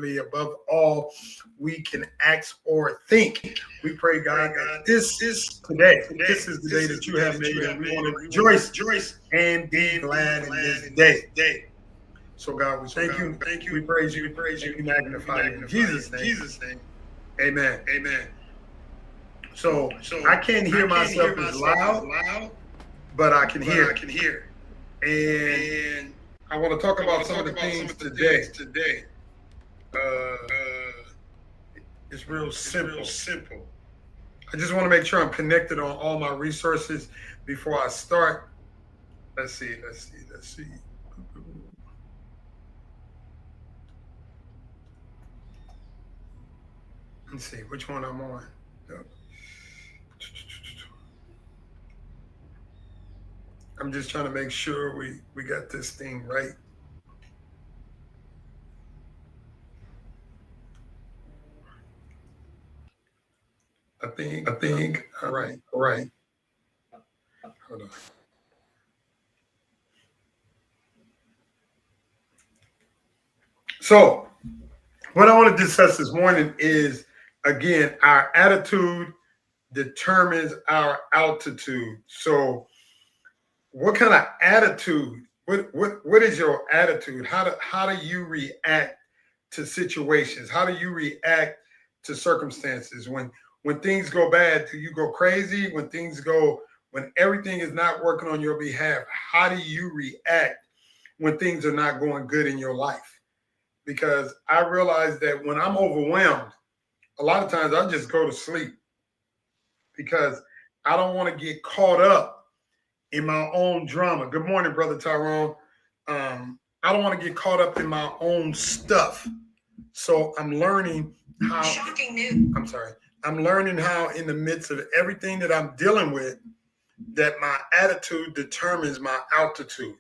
abundantly above all we can ask or think. We pray, God, that this is today. This is the day that you have made, and we want to rejoice and be glad in this day. So, God, we thank you, we praise you, and we magnify you in Jesus' name. Amen. So I can't hear myself as loud, but I can hear. And I want to talk about some of the things today. It's real simple. I just want to make sure I'm connected on all my resources before I start. Let's see. Let's see which one I'm on. I'm just trying to make sure we got this thing right. I think. All right. Hold on. So, what I want to discuss this morning is, again, our attitude determines our altitude. So, what kind of attitude? What is your attitude? How do you react to situations? How do you react to circumstances? When things go bad, do you go crazy? When everything is not working on your behalf, how do you react when things are not going good in your life? Because I realize that when I'm overwhelmed, a lot of times I just go to sleep because I don't want to get caught up in my own drama. Good morning, Brother Tyrone. I don't want to get caught up in my own stuff. So I'm learning how. Shocking news. I'm sorry. I'm learning how, in the midst of everything that I'm dealing with, that my attitude determines my altitude.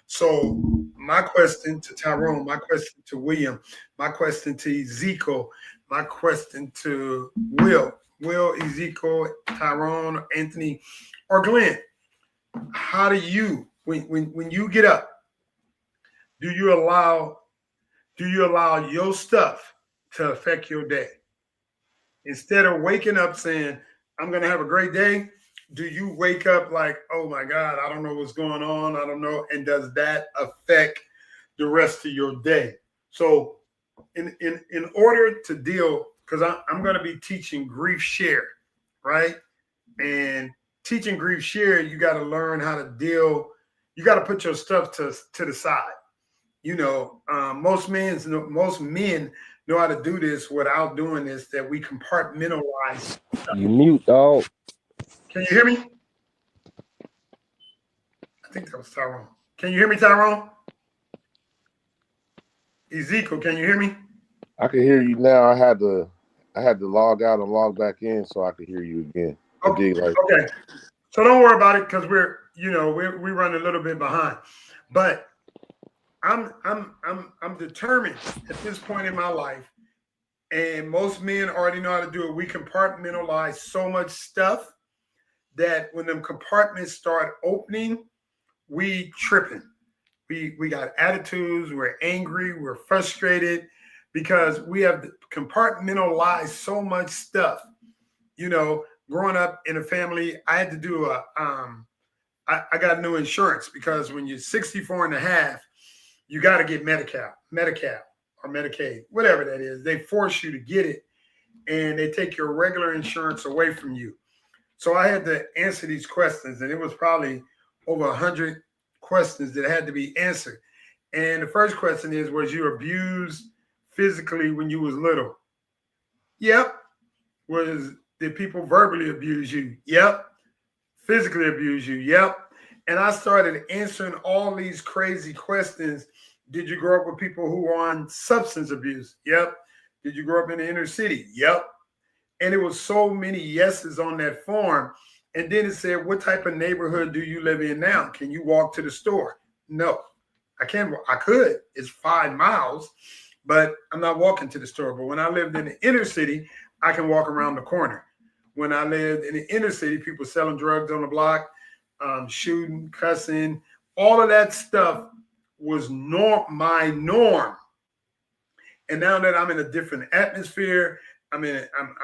So my question to Tyrone, my question to William, my question to Ezekiel, my question to Will, Ezekiel, Tyrone, Anthony, or Glenn. How do you, when you get up, do you allow your stuff to affect your day? Instead of waking up saying, I'm going to have a great day, do you wake up like, oh my God, I don't know what's going on. I don't know. And does that affect the rest of your day? So in order to deal, because I'm going to be teaching grief share, right? And teaching grief share, you got to learn how to deal. You got to put your stuff to the side. You know, most men know how to do this without doing this, that we compartmentalize. You mute, dog. Can you hear me? I think that was Tyrone. Can you hear me, Tyrone? Ezekiel, can you hear me? I can hear you now. I had to log out and log back in so I could hear you again. Okay. So don't worry about it, because we run a little bit behind. But I'm determined at this point in my life, and most men already know how to do it. We compartmentalize so much stuff that when them compartments start opening, we tripping. We got attitudes, we're angry, we're frustrated, because we have compartmentalized so much stuff. You know, growing up in a family, I had to do I got new insurance, because when you're 64 and a half, you got to get Medi-Cal or Medicaid, whatever that is. They force you to get it, and they take your regular insurance away from you. So I had to answer these questions, and it was probably over 100 questions that had to be answered. And the first question is, was you abused physically when you was little? Yep. Did people verbally abuse you? Yep. Physically abuse you? Yep. And I started answering all these crazy questions. Did you grow up with people who were on substance abuse? Yep. Did you grow up in the inner city? Yep. And it was so many yeses on that form. And then it said, what type of neighborhood do you live in now? Can you walk to the store? No, I can't. I could. It's 5 miles, but I'm not walking to the store. But when I lived in the inner city, I can walk around the corner. When I lived in the inner city, people selling drugs on the block, shooting, cussing, all of that stuff was my norm. And now that I'm in a different atmosphere, I'm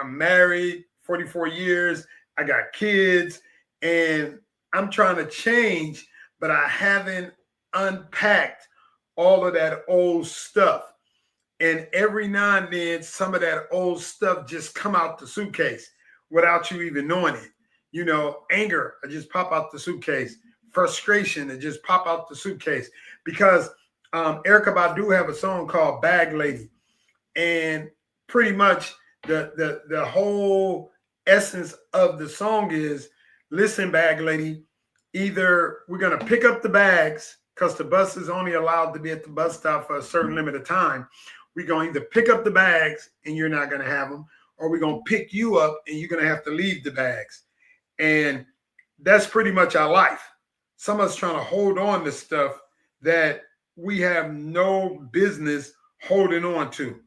married, 44 years, I got kids, and I'm trying to change, but I haven't unpacked all of that old stuff. And every now and then, some of that old stuff just come out the suitcase without you even knowing it. Anger, I just pop out the suitcase. Frustration, it just pop out the suitcase. Because Erica Badu have a song called Bag Lady. And pretty much the whole essence of the song is, listen, Bag Lady, either we're going to pick up the bags because the bus is only allowed to be at the bus stop for a certain limit of time. We're going to either pick up the bags and you're not going to have them, or we're going to pick you up and you're going to have to leave the bags. And that's pretty much our life. Some of us trying to hold on to stuff that we have no business holding on to.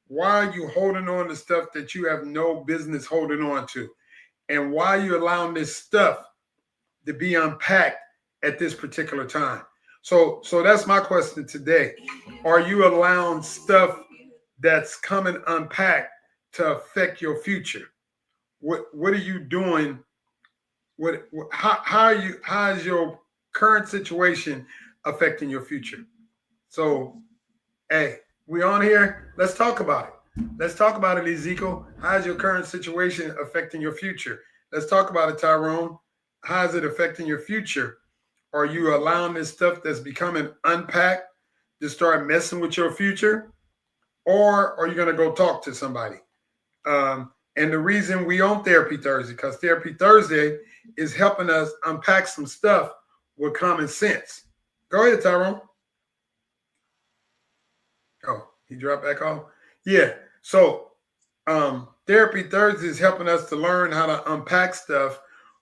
Why are you holding on to stuff that you have no business holding on to? And why are you allowing this stuff to be unpacked at this particular time? So that's my question today. Are you allowing stuff that's coming unpacked to affect your future? What are you doing? How is your current situation affecting your future? So, hey, we on here? Let's talk about it. Let's talk about it, Ezekiel. How is your current situation affecting your future? Let's talk about it, Tyrone. How is it affecting your future? Are you allowing this stuff that's becoming unpacked to start messing with your future? Or are you going to go talk to somebody? And the reason we on Therapy Thursday, because Therapy Thursday is helping us unpack some stuff with common sense. Go ahead, Tyrone. Oh, he dropped back off? Yeah. So Therapy Thursday is helping us to learn how to unpack stuff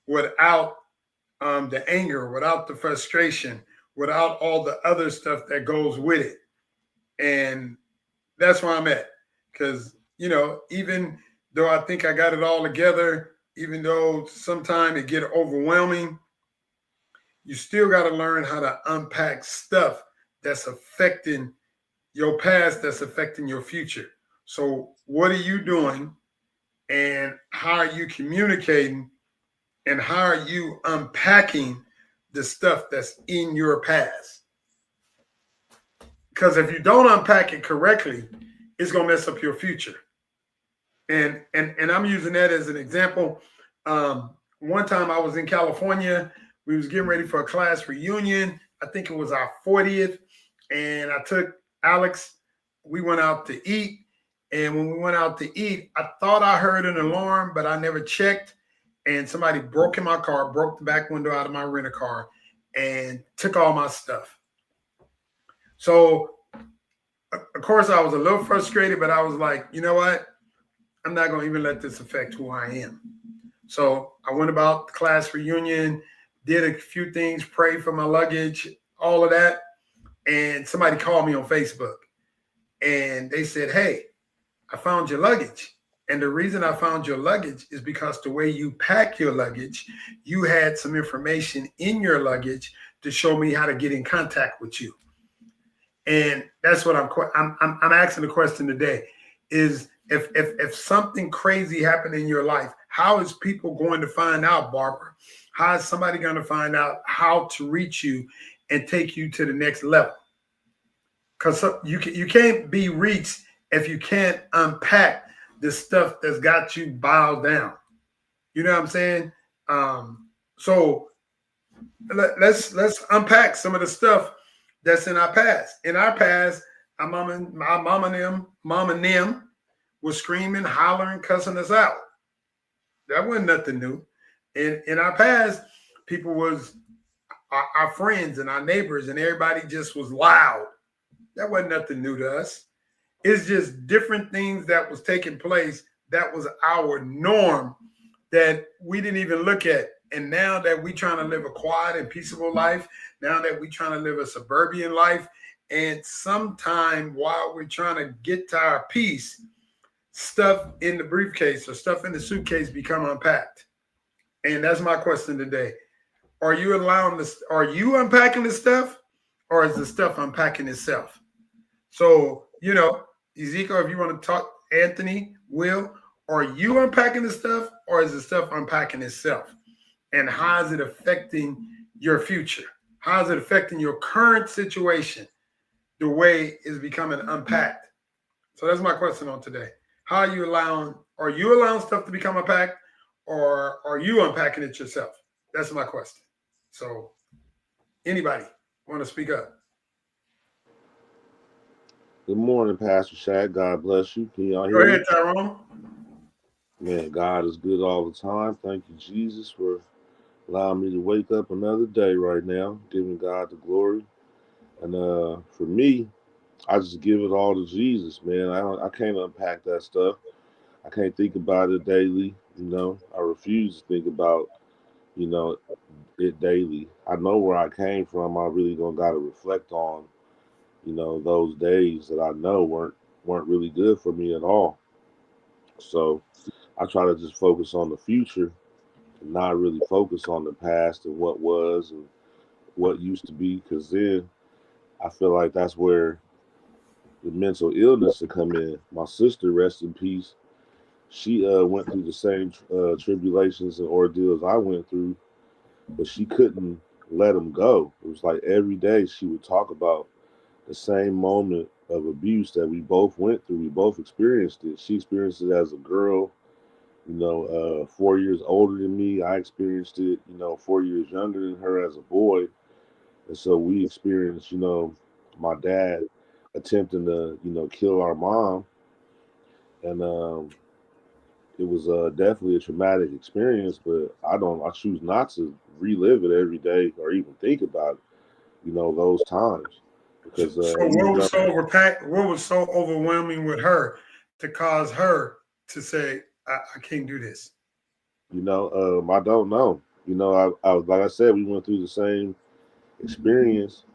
without the anger, without the frustration, without all the other stuff that goes with it. And that's where I'm at. Because, even though I think I got it all together, even though sometimes it get overwhelming, you still got to learn how to unpack stuff that's affecting your past, that's affecting your future. So what are you doing, and how are you communicating, and how are you unpacking the stuff that's in your past? Because if you don't unpack it correctly, it's going to mess up your future. And I'm using that as an example. One time I was in California. We was getting ready for a class reunion. I think it was our 40th. And I took Alex. We went out to eat. And when we went out to eat, I thought I heard an alarm, but I never checked. And somebody broke in my car, broke the back window out of my rental car, and took all my stuff. So, of course, I was a little frustrated, but I was like, you know what? I'm not going to even let this affect who I am. So I went about the class reunion, did a few things, prayed for my luggage, all of that. And somebody called me on Facebook. And they said, hey, I found your luggage. And the reason I found your luggage is because the way you pack your luggage, you had some information in your luggage to show me how to get in contact with you. And that's what I'm asking the question today is, if something crazy happened in your life, how is people going to find out, Barbara? How is somebody going to find out how to reach you and take you to the next level? Because you can't be reached if you can't unpack the stuff that's got you bowed down. You know what I'm saying? So let's unpack some of the stuff that's in our past. In our past, our mama and them was screaming, hollering, cussing us out. That wasn't nothing new. In our past, people was our friends and our neighbors, and everybody just was loud. That wasn't nothing new to us. It's just different things that was taking place that was our norm that we didn't even look at. And now that we trying to live a quiet and peaceable life, now that we trying to live a suburban life, and sometime while we're trying to get to our peace, stuff in the briefcase or stuff in the suitcase become unpacked. And that's my question today. Are you allowing this? Are you unpacking the stuff, or is the stuff unpacking itself? So, Ezekiel, if you want to talk, Anthony, Will, are you unpacking the stuff or is the stuff unpacking itself? And how is it affecting your future? How is it affecting your current situation the way it's becoming unpacked? So that's my question on today. How are you allowing stuff to become unpacked or are you unpacking it yourself? That's my question. So anybody want to speak up? Good morning, Pastor Shaq. God bless you. Can y'all Go hear me? ahead, Tyrone. Man, God is good all the time. Thank you, Jesus, for allowing me to wake up another day right now, giving God the glory. And for me, I just give it all to Jesus, man. I can't unpack that stuff. I can't think about it daily. I refuse to think about, you know, it daily. I know where I came from. I really don't got to reflect on, those days that I know weren't really good for me at all. So I try to just focus on the future and not really focus on the past and what was and what used to be, because then I feel like that's where the mental illness to come in. My sister, rest in peace, she went through the same tribulations and ordeals I went through, but she couldn't let them go. It was like every day she would talk about the same moment of abuse that we both went through. We both experienced it. She experienced it as a girl, 4 years older than me. I experienced it, 4 years younger than her as a boy. And so we experienced, my dad attempting to, kill our mom. And it was definitely a traumatic experience, but I choose not to relive it every day or even think about it, those times. Because So even what was though, so overpacked? What was so overwhelming with her to cause her to say, I can't do this? I don't know. Like I said, we went through the same experience,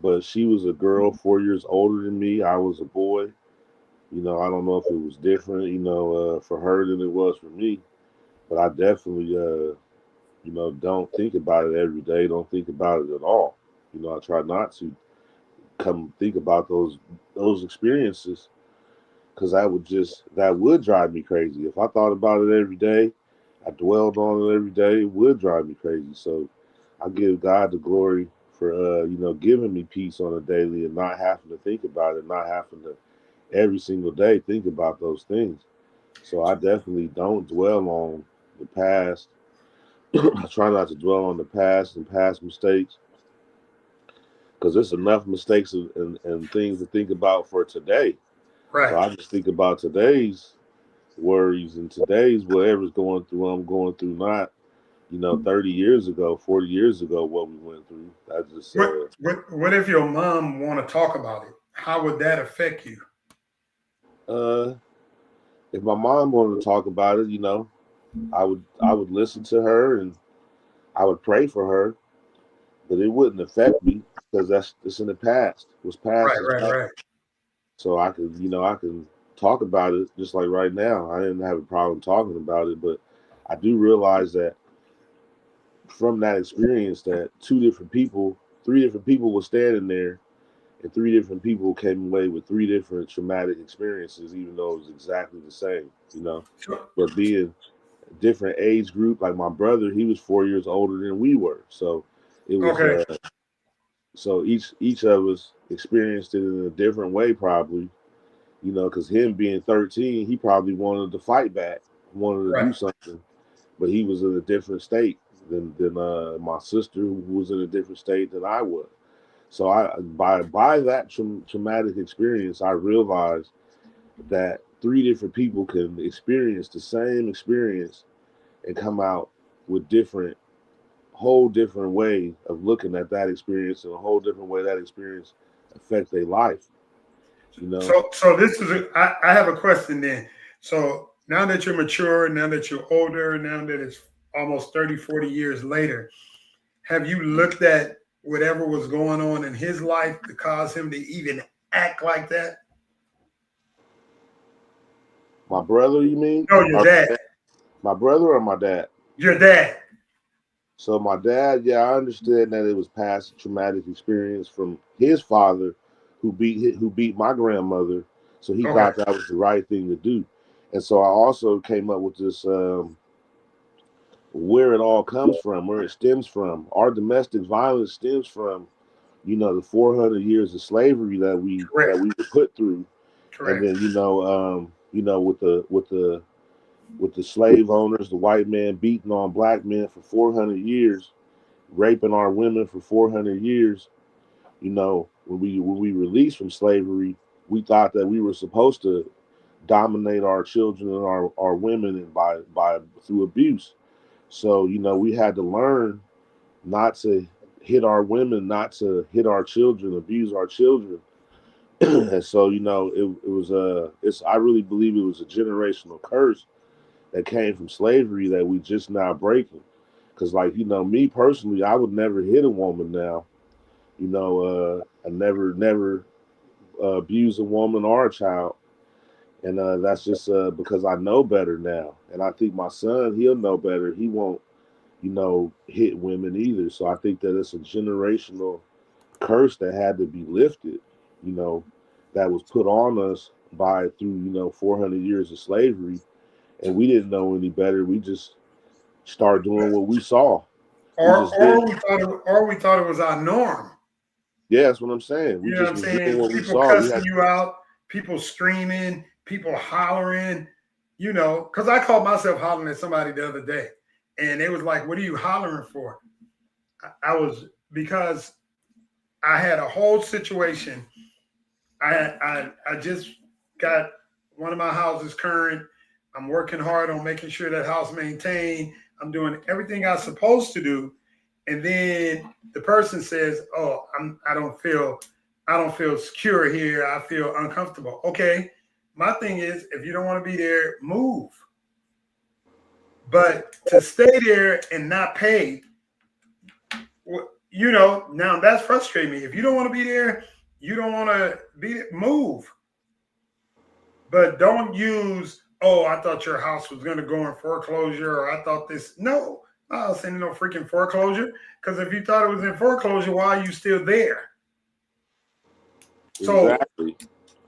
but she was a girl 4 years older than me. I was a boy. I don't know if it was different, for her than it was for me, but I definitely, don't think about it every day. Don't think about it at all. I try not to come think about those experiences, because that would drive me crazy. If I thought about it every day, I dwelled on it every day, it would drive me crazy. So I give God the glory for giving me peace on a daily and not having to think about it, not having to every single day think about those things. So I definitely don't dwell on the past. I try not to dwell on the past and past mistakes, because there's enough mistakes and things to think about for today. So Right. I just think about today's worries and today's whatever's going through, I'm going through, not 30 years ago, 40 years ago, what we went through. I just What if your mom want to talk about it? How would that affect you? uh if my mom wanted to talk about it, I would listen to her and I would pray for her, but it wouldn't affect me because it's in the past. What's Right, past is right, past. right. So I can talk about it just like right now. I didn't have a problem talking about it, but I do realize that from that experience that three different people were standing there, and three different people came away with three different traumatic experiences, even though it was exactly the same, So, but being a different age group. Like my brother, he was 4 years older than we were, so it was okay, so each of us experienced it in a different way, probably, because him being 13, he probably wanted to fight back, wanted to right. do something, but he was in a different state than my sister, who was in a different state than I was. So by that traumatic experience, I realized that three different people can experience the same experience and come out with whole different way of looking at that experience, and a whole different way that experience affect their life. You know, So this is I have a question then. So now that you're mature, now that you're older, now that it's almost 30, 40 years later, have you looked at whatever was going on in his life to cause him to even act like that? my brother, you mean, No, your or dad. my brother or my dad? Your dad. So my dad, yeah, I understand that it was past traumatic experience from his father, who beat my grandmother, So he Okay. thought that was the right thing to do. And so I also came up with this where it all comes from, where it stems from. Our domestic violence stems from, the 400 years of slavery that Correct. we were put through, and Correct. then with the slave owners, the white man beating on black men for 400 years, raping our women for 400 years. When we released from slavery, we thought that we were supposed to dominate our children and our women and by through abuse. So, we had to learn not to hit our women, not to hit our children, abuse our children. And so, it was I really believe it was a generational curse that came from slavery that we just now breaking. Cause like, me personally, I would never hit a woman now. I never abuse a woman or a child. And that's just because I know better now. And I think my son, he'll know better. He won't, hit women either. So I think that it's a generational curse that had to be lifted, you know, that was put on us by through, 400 years of slavery. And we didn't know any better. We just started doing what we saw. We Or just did. we thought it was our norm. Yeah, that's what I'm saying. We You know what just I'm was doing saying? what we People saw. We cussing had you out, people screaming, people hollering, because I called myself hollering at somebody the other day. And it was like, what are you hollering for? I was, because I had a whole situation. I just got one of my houses current. I'm working hard on making sure that house maintained. I'm doing everything I'm supposed to do. And then the person says, "Oh, I don't feel secure here. I feel uncomfortable." Okay. My thing is, if you don't want to be there, move. But to stay there and not pay, now that's frustrating me. If you don't want to be there, you don't want to be there, move. But don't use, "Oh, I thought your house was going to go in foreclosure," or "I thought this." No, I was saying no freaking foreclosure. Because if you thought it was in foreclosure, why are you still there? So exactly.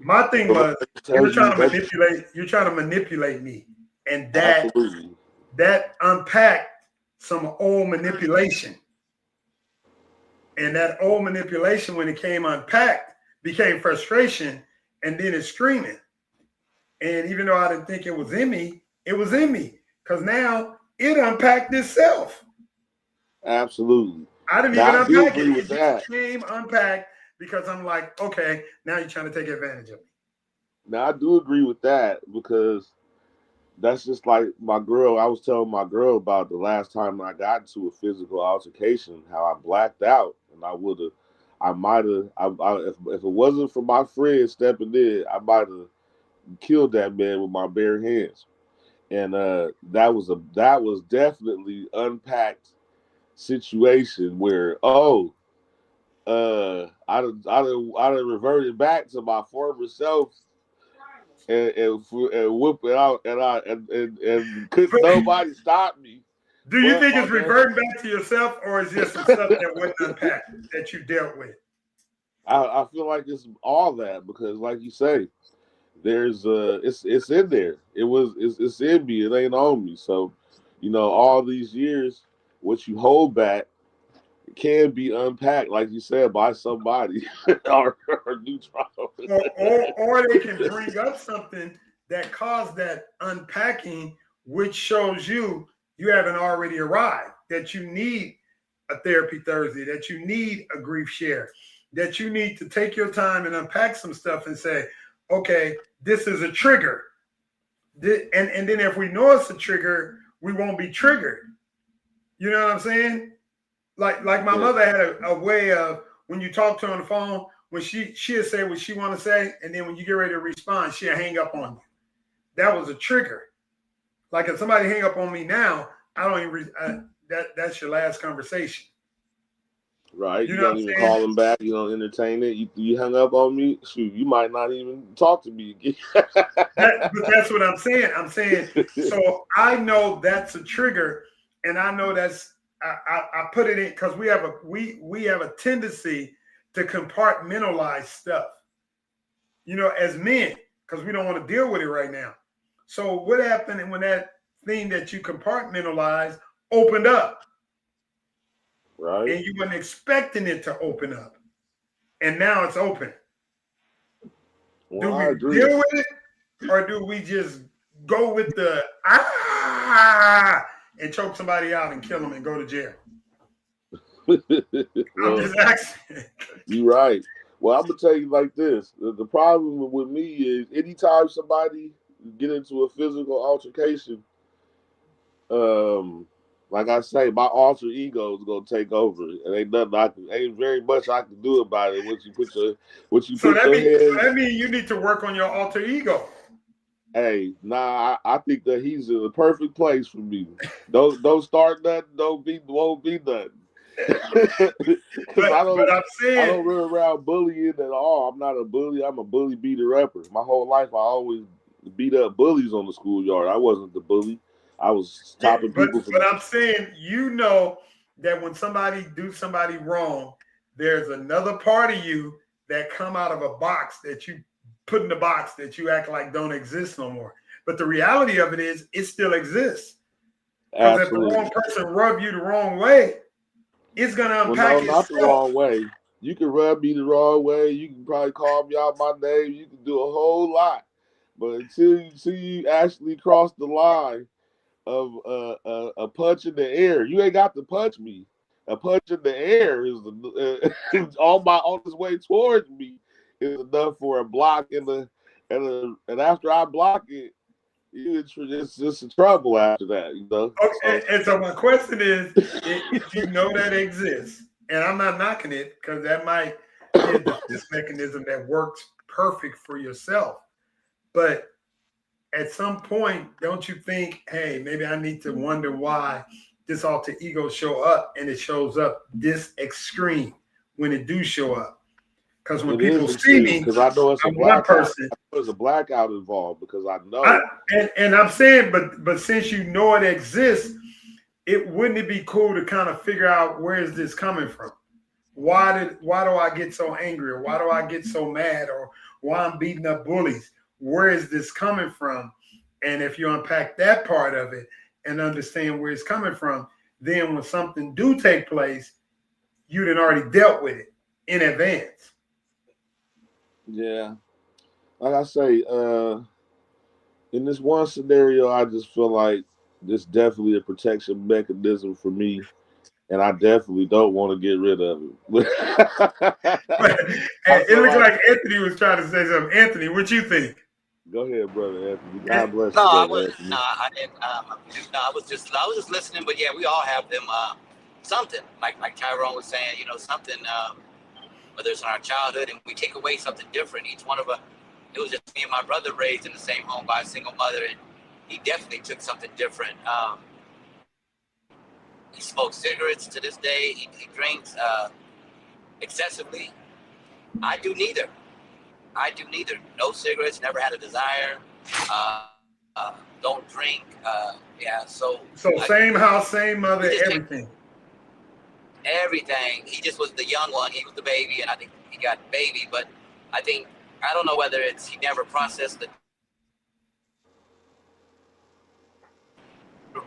my thing So was, that tells you that's you're trying to manipulate me. And absolutely that unpacked some old manipulation. And that old manipulation, when it came unpacked, became frustration, and then it's screaming. And even though I didn't think it was in me, it was in me. Because now it unpacked itself. absolutely. I didn't Now even I do unpack agree it. with It just that. came unpacked because I'm like, okay, now you're trying to take advantage of me. Now I do agree with that because that's just like my girl. I was telling my girl about the last time I got into a physical altercation, how I blacked out, and I might have, if it wasn't for my friend stepping in, I might have killed that man with my bare hands. And that was definitely unpacked situation where I done reverted back to my former self and whip it out and couldn't nobody stop me Do you but think my it's man. reverting back to yourself, or is there some stuff that wasn't unpacked that you dealt with? I feel like it's all that because like you say, there's it's in there. It's in me. It ain't on me. So, all these years, what you hold back can be unpacked, like you said, by somebody or neutral. Or they can bring up something that caused that unpacking, which shows you haven't already arrived, that you need a therapy Thursday, that you need a grief share, that you need to take your time and unpack some stuff and say, okay, this is a trigger. And then if we know it's a trigger, we won't be triggered. You know what I'm saying? Like my Yeah, mother had a way of, when you talk to her on the phone, when she'll say what she want to say, and then when you get ready to respond, she'll hang up on you. That was a trigger. Like if somebody hang up on me now, I don't even that's your last conversation. right. You You know what don't I'm even saying? call them back. You don't entertain it. You hung up on me. Shoot, you might not even talk to me again. But that's what I'm saying. I'm saying, so I know that's a trigger, and I know that's I put it in because we have a tendency to compartmentalize stuff. As men, because we don't want to deal with it right now. So what happened when that thing that you compartmentalized opened up, Right. and you weren't expecting it to open up, and now it's open? Well, Do I we agree. deal with it, or do we just go with the and choke somebody out and kill them and go to jail? I'm Well, just asking. you're right. Well, I'm gonna tell you like this: the problem with me is anytime somebody get into a physical altercation, um, like I say, my alter ego is gonna take over, and ain't very much I can do about it. Once you So put that your means head, you need to work on your alter ego. hey, nah, I think that he's in the perfect place for me. Don't start nothing. Won't be nothing. Because But I'm I saying, don't run around bullying at all. I'm not a bully. I'm a bully beater upper. My whole life, I always beat up bullies on the schoolyard. I wasn't the bully. I was yeah, stopping but people from. I'm saying, you know that when somebody do somebody wrong, there's another part of you that come out of a box that you put in the box that you act like don't exist no more. But the reality of it is, it still exists. Because if the wrong Absolutely. person rub you the wrong way, it's gonna Well, no, unpack not the itself. wrong way. You can rub me the wrong way. You can probably call me out my name. You can do a whole lot. But until you actually cross the line of a punch in the air, you ain't got to punch me. A punch in the air is on his way towards me is enough for a block and after I block it, it's just a trouble after that, you know. Okay, So and so my question is, if you know that exists, and I'm not knocking it because that might be a defense mechanism that works perfect for yourself, but at some point, don't you think, hey, maybe I need to wonder why this alter ego show up, and it shows up this extreme when it do show up? Because when it people is see extreme me, because I know it's a I'm one blackout. person. There's a blackout involved because I know. And I'm saying, but since you know it exists, wouldn't it be cool to kind of figure out where is this coming from? Why do I get so angry, or why do I get so mad, or why I'm beating up bullies? Where is this coming from? And if you unpack that part of it and understand where it's coming from, then when something do take place, you'd already dealt with it in advance. Yeah, like I say, in this one scenario, I just feel like this definitely a protection mechanism for me, and I definitely don't want to get rid of it. I It feel looks like. like Anthony was trying to say something. Anthony, what you think? Go ahead, brother Anthony. Eh, God bless No, you, I brother wasn't. No, Anthony. I didn't. No, I was just listening. But yeah, we all have them. Something like Tyrone was saying. You know, something. Whether it's in our childhood, and we take away something different. Each one of us. It was just me and my brother raised in the same home by a single mother, and he definitely took something different. He smokes cigarettes to this day. He drinks excessively. I do neither. I do neither. No cigarettes. Never had a desire. Don't drink. Yeah. So same house, same We mother, just take everything. everything. He just was the young one. He was the baby, and I think he got baby. But I think I don't know whether it's he never processed the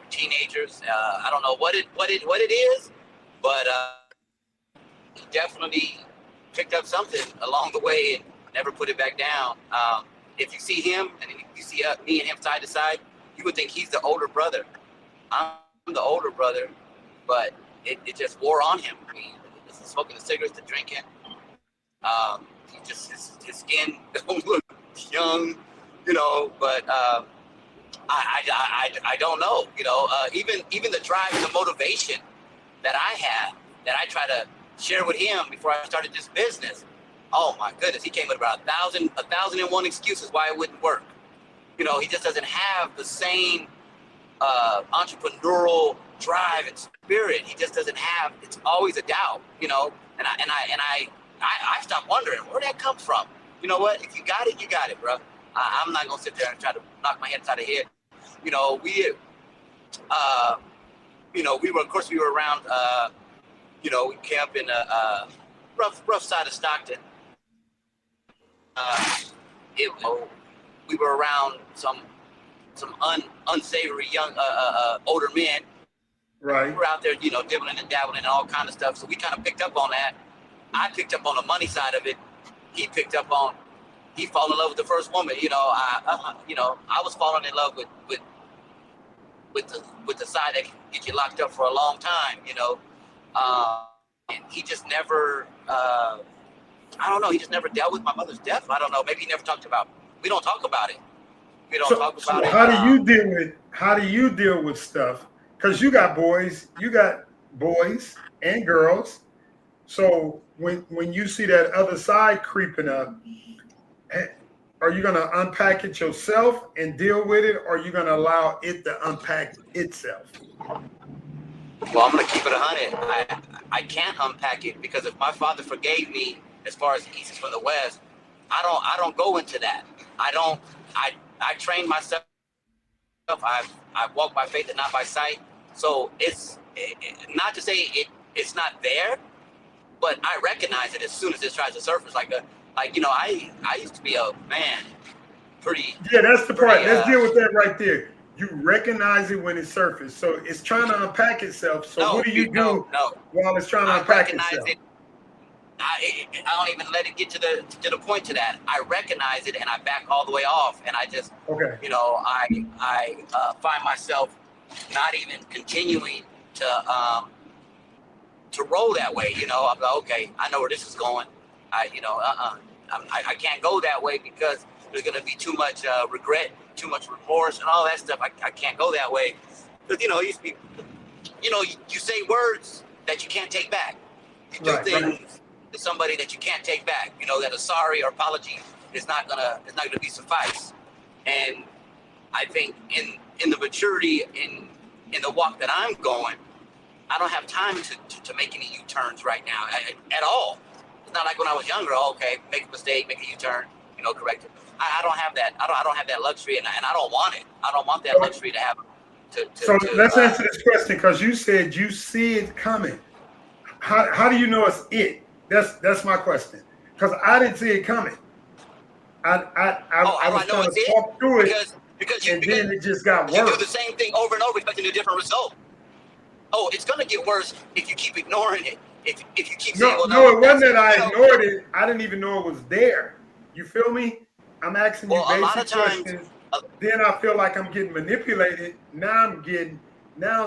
teenagers. I don't know what it is, but he definitely picked up something along the way and never put it back down. If you see him and you see me and him side to side, you would think he's the older brother. I'm the older brother, but it just wore on him. I mean, smoking the cigarettes, the drinking. He just his skin don't look young, you know. But I don't know, you know. Even the drive and the motivation that I have, that I try to share with him before I started this business. Oh my goodness, he came with about 1,001 excuses why it wouldn't work. You know, he just doesn't have the same entrepreneurial drive and spirit. He just doesn't have. It's always a doubt, you know. And I stopped wondering where that comes from. You know what? If you got it, you got it, bro. I'm not gonna sit there and try to knock my head inside the head. You know, uh, we were, of course, we were around. We camp in a rough side of Stockton. Uh, it we were around some unsavory young older men. Right. We're out there, dibbling and dabbling and all kind of stuff. So we kind of picked up on that. I picked up on the money side of it. He picked up on, he fell in love with the first woman. I was falling in love with the side that can get you locked up for a long time. And he just never, I don't know. He just never dealt with my mother's death. I don't know. Maybe he never talked about. We don't talk about it. We don't talk about it. How do you deal with stuff? Because you got boys and girls. So when you see that other side creeping up, are you going to unpack it yourself and deal with it, or are you going to allow it to unpack itself? Well, I'm going to keep it 100. I can't unpack it, because if my father forgave me as far as the East is from the West, I don't go into that. I train myself. I walk by faith and not by sight. So it's not to say it's not there, but I recognize it as soon as it tries to surface. I used to be a man, pretty. Yeah, that's the part. Let's deal with that right there. You recognize it when it surfaces. So it's trying to unpack itself. So what do you do while it's trying to unpack itself? I don't even let it get to the point to that. I recognize it and I back all the way off, and I just, I find myself not even continuing to roll that way. I'm like, okay, I know where this is going. I can't go that way, because there's going to be too much regret, too much remorse, and all that stuff. I can't go that way, because it used to be, you say words that you can't take back. You do things to somebody that you can't take back. That a sorry or apology is not gonna be suffice. And I think in the maturity in the walk that I'm going, I don't have time to make any U-turns right now at all. It's not like when I was younger. Okay, make a mistake, make a U-turn, correct it. I don't have that. I don't have that luxury, and I don't want it. I don't want that luxury to have. Let's answer this question, because you said you see it coming. How do you know it's it? That's my question, because I didn't see it coming. I was trying to talk through it, then it just got worse. You do the same thing over and over, expecting a different result. Oh, it's going to get worse if you keep ignoring it. If you keep saying, it wasn't that I ignored it. I didn't even know it was there. You feel me? I'm asking you basic questions. Then I feel like I'm getting manipulated. Now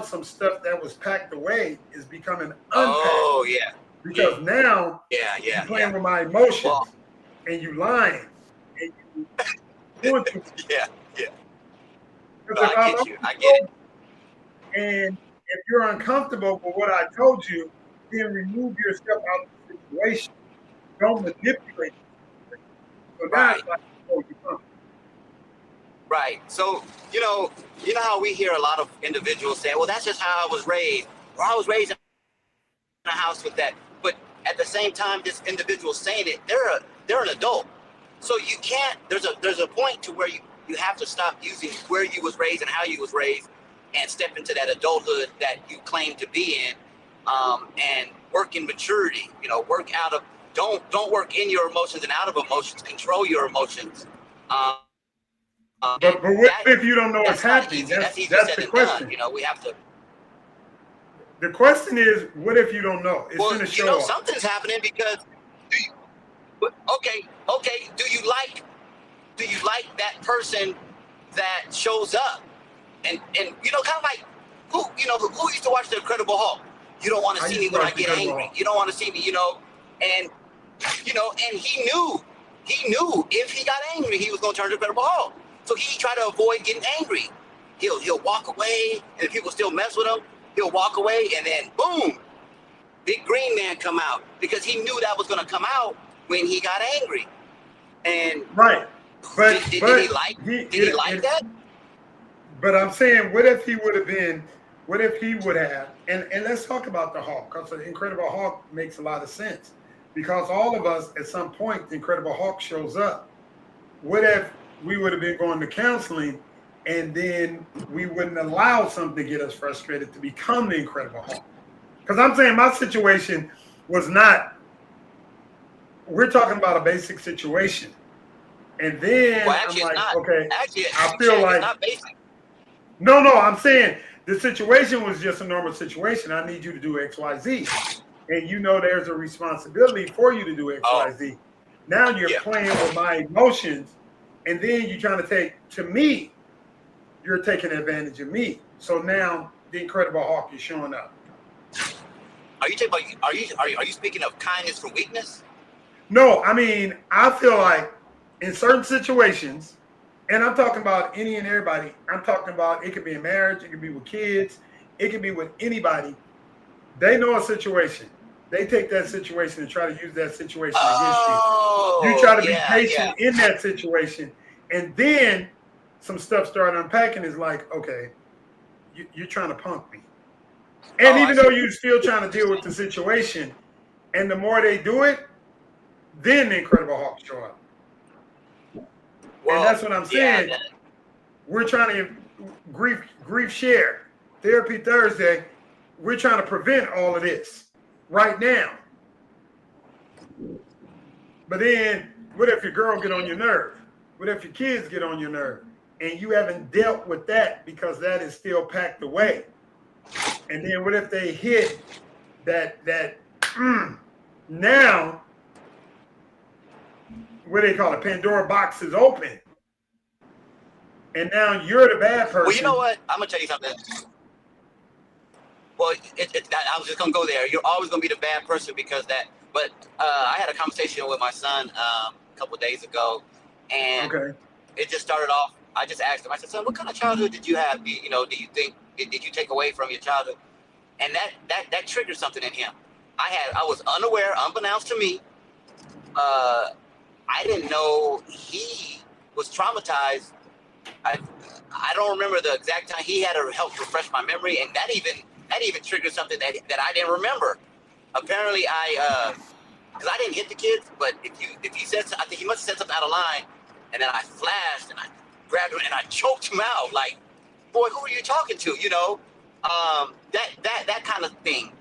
some stuff that was packed away is becoming unpacked. Oh, yeah. Because now you're playing with my emotions, and you lying. And you yeah. No, I get it. And if you're uncomfortable with what I told you, then remove yourself out of the situation. Don't manipulate. So right. Right. So, you know how we hear a lot of individuals say, well, that's just how I was raised. Or I was raised in a house with that. But at the same time, this individual saying it, they're an adult. So you can't, there's a point to where you have to stop using where you was raised and how you was raised, and step into that adulthood that you claim to be in, and work in maturity. Work out of, don't work in your emotions and out of emotions. Control your emotions. But what if you don't know what's happening? That's the question. We have to. The question is, what if you don't know? It's going to show up. Something's happening, because okay. Do you like that person that shows up? And kind of like who used to watch The Incredible Hulk? You don't want to see me when I get angry. You don't want to see me, and he knew if he got angry, he was going to turn to Incredible Hulk. So he tried to avoid getting angry. He'll walk away, and if people still mess with him, he'll walk away, and then boom, big green man come out, because he knew that was going to come out when he got angry. And right, but did he like that? But I'm saying, what if he would have, and let's talk about the Hulk, because the Incredible Hulk makes a lot of sense, because all of us at some point, the Incredible Hulk shows up. What if we would have been going to counseling, and then we wouldn't allow something to get us frustrated to become the Incredible Hulk? Because I'm saying my situation was not, we're talking about a basic situation. And then Well, I'm actually, it's like, not. okay, Actually, I feel it's like, not basic. no, I'm saying the situation was just a normal situation. I need you to do X, Y, Z. And you know there's a responsibility for you to do X, Oh, Y, Z. Now you're yeah. playing with my emotions, and then you're trying to you're taking advantage of me. So now the Incredible Hulk is showing up. Are you talking about? Are you speaking of kindness for weakness? No, I mean, I feel like in certain situations, and I'm talking about any and everybody, I'm talking about it could be in marriage, it could be with kids, it could be with anybody. They know a situation. They take that situation and try to use that situation against you. You Oh, try to be yeah, yeah. patient in that situation. And then some stuff started unpacking is like, okay, you're trying to punk me. And Oh, I even though see. you're still trying to deal with the situation, and the more they do it, then the Incredible Hulk show up. And Well, that's what I'm yeah. saying. We're trying to grief share therapy Thursday. We're trying to prevent all of this right now. But then, what if your girl get on your nerve? What if your kids get on your nerve? And you haven't dealt with that because that is still packed away. And then what if they hit that now, what do they call it? Pandora box is open. And now you're the bad person. Well, you know what? I'm gonna tell you something. Well, I was just gonna go there. You're always gonna be the bad person because that. But I had a conversation with my son a couple of days ago, and it just started off. I just asked him. I said, "Son, what kind of childhood did you have? Do you think did you take away from your childhood?" And that triggered something in him. I was unaware, unbeknownst to me. I didn't know he was traumatized. I don't remember the exact time. He had to help refresh my memory, and that even triggered something that I didn't remember. Apparently, because I didn't hit the kids, but if he said, I think he must have said something out of line, and then I flashed and I grabbed him and I choked him out. Like, boy, who are you talking to? That kind of thing,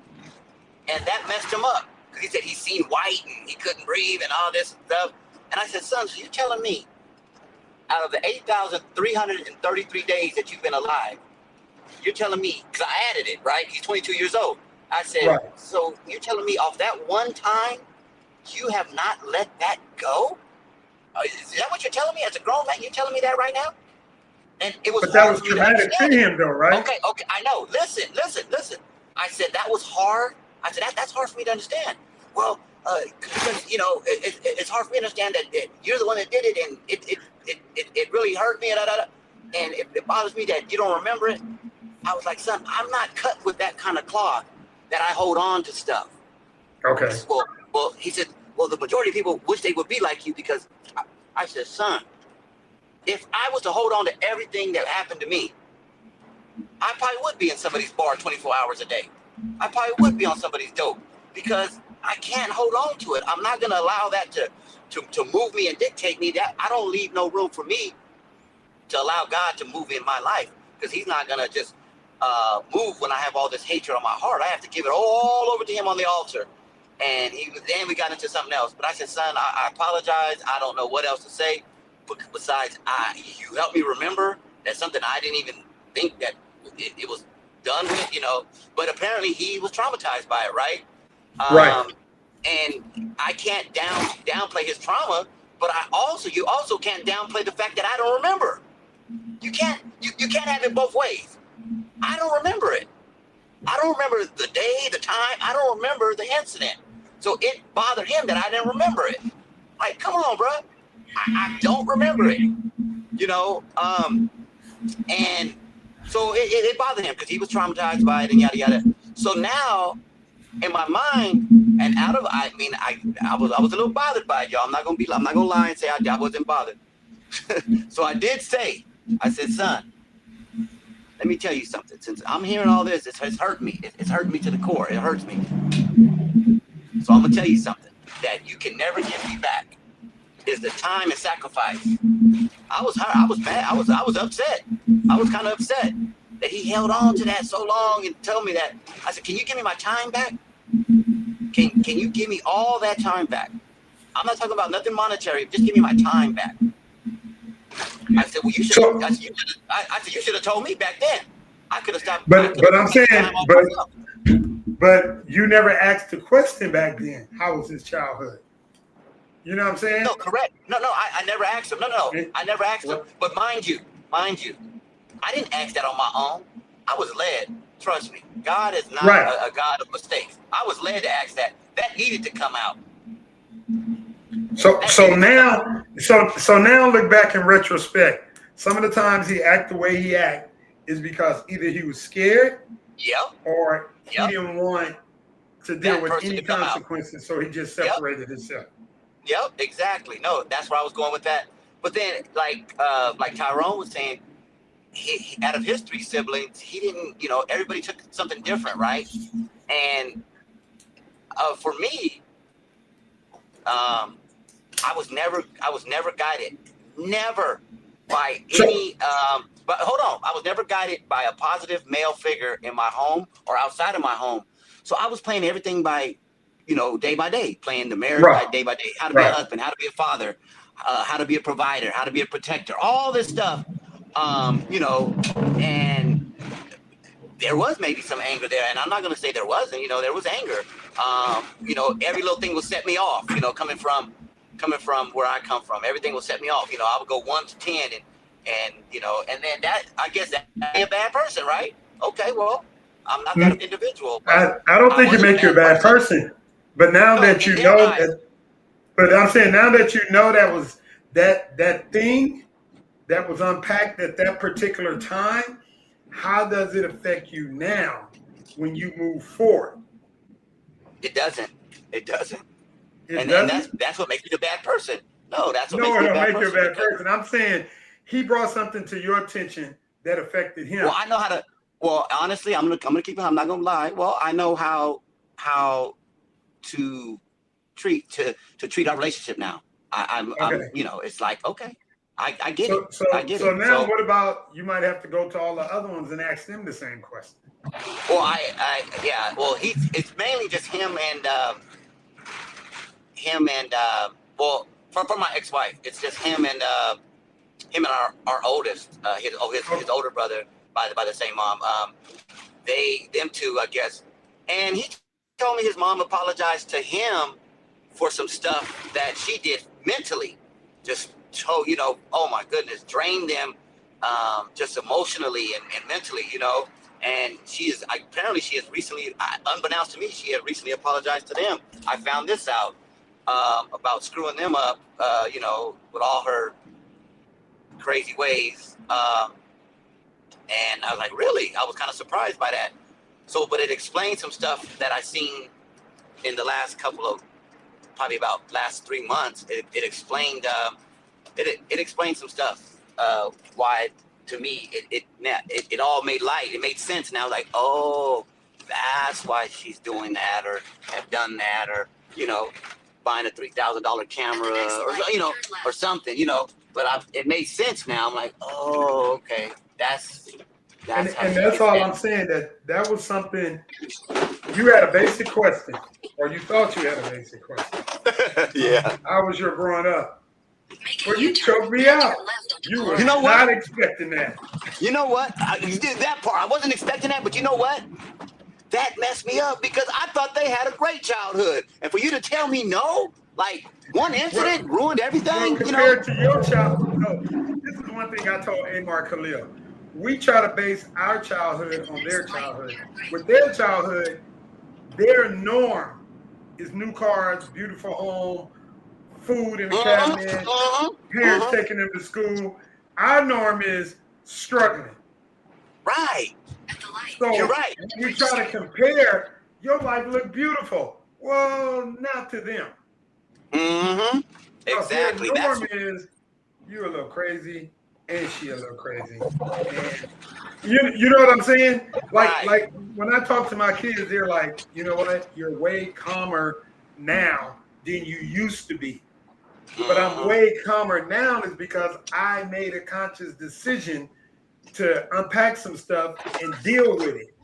and that messed him up because he said he's seen white and he couldn't breathe and all this stuff. And I said, son, so you're telling me out of the 8,333 days that you've been alive, you're telling me, because I added it, right? He's 22 years old. I said, right. So you're telling me off that one time, you have not let that go? Is that what you're telling me as a grown man? You're telling me that right now? And it was. But that was traumatic to him, though, right? Okay, I know. Listen. I said that was hard. I said that's hard for me to understand. Well, because it's hard for me to understand that you're the one that did it, and it really hurt me, and it bothers me that you don't remember it. I was like, son, I'm not cut with that kind of cloth that I hold on to stuff. Okay. Well, he said, well, the majority of people wish they would be like you because I said, son, if I was to hold on to everything that happened to me, I probably would be in somebody's bar 24 hours a day. I probably would be on somebody's dope because I can't hold on to it. I'm not going to allow that to move me and dictate me. That I don't leave no room for me to allow God to move in my life because he's not going to just move when I have all this hatred on my heart. I have to give it all over to him on the altar. And then we got into something else. But I said, son, I apologize. I don't know what else to say. Besides, you helped me remember that's something I didn't even think that it was done with, But apparently he was traumatized by it, right? Right. And I can't downplay his trauma, but you also can't downplay the fact that I don't remember. You can't have it both ways. I don't remember it. I don't remember the day, the time. I don't remember the incident. So it bothered him that I didn't remember it. Like, come on, bro. I don't remember it. And so it bothered him because he was traumatized by it and yada yada. So now, in my mind, and I was a little bothered by it, y'all. I'm not gonna lie and say I wasn't bothered. So I did say, I said, son, let me tell you something. Since I'm hearing all this, it's hurt me. It's hurt me to the core. It hurts me. So I'm gonna tell you something that you can never give me back. Is the time and sacrifice. I was mad. I was upset. I was kind of upset that he held on to that so long and told me that. I said, can you give me my time back? Can you give me all that time back? I'm not talking about nothing monetary. Just give me my time back. I said, well, you should. So, I said, you should have told me back then. I could have stopped. but I'm saying, time off myself. but you never asked the question back then. How was his childhood? You know what I'm saying? No, correct. No, I never asked him. No, It- I never asked him. what- But mind you, I didn't ask that on my own. I was led. Trust me, God is not Right. a God of mistakes. I was led to ask that. That needed to come out. So now look back in retrospect. Some of the times he act the way he act is because either he was scared Yep. or he Yep. didn't want to deal That with person any to come out. consequences, so he just separated himself. Yep, exactly. No, that's where I was going with that. But then, like Tyrone was saying, he out of his 3 siblings, he didn't. Everybody took something different, right? And for me, I was never guided, never by any. But hold on, I was never guided by a positive male figure in my home or outside of my home. So I was playing everything by, day by day, playing the marriage Right. day by day, how to be a Right. husband, how to be a father, how to be a provider, how to be a protector, all this stuff, and there was maybe some anger there, and I'm not going to say there wasn't, there was anger. Every little thing would set me off, coming from where I come from, everything would set me off. I would go 1 to 10 and then that, I guess that made me a bad person, right? Okay, well, I'm not that individual. I don't think it wasn't make you a bad person. But now No, that in you their know eyes. that, but I'm saying now that you know that was that thing that was unpacked at that particular time, how does it affect you now when you move forward? It doesn't. It doesn't. It And doesn't. that's what makes me a bad person. No, that's what No, makes it me a don't bad make you a person. bad person. I'm saying he brought something to your attention that affected him. Well, I know how to. Well, honestly, I'm gonna keep it. I'm not gonna lie. Well, I know how to treat our relationship now. I'm Okay. it's like, okay, I get So, it. so, I get so it. now, So, what about you? Might have to go to all the other ones and ask them the same question. well, yeah. Well, it's mainly just him and well, for my ex-wife, it's just him and our oldest, his older brother by the same mom. Them two, I guess. And he told me his mom apologized to him for some stuff that she did mentally, just told, oh my goodness, drained them, just emotionally and mentally, and apparently she has recently, unbeknownst to me, she had recently apologized to them. I found this out about screwing them up, with all her crazy ways. And I was like, really? I was kind of surprised by that. So, but it explained some stuff that I seen in the last probably about last 3 months. It explained, it explained some stuff. Why, to me, it all made light. It made sense. And I was like, oh, that's why she's doing that, or have done that, or buying a $3,000 camera, or something, But it made sense now. I'm like, oh, okay, that's And how that's all I'm saying. That was something you had a basic question, or you thought you had a basic question. Yeah. How was your growing up? Well, you choked me out. You were not expecting that. You know what? You did that part. I wasn't expecting that, but you know what? That messed me up because I thought they had a great childhood, and for you to tell me no, like one incident ruined everything. Well, compared to your childhood, no. This is one thing I told Amar Khalil. We try to base our childhood on their childhood. With their childhood, their norm is new cars, beautiful home, food in the cabinet, parents taking them to school. Our norm is struggling. Right. So You're right. when we try to compare, your life looked beautiful. Well, not to them. Exactly. Their norm is you're a little crazy and she a little crazy. And you know what I'm saying? Like when I talk to my kids, they're like, you know what? You're way calmer now than you used to be. But I'm way calmer now is because I made a conscious decision to unpack some stuff and deal with it.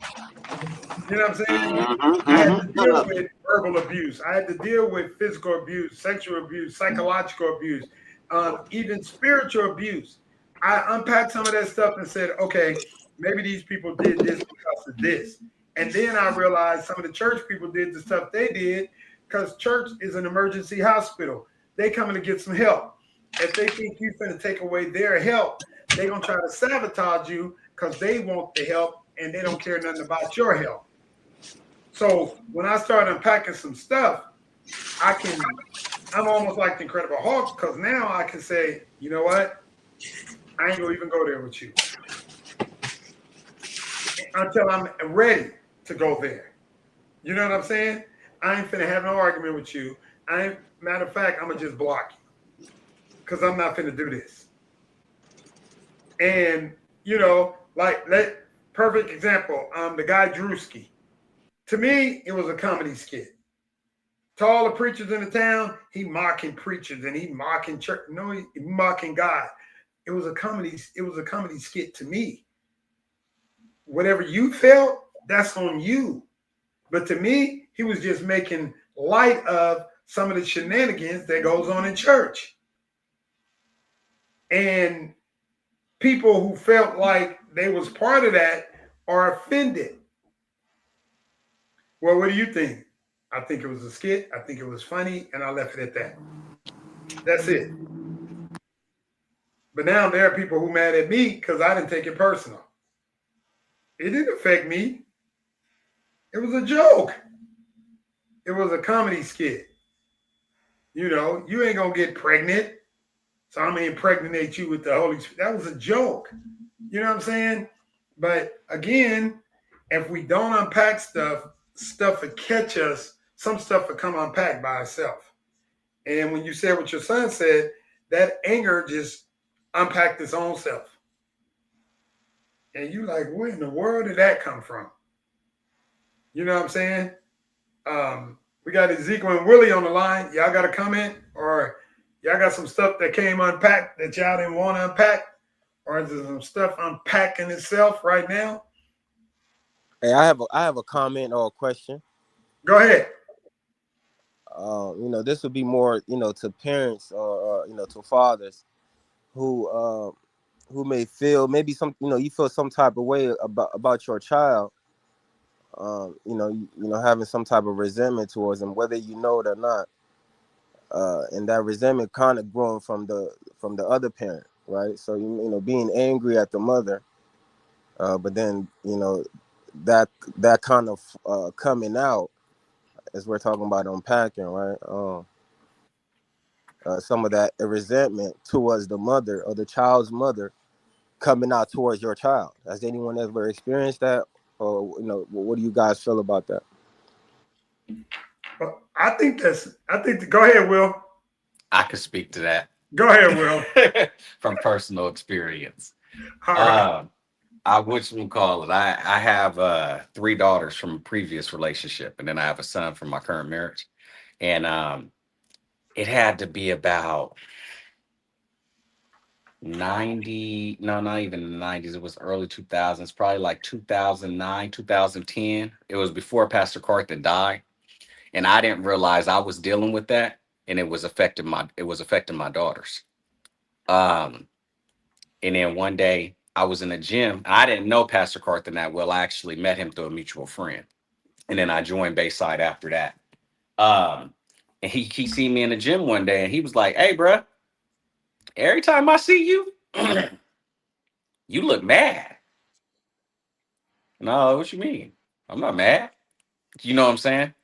You know what I'm saying? I had to deal with verbal abuse. I had to deal with physical abuse, sexual abuse, psychological abuse, even spiritual abuse. I unpacked some of that stuff and said, okay, maybe these people did this because of this. And then I realized some of the church people did the stuff they did because church is an emergency hospital. They coming to get some help. If they think you're going to take away their help, they're going to try to sabotage you because they want the help and they don't care nothing about your help. So when I started unpacking some stuff, I can, I'm almost like the Incredible Hulk because now I can say, you know what? I ain't gonna even go there with you until I'm ready to go there. You know what I'm saying? I ain't finna have no argument with you. I ain't, matter of fact, I'm gonna just block you because I'm not finna do this. And you know, like let perfect example, the guy Drewski. To me, it was a comedy skit. To all the preachers in the town, he mocking preachers and he mocking church. No, he mocking God. It was a comedy. It was a comedy skit to me. Whatever you felt, that's on you. But to me, he was just making light of some of the shenanigans that goes on in church. And people who felt like they was part of that are offended. Well, what do you think? I think it was a skit. I think it was funny, and I left it at that. That's it. But now there are people who mad at me because I didn't take it personal. It didn't affect me. It was a joke. It was a comedy skit. You know, you ain't gonna get pregnant, so I'm gonna impregnate you with the Holy Spirit. That was a joke. You know what I'm saying? But again, if we don't unpack stuff, stuff will catch us. Some stuff will come unpacked by itself. And when you said what your son said, that anger just unpacked its own self. And you like, where in the world did that come from? You know what I'm saying? We got Ezekiel and Willie on the line. Y'all got a comment, or y'all got some stuff that came unpacked that y'all didn't want to unpack, or is there some stuff unpacking itself right now? Hey, I have a comment or a question. Go ahead. This would be more, to parents or to fathers who may feel maybe some, you feel some type of way about your child, having some type of resentment towards them, whether you know it or not, and that resentment kind of growing from the other parent, right? So being angry at the mother, but then that that kind of coming out as we're talking about unpacking, right? Some of that resentment towards the mother or the child's mother coming out towards your child. Has anyone ever experienced that? Or what do you guys feel about that? Well, go ahead, Will. I could speak to Go ahead, Will. that from personal experience. All right. I would call it. I have three daughters from a previous relationship, and then I have a son from my current marriage. And it had to be about 90, no, not even the 90s. It was early 2000s, probably like 2009, 2010. It was before Pastor Carthan died. And I didn't realize I was dealing with that, and it was affecting my daughters. Um, and then one day I was in the gym. I didn't know Pastor Carthan that well. I actually met him through a mutual friend, and then I joined Bayside after that. Um, and he seen me in the gym one day, and he was like, "Hey, bruh, every time I see you, you look mad." No, what you mean? I'm not mad. You know what I'm saying?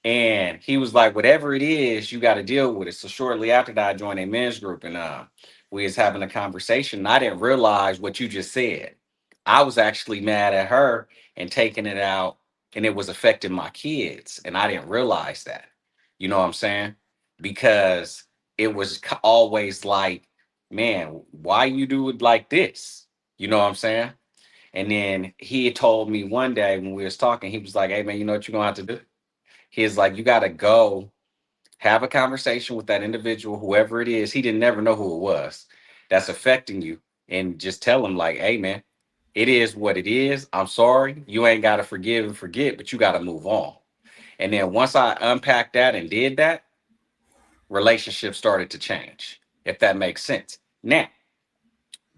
And he was like, whatever it is, you got to deal with it. So shortly after that, I joined a men's group, and we was having a conversation. And I didn't realize what you just said. I was actually mad at her and taking it out, and it was affecting my kids. And I didn't realize that. You know what I'm saying? Because it was always like, man, why you do it like this? You know what I'm saying? And then he had told me one day when we was talking, he was like, hey, man, you know what you're going to have to do? He's like, you got to go have a conversation with that individual, whoever it is. He didn't never know who it was that's affecting you, and just tell him like, hey, man, it is what it is. I'm sorry. You ain't got to forgive and forget, but you got to move on. And then once I unpacked that and did that, relationships started to change, if that makes sense. Now,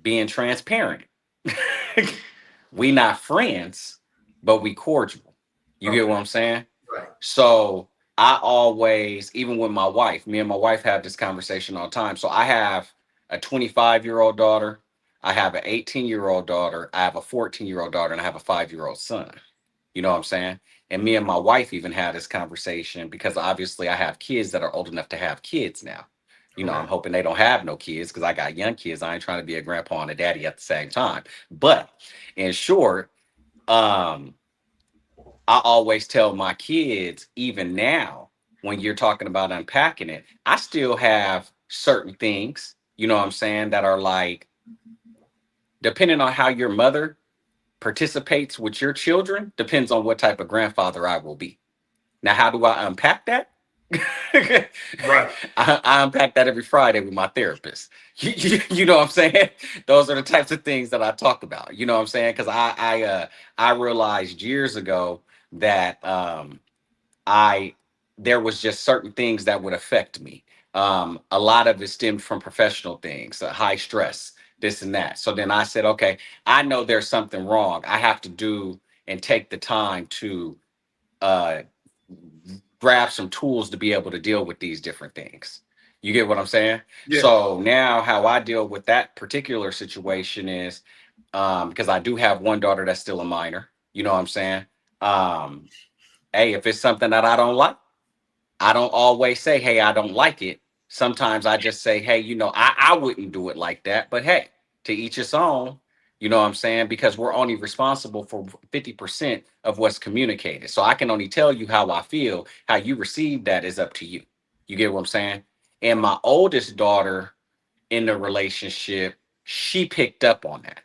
being transparent. We not friends, but we cordial. You get Okay. what I'm saying? Right. So I always, even with my wife, me and my wife have this conversation all the time. So I have a 25-year-old daughter, I have an 18-year-old daughter, I have a 14-year-old daughter, and I have a 5-year-old son. You know what I'm saying? And me and my wife even had this conversation because obviously I have kids that are old enough to have kids now. You know, Okay. I'm hoping they don't have no kids because I got young kids. I ain't trying to be a grandpa and a daddy at the same time. But in short, um, I always tell my kids, even now, when you're talking about unpacking it, I still have certain things, you know what I'm saying, that are like, depending on how your mother participates with your children, depends on what type of grandfather I will be. Now, how do I unpack that? Right. I unpack that every Friday with my therapist. You know what I'm saying? Those are the types of things that I talk about. You know what I'm saying? Because I realized years ago that I there was just certain things that would affect me. A lot of it stemmed from professional things, high stress, this and that. So then I said, okay, I know there's something wrong. I have to do and take the time to uh, grab some tools to be able to deal with these different things. You get what I'm saying? Yes. So now how I deal with that particular situation is because I do have one daughter that's still a minor. You know what I'm saying? Um, hey, if it's something that I don't like, I don't always say, hey, I don't like it. Sometimes I just say, hey, I wouldn't do it like that. But hey, to each its own, you know what I'm saying? Because we're only responsible for 50% of what's communicated. So I can only tell you how I feel. How you receive that is up to you. You get what I'm saying? And my oldest daughter in the relationship, she picked up on that.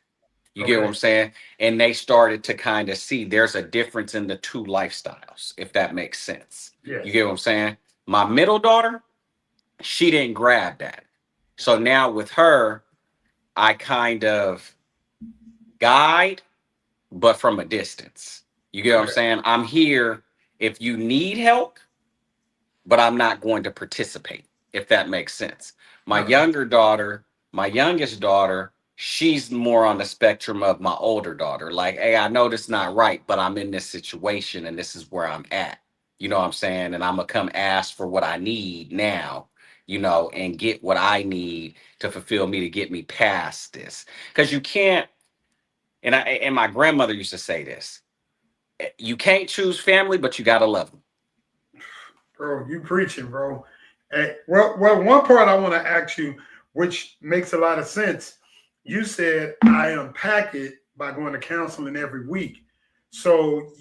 You get what Okay. I'm saying? And they started to kind of see there's a difference in the two lifestyles, if that makes sense. Yes. You get what I'm saying? My middle daughter, she didn't grab that. So now with her, I kind of guide, but from a distance. You get what I'm Okay. saying? I'm here if you need help, but I'm not going to participate, if that makes sense. My Okay. younger daughter, my youngest daughter, she's more on the spectrum of my older daughter. Like, hey, I know this not right, but I'm in this situation and this is where I'm at. You know what I'm saying? And I'm gonna come ask for what I need now, and get what I need to fulfill me to get me past this. Because you can't, and my grandmother used to say this, you can't choose family, but you gotta love them. Bro, you preaching, bro. Well, one part I want to ask you, which makes a lot of sense. You said I unpack it by going to counseling every week. So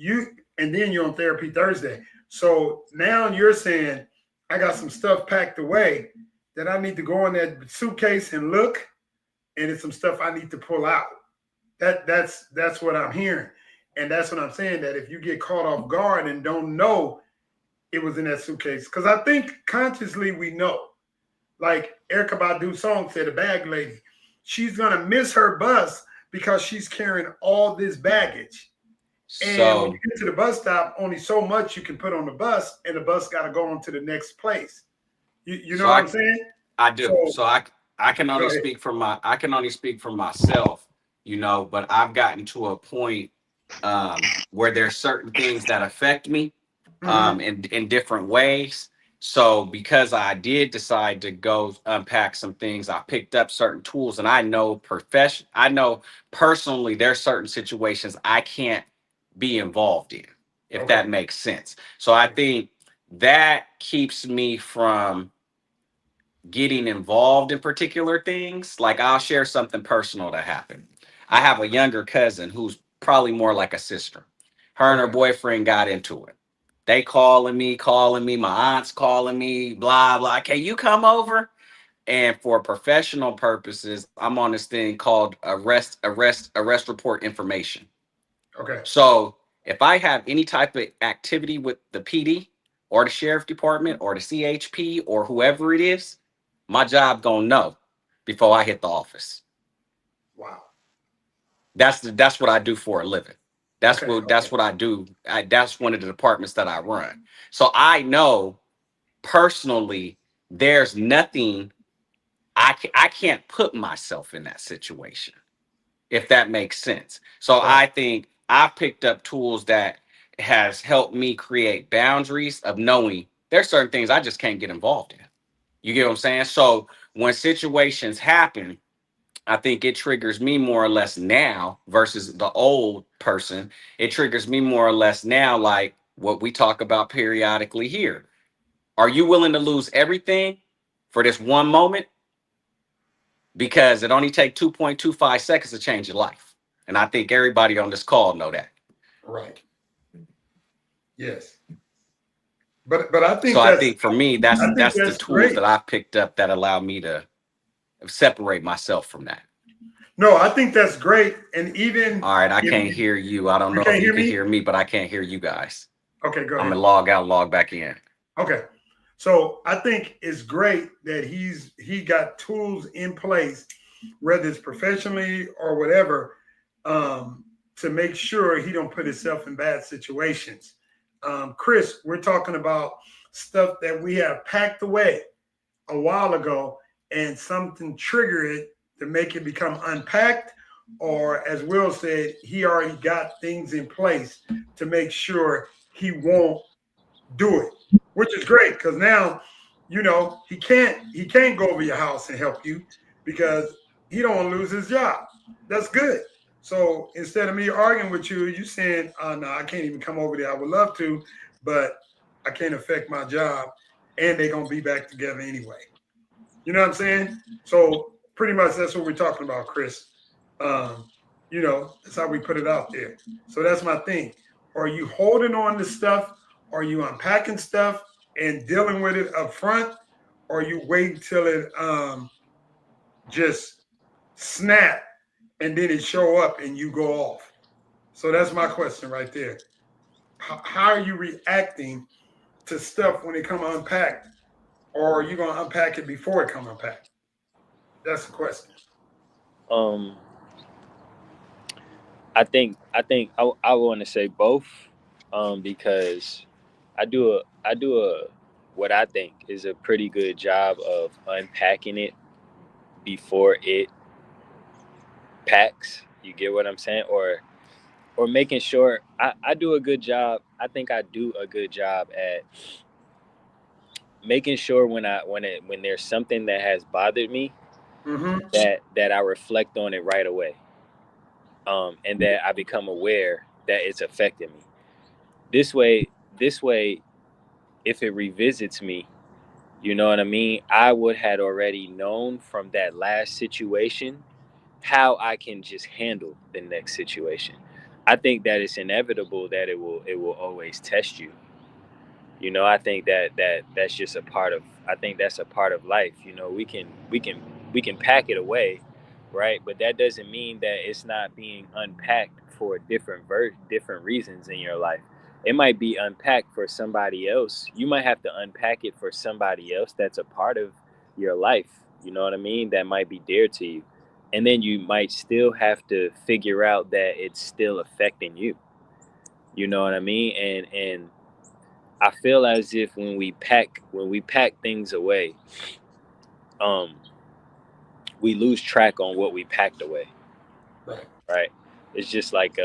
and then you're on therapy Thursday. So now you're saying I got some stuff packed away that I need to go in that suitcase and look, and it's some stuff I need to pull out. That's what I'm hearing, and that's what I'm saying. That if you get caught off guard and don't know it was in that suitcase, because I think consciously we know. Like Erica Badu's song said, "A bag lady, she's gonna miss her bus because she's carrying all this baggage." And when you So get to the bus stop, only so much you can put on the bus, and the bus got to go on to the next place. You know so what I I'm saying? I So do. So I can go only ahead. speak for I can only speak for myself, but I've gotten to a point where there's certain things that affect me Hmm. in different ways. So because I did decide to go unpack some things, I picked up certain tools and I know personally there's certain situations I can't be involved in, if Okay. that makes sense. So I think that keeps me from getting involved in particular things. Like I'll share something personal that happened. I have a younger cousin who's probably more like a sister. Her and her Okay. boyfriend got into it. They calling me, my aunt's calling me, blah, blah. Can you come over? And for professional purposes, I'm on this thing called arrest report information. Okay. So if I have any type of activity with the PD or the sheriff department or the CHP or whoever it is, my job gonna know before I hit the office. Wow. That's what I do for a living. Okay. That's what I do. That's one of the departments that I run. So I know personally there's nothing I can't put myself in that situation, if that makes sense. So Right. I think I picked up tools that has helped me create boundaries of knowing there's certain things I just can't get involved in. You get what I'm saying? So when situations happen, I think it triggers me more or less now versus the old person. It triggers me more or less now, like what we talk about periodically here. Are you willing to lose everything for this one moment? Because it only takes 2.25 seconds to change your life. And I think everybody on this call know that. Right. Yes. But I So think I that's think for me, I think that's the that's tools great. that I've picked up that allow me to separate myself from that. No, I think that's great. And even All right, I if can't hear you. I don't you know if can't you hear can me, hear me, but I can't hear you guys. okay, go I'm ahead. gonna log out, log back in. Okay. So I think it's great that he got tools in place, whether it's professionally or whatever, to make sure he don't put himself in bad situations. Chris, we're talking about stuff that we have packed away a while ago, and something triggered it to make it become unpacked, or as Will said, he already got things in place to make sure he won't do it, which is great because now he can't go over your house and help you because he don't want to lose his job. That's good. So instead of me arguing with you, you saying, "No, I can't even come over there. I would love to, but I can't affect my job, and they're gonna be back together anyway." You know what I'm saying? So pretty much that's what we're talking about, Chris. Um, that's how we put it out there. So that's my thing. Are you holding on to stuff? Are you unpacking stuff and dealing with it up front? Or are you waiting till it just snap and then it show up and you go off? So that's my question right there. How are you reacting to stuff when it come unpacked? Or are you going to unpack it before it come unpacked? That's the question. Um, I want to say both, because I do a what I think is a pretty good job of unpacking it before it packs. You get what I'm saying? Or making sure I do a good job. I think I do a good job at making sure when there's something that has bothered me, Mm-hmm. that I reflect on it right away. And that I become aware that it's affecting me. This way, if it revisits me, you know what I mean, I would had already known from that last situation how I can just handle the next situation. I think that it's inevitable that it will always test you. I think that's just a part of. I think that's a part of life. We can pack it away, right? But that doesn't mean that it's not being unpacked for different reasons in your life. It might be unpacked for somebody else. You might have to unpack it for somebody else that's a part of your life. You know what I mean? That might be dear to you. And then you might still have to figure out that it's still affecting you. You know what I mean? And I feel as if when we pack things away, um, we lose track on what we packed away. Right. Right? It's just like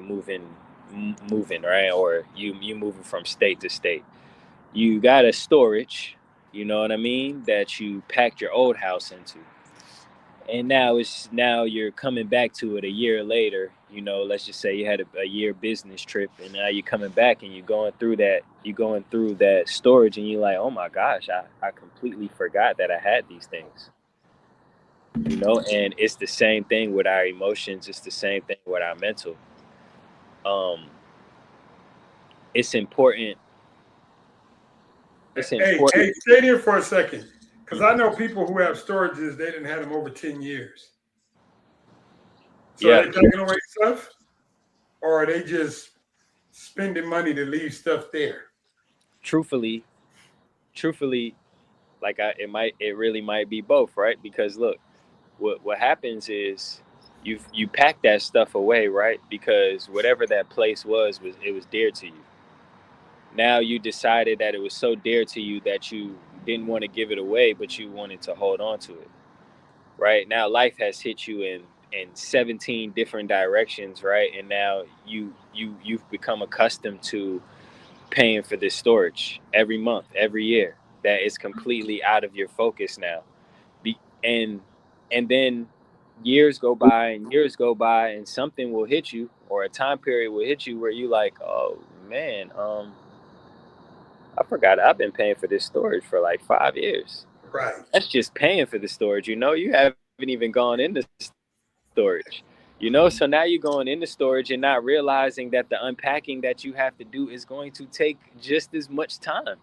moving, right? Or you moving from state to state. You got a storage, you know what I mean, that you packed your old house into. And now you're coming back to it a year later. Let's just say you had a year business trip, and now you're coming back and you're going through that storage, and you're like, oh my gosh, I completely forgot that I had these things. And it's the same thing with our emotions, it's the same thing with our mental. um it's important it's Hey, important stay there for a second. Because I know people who have storages, they didn't have them over 10 years. So are Yeah, they taking away stuff? Or are they just spending money to leave stuff there? truthfully truthfully, like it really might be both, right? Because look, what happens is you pack that stuff away, right? Because whatever that place was dear to you. Now you decided that it was so dear to you that didn't want to give it away, but you wanted to hold on to it. Right now, life has hit you in 17 different directions, right? And now you've become accustomed to paying for this storage every month, every year. That is completely out of your focus now. Be, and and then years go by and years go by, and something will hit you, or a time period will hit you where you like, oh man, I forgot I've been paying for this storage for like 5 years. Right. That's just paying for the storage. You haven't even gone into storage. So now you're going into storage and not realizing that the unpacking that you have to do is going to take just as much time.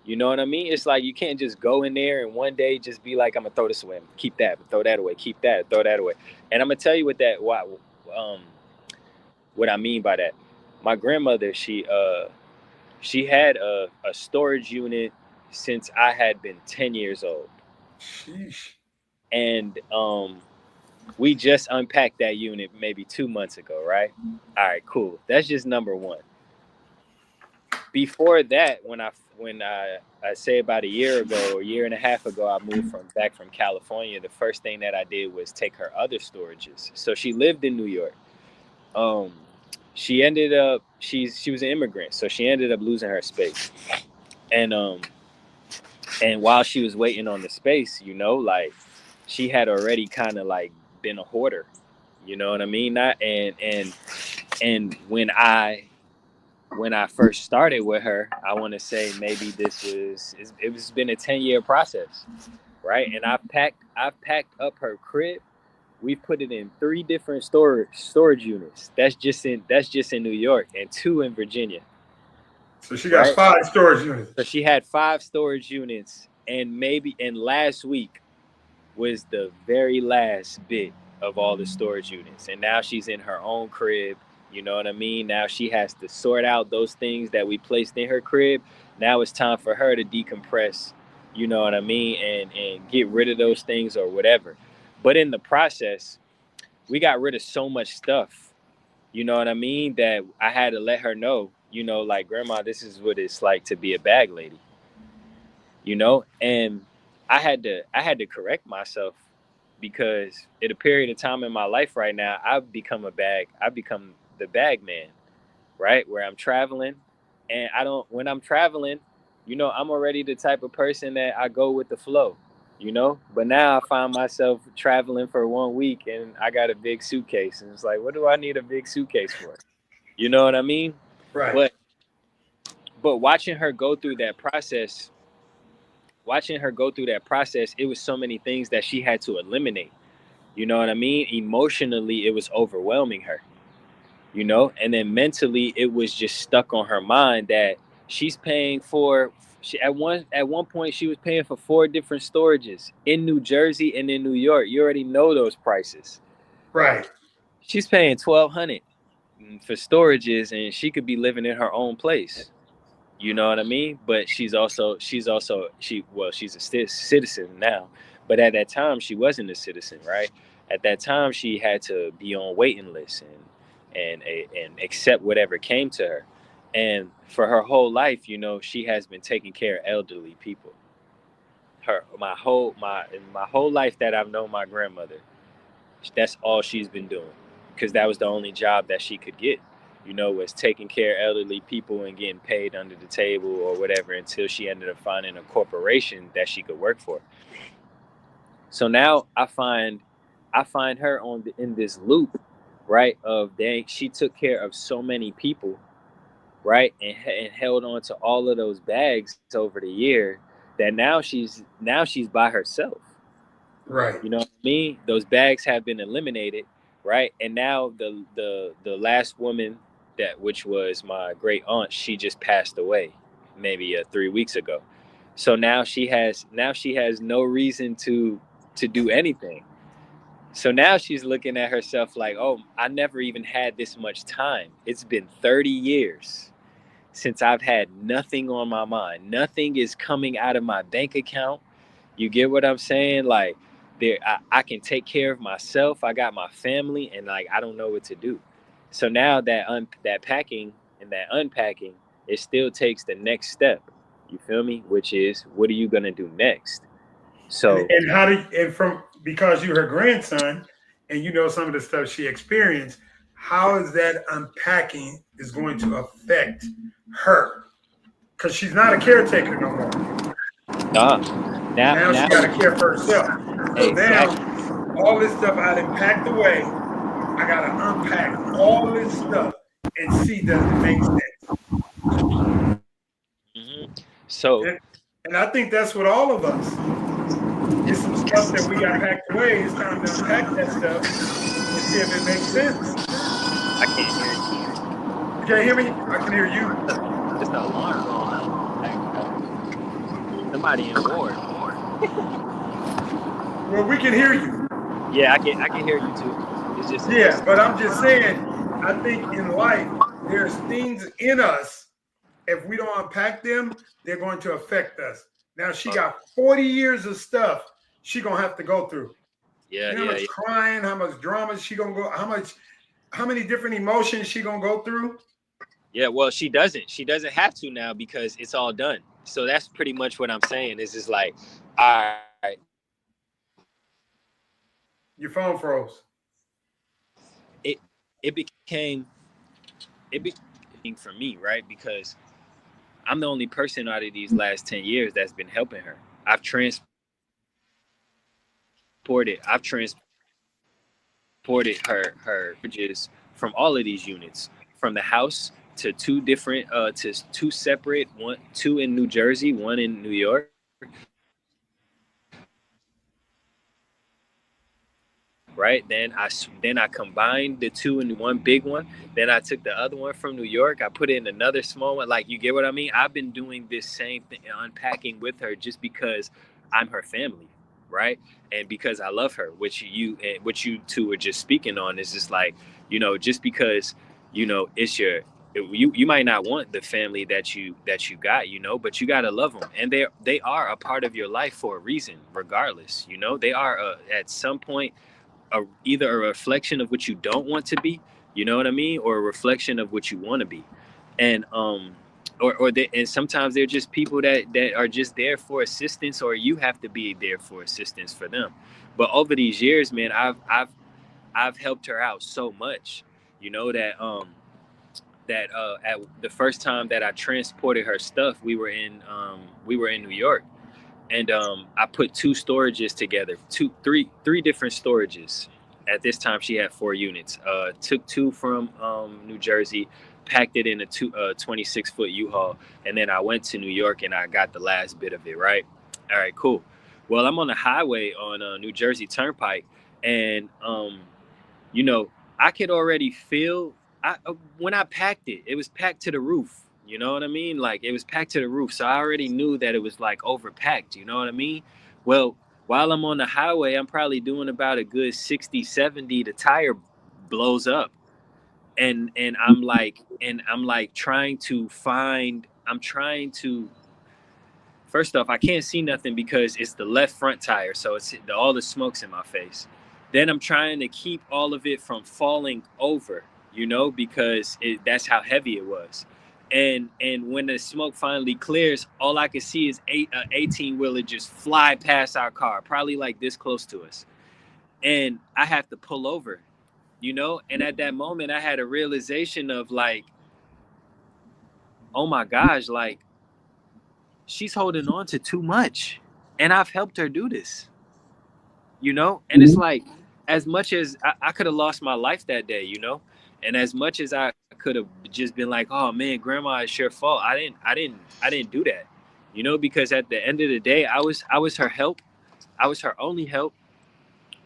You know what I mean? It's like you can't just go in there and one day just be like, I'm gonna throw this away, keep that, throw that away, keep that, throw that away. And I'm gonna tell you um, what I mean by that. My grandmother, she had a storage unit since I had been 10 years old, Sheesh. and we just unpacked that unit maybe 2 months ago, right? All right, cool. That's just number one. Before that, when I say about a year ago or a year and a half ago, I moved from back from California. The first thing that I did was take her other storages. So she lived in New York. Um, she ended up she was an immigrant, so she ended up losing her space. And while she was waiting on the space, like she had already kind of like been a hoarder. You know what I mean? Not and when I first started with her, I want to say maybe it was been a 10-year process, right? And I've packed up her crib. We've put it in 3 different storage units. That's just in New York, and 2 in Virginia, So she got right? 5 storage So units. she had 5 storage units, and last week was the very last bit of all the storage units. And now she's in her own crib. You know what I mean? Now she has to sort out those things that we placed in her crib. Now it's time for her to decompress, you know what I mean? And get rid of those things or whatever. But in the process, we got rid of so much stuff, you know what I mean? That I had to let her know, like, grandma, this is what it's like to be a bag lady, and I had to correct myself, because at a period of time in my life right now, I've become the bag man, right? Where I'm traveling, and I don't when I'm traveling, I'm already the type of person that I go with the flow, but now I find myself traveling for 1 week and I got a big suitcase, and it's like, what do I need a big suitcase for? You know what I mean? Right. But watching her go through that process, it was so many things that she had to eliminate. You know what I mean? Emotionally, it was overwhelming her, and then mentally, it was just stuck on her mind that she's paying for. At one point, she was paying for 4 different storages in New Jersey and in New York. You already know those prices. Right. She's paying 1,200 for storages, and she could be living in her own place. You know what I mean? But she's a citizen now, but at that time she wasn't a citizen, right? At that time she had to be on waiting lists and accept whatever came to her. And for her whole life, she has been taking care of elderly people. My whole life that I've known my grandmother, that's all she's been doing, because that was the only job that she could get, was taking care of elderly people and getting paid under the table or whatever, until she ended up finding a corporation that she could work for. So now I find her in this loop, right? Of, dang, she took care of so many people, right? And held on to all of those bags over the year, that now she's by herself. Right. You know what I mean? Those bags have been eliminated, right? And now the last woman, that which was my great aunt, she just passed away, maybe 3 weeks ago. So now she has no reason to do anything. So now she's looking at herself like, oh, I never even had this much time. It's been 30 years since I've had nothing on my mind. Nothing is coming out of my bank account. You get what I'm saying? Like, I can take care of myself. I got my family, and like, I don't know what to do. So now that packing and that unpacking, it still takes the next step. You feel me? Which is, what are you gonna do next? And So, and how do you, and from because you're her grandson and you know some of the stuff she experienced, how is that unpacking is going to affect her? Because she's not a caretaker no more. nah, Now now, she got to care for herself. So exactly. now all this stuff I done packed away, I got to unpack all this stuff and see does it make sense. hmm So, And, and I think that's what all of us. It's some stuff that we got packed away. It's time to unpack that stuff and see if it makes sense. I can't hear you. You can't hear me? I can hear you. It's the alarm going off. Somebody in ward. Well, we can hear you. Yeah, I can hear you too. It's Yeah, but I'm just saying, I think in life, there's things in us, if we don't unpack them, they're going to affect us. Now, she got 40 years of stuff she going to have to go through. yeah, You know how yeah, much yeah. crying, how much drama she going to go, how many different emotions she going to go through? Yeah, well, she doesn't. She doesn't have to now because it's all done. So that's pretty much what I'm saying. Is just like, all right, Your phone froze. it it became it became for me, right? Because I'm the only person out of these last 10 years that's been helping her. I've transported her images from all of these units, from the house to two separate, two in New Jersey, one in New York. Right, then I combined the two into one big one. Then I took the other one from New York, I put it in another small one. Like, you get what I mean? I've been doing this same thing, unpacking with her, just because I'm her family, right? And because I love her, which you two were just speaking on, is just like, just because, it's you might not want the family that you got, but you got to love them, and they are a part of your life for a reason. Regardless, they are, at some point, either a reflection of what you don't want to be, you know what I mean, or a reflection of what you want to be. And and sometimes they're just people that are just there for assistance, or you have to be there for assistance for them. But over these years, man, I've helped her out so much, that at the first time that I transported her stuff, we were in New York, and I put two storages together, three different storages. At this time, she had 4 units. Took two from New Jersey, packed it in a 26-foot U-Haul, and then I went to New York and I got the last bit of it. Right. All right. Cool. Well, I'm on the highway on New Jersey Turnpike, and you know, I could already feel. When I packed it, it was packed to the roof. You know what I mean? Like, it was packed to the roof, so I already knew that it was like overpacked. You know what I mean? Well, while I'm on the highway, I'm probably doing about a good 60, 70. The tire blows up, and I'm like trying to find. I'm trying to. First off, I can't see nothing because it's the left front tire, so it's all the smoke's in my face. Then I'm trying to keep all of it from falling over, because that's how heavy it was. And when the smoke finally clears, all I can see is 18 wheeler just fly past our car, probably like this close to us, and I have to pull over, And at that moment, I had a realization of like, oh my gosh, like, she's holding on to too much, and I've helped her do this, and it's like, as much as I could have lost my life that day, and as much as I could have just been like, oh man, grandma, it's your fault, I didn't do that, because at the end of the day, I was her help. I was her only help.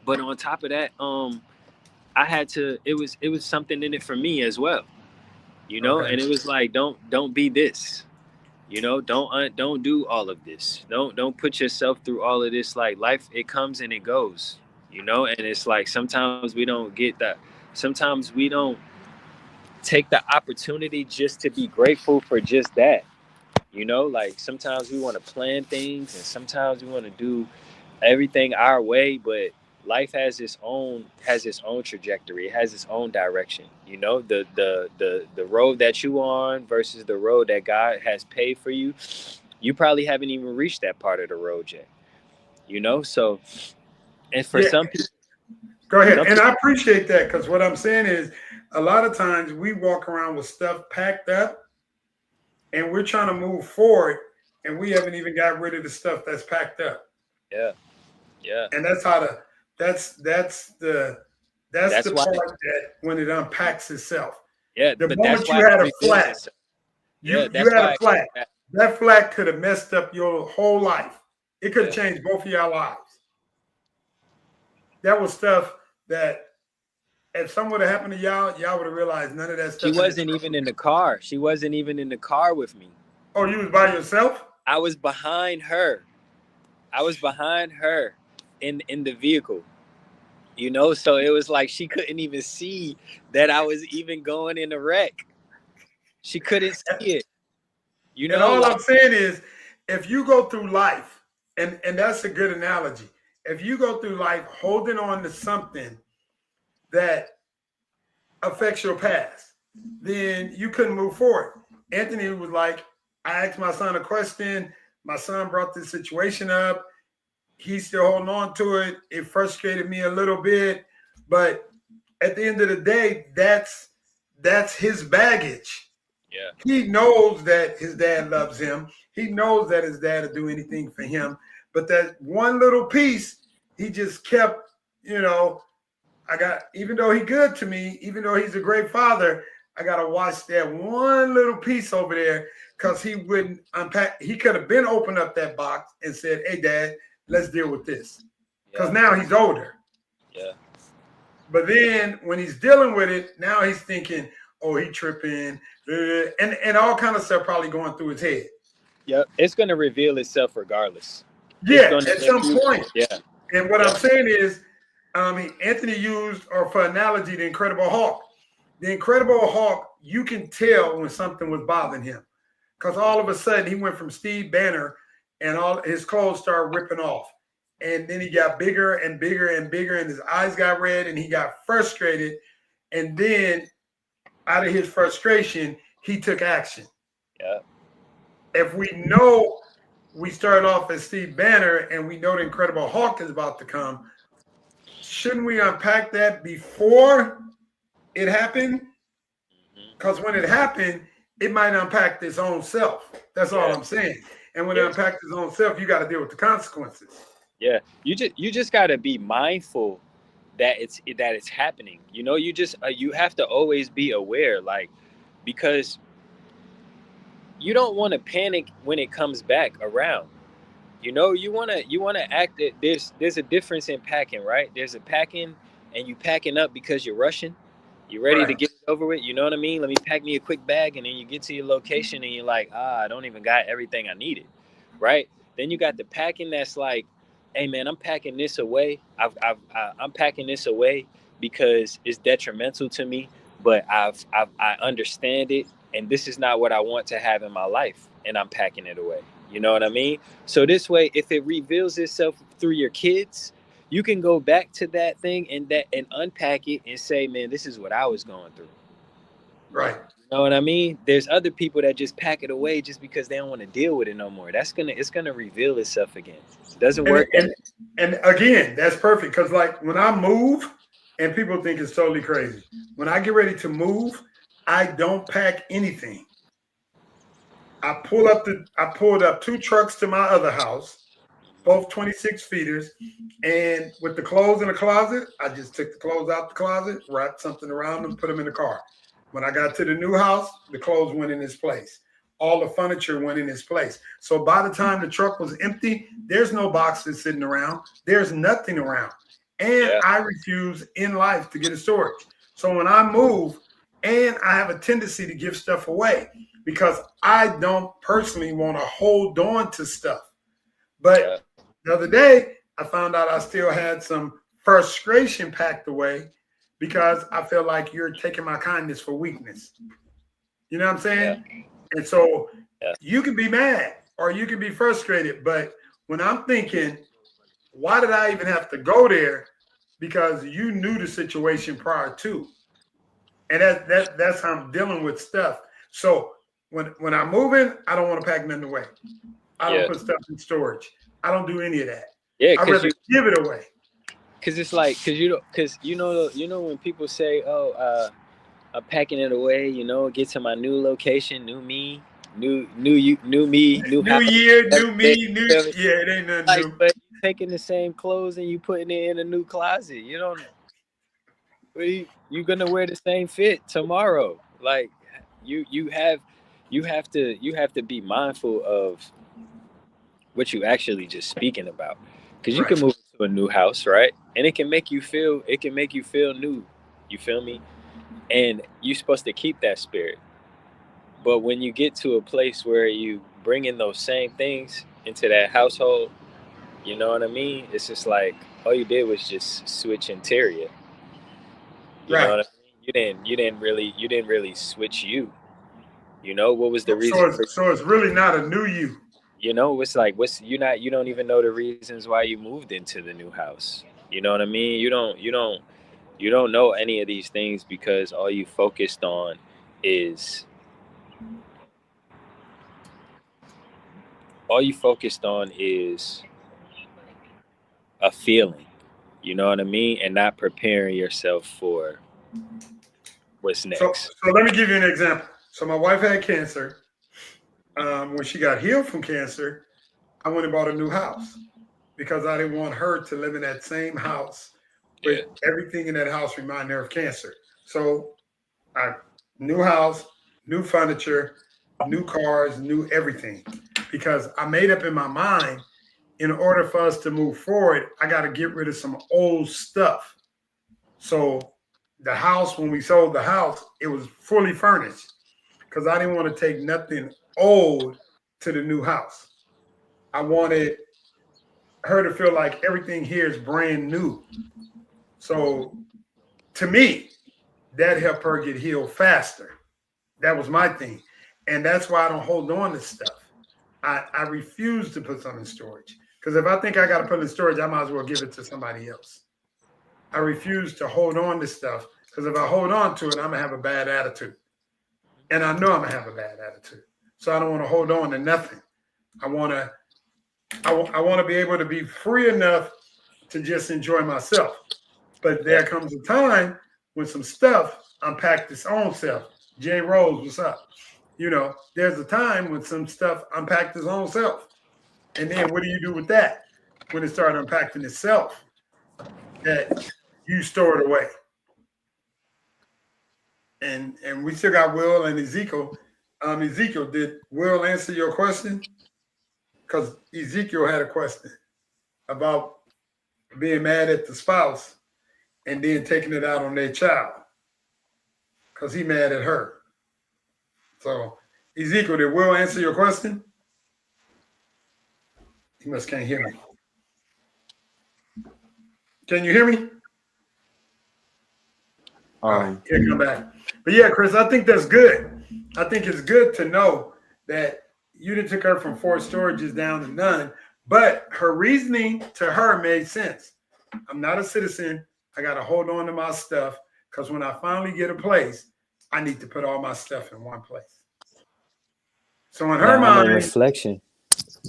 But on top of that, I had to, it was something in it for me as well, Okay. and it was like, don't be this. Don't do all of this. Don't put yourself through all of this. Like, life, it comes and it goes. And it's like, sometimes we don't get that. Sometimes we don't take the opportunity just to be grateful for just that. Like, sometimes we want to plan things, and sometimes we want to do everything our way, but life has its own trajectory. It has its own direction. The road that you on versus the road that God has paid for you. You probably haven't even reached that part of the road yet. So, and for Yeah, some people, go ahead. some And people, I appreciate that, because what I'm saying is a lot of times we walk around with stuff packed up and we're trying to move forward and we haven't even got rid of the stuff that's packed up. yeah, yeah. And that's how the that's That's the why, part that when it unpacks itself. yeah, The but that's moment you why it had a reveals flat, itself. Yeah, you that's had why a flat. That flat could have messed up your whole life. It could have yeah. changed both of your lives. That was stuff that if something would have happened to y'all would have realized none of that She stuff in this. wasn't even in the car. She wasn't even in the car with me. Oh, you was by yourself? I was behind her. I was behind her in the vehicle. So it was like she couldn't even see that I was even going in a wreck. She couldn't see it. And all Like, I'm saying is, if you go through life, and that's a good analogy. If you go through life holding on to something that affects your past, then you couldn't move forward. Anthony was like, I asked my son a question. My son brought this situation up. He's still holding on to it. It frustrated me a little bit, but at the end of the day, that's his baggage. yeah, He knows that his dad loves him. He knows that his dad will do anything for him. But that one little piece, he just kept, even though he's good to me, even though he's a great father, I got to watch that one little piece over there because he wouldn't unpack. He could have been opened up that box and said, hey, Dad, let's deal with this. Because yeah, now he's older. yeah. But then when he's dealing with it, now he's thinking, oh, he tripping, and all kind of stuff probably going through his head. Yep. It's gonna reveal itself regardless. It's Yeah, gonna at some point. Yeah. And what Yeah. I'm saying is, Anthony used, or for analogy, the Incredible Hulk. The Incredible Hulk, you can tell when something was bothering him. Because all of a sudden he went from Steve Banner and all his clothes started ripping off. And then he got bigger and bigger and bigger, and his eyes got red, and he got frustrated. And then out of his frustration, he took action. Yeah. If we know we started off as Steve Banner and we know the Incredible Hulk is about to come, shouldn't we unpack that before it happened? Because when it happened, it might unpack its own self. That's all I'm saying. And when it unpacks its own self, you got to deal with the consequences. Yeah. You just got to be mindful that it's happening. You have to always be aware, like, because you don't want to panic when it comes back around. You wanna act that there's a difference in packing, right? There's a packing, and you packing up because you're rushing. You're ready to Right. get it over with. You know what I mean? Let me pack me a quick bag, and then you get to your location and you're like, I don't even got everything I needed, right? Then you got the packing that's like, hey man, I'm packing this away. I'm packing this away because it's detrimental to me, but I understand it, and this is not what I want to have in my life, and I'm packing it away. You know what I mean? So this way, if it reveals itself through your kids, you can go back to that thing and unpack it and say, man, this is what I was going through. Right. You know what I mean? There's other people that just pack it away just because they don't want to deal with it no more. It's gonna reveal itself again. It doesn't work. And again, that's perfect. Because like when I move, and people think it's totally crazy. When I get ready to move, I don't pack anything. I pulled up 2 trucks to my other house, both 26 feeters. And with the clothes in the closet, I just took the clothes out the closet, wrapped something around them, put them in the car. When I got to the new house, the clothes went in its place. All the furniture went in its place. So by the time the truck was empty, there's no boxes sitting around. There's nothing around. And I refuse in life to get a storage. So when I move, and I have a tendency to give stuff away because I don't personally want to hold on to stuff. But the other day, I found out I still had some frustration packed away because I feel like you're taking my kindness for weakness. You know what I'm saying? Yeah. And so Yeah. you can be mad or you can be frustrated. But when I'm thinking, why did I even have to go there? Because you knew the situation prior to. And that's how I'm dealing with stuff. So when I'm moving, I don't want to pack nothing away. I don't Yeah. put stuff in storage. I don't do any of that. Yeah, I'd rather give it away. cause it's like, cause you know when people say, oh, I'm packing it away, get to my new location, new me, new you, new me, new New house. year, new Everything, me, new feel me? yeah, it ain't nothing Like, new. but you taking the same clothes and you putting it in a new closet. You don't. You gonna wear the same fit tomorrow. Like, you have you have to be mindful of what you actually just speaking about, because you Right. can move to a new house, right, and it can make you feel new. You feel me? And you're supposed to keep that spirit. But when you get to a place where you bring in those same things into that household, you know what I mean? It's just like all you did was just switch interior. You know Right. what I mean? You didn't really switch you. What was the reason So for, it's really not a new you. it's like, you don't even know the reasons why you moved into the new house. You know what I mean? You don't know any of these things because is all you focused on is a feeling. You know what I mean? And not preparing yourself for what's So next. so let me give you an example. So my wife had cancer. When she got healed from cancer, I went and bought a new house because I didn't want her to live in that same house with Yeah. everything in that house reminding her of cancer. So I new house, new furniture, new cars, new everything. Because I made up in my mind, in order for us to move forward, I got to get rid of some old stuff. So the house, when we sold the house, it was fully furnished because I didn't want to take nothing old to the new house. I wanted her to feel like everything here is brand new. So to me, that helped her get healed faster. That was my thing. And that's why I don't hold on to stuff. I refuse to put something in storage. Because if I think I got to put it in storage, I might as well give it to somebody else. I refuse to hold on to stuff because if I hold on to it, I'm going to have a bad attitude. And I know I'm going to have a bad attitude. So I don't want to hold on to nothing. I want to I want to be able to be free enough to just enjoy myself. But there comes a time when some stuff unpacked its own self. Jane Rose, what's up? There's a time when some stuff unpacked its own self. And then what do you do with that when it started unpacking itself that you store it away? And we still got Will and Ezekiel. Ezekiel, did Will answer your question? Because Ezekiel had a question about being mad at the spouse and then taking it out on their child because he mad at her. So, Ezekiel, did Will answer your question? He must can't hear me. Can you hear me? All right, he'll come back. But yeah, Chris, I think that's good. I think it's good to know that you didn't took her from 4 storages down to none, but her reasoning to her made sense. I'm not a citizen. I got to hold on to my stuff because when I finally get a place, I need to put all my stuff in one place. So in her Now I'm in mind, reflection.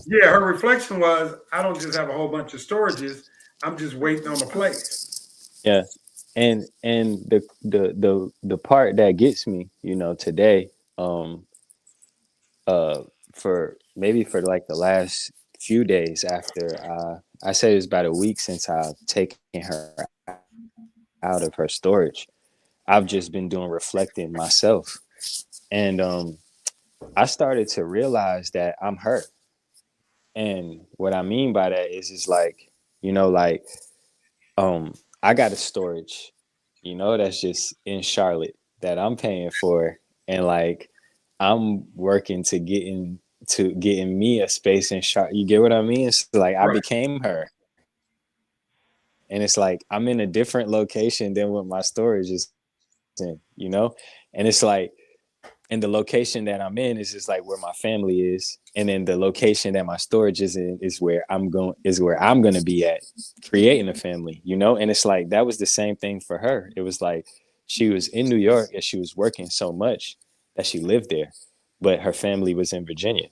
yeah, her reflection was, I don't just have a whole bunch of storages. I'm just waiting on a place. Yeah. And the part that gets me, today, um, uh, for like the last few days after I say it's about a week since I've taken her out of her storage, I've just been doing reflecting myself. And I started to realize that I'm her. And what I mean by that is like, like, I got a storage, that's just in Charlotte that I'm paying for. And like, I'm working to getting me a space in Charlotte. You get what I mean? It's like I Right. became her. And it's like I'm in a different location than what my storage is in. And it's like, and the location that I'm in is just like where my family is, and then the location that my storage is in is where I'm going to be at, creating a family. And it's like that was the same thing for her. It was like she was in New York and she was working so much that she lived there, but her family was in Virginia.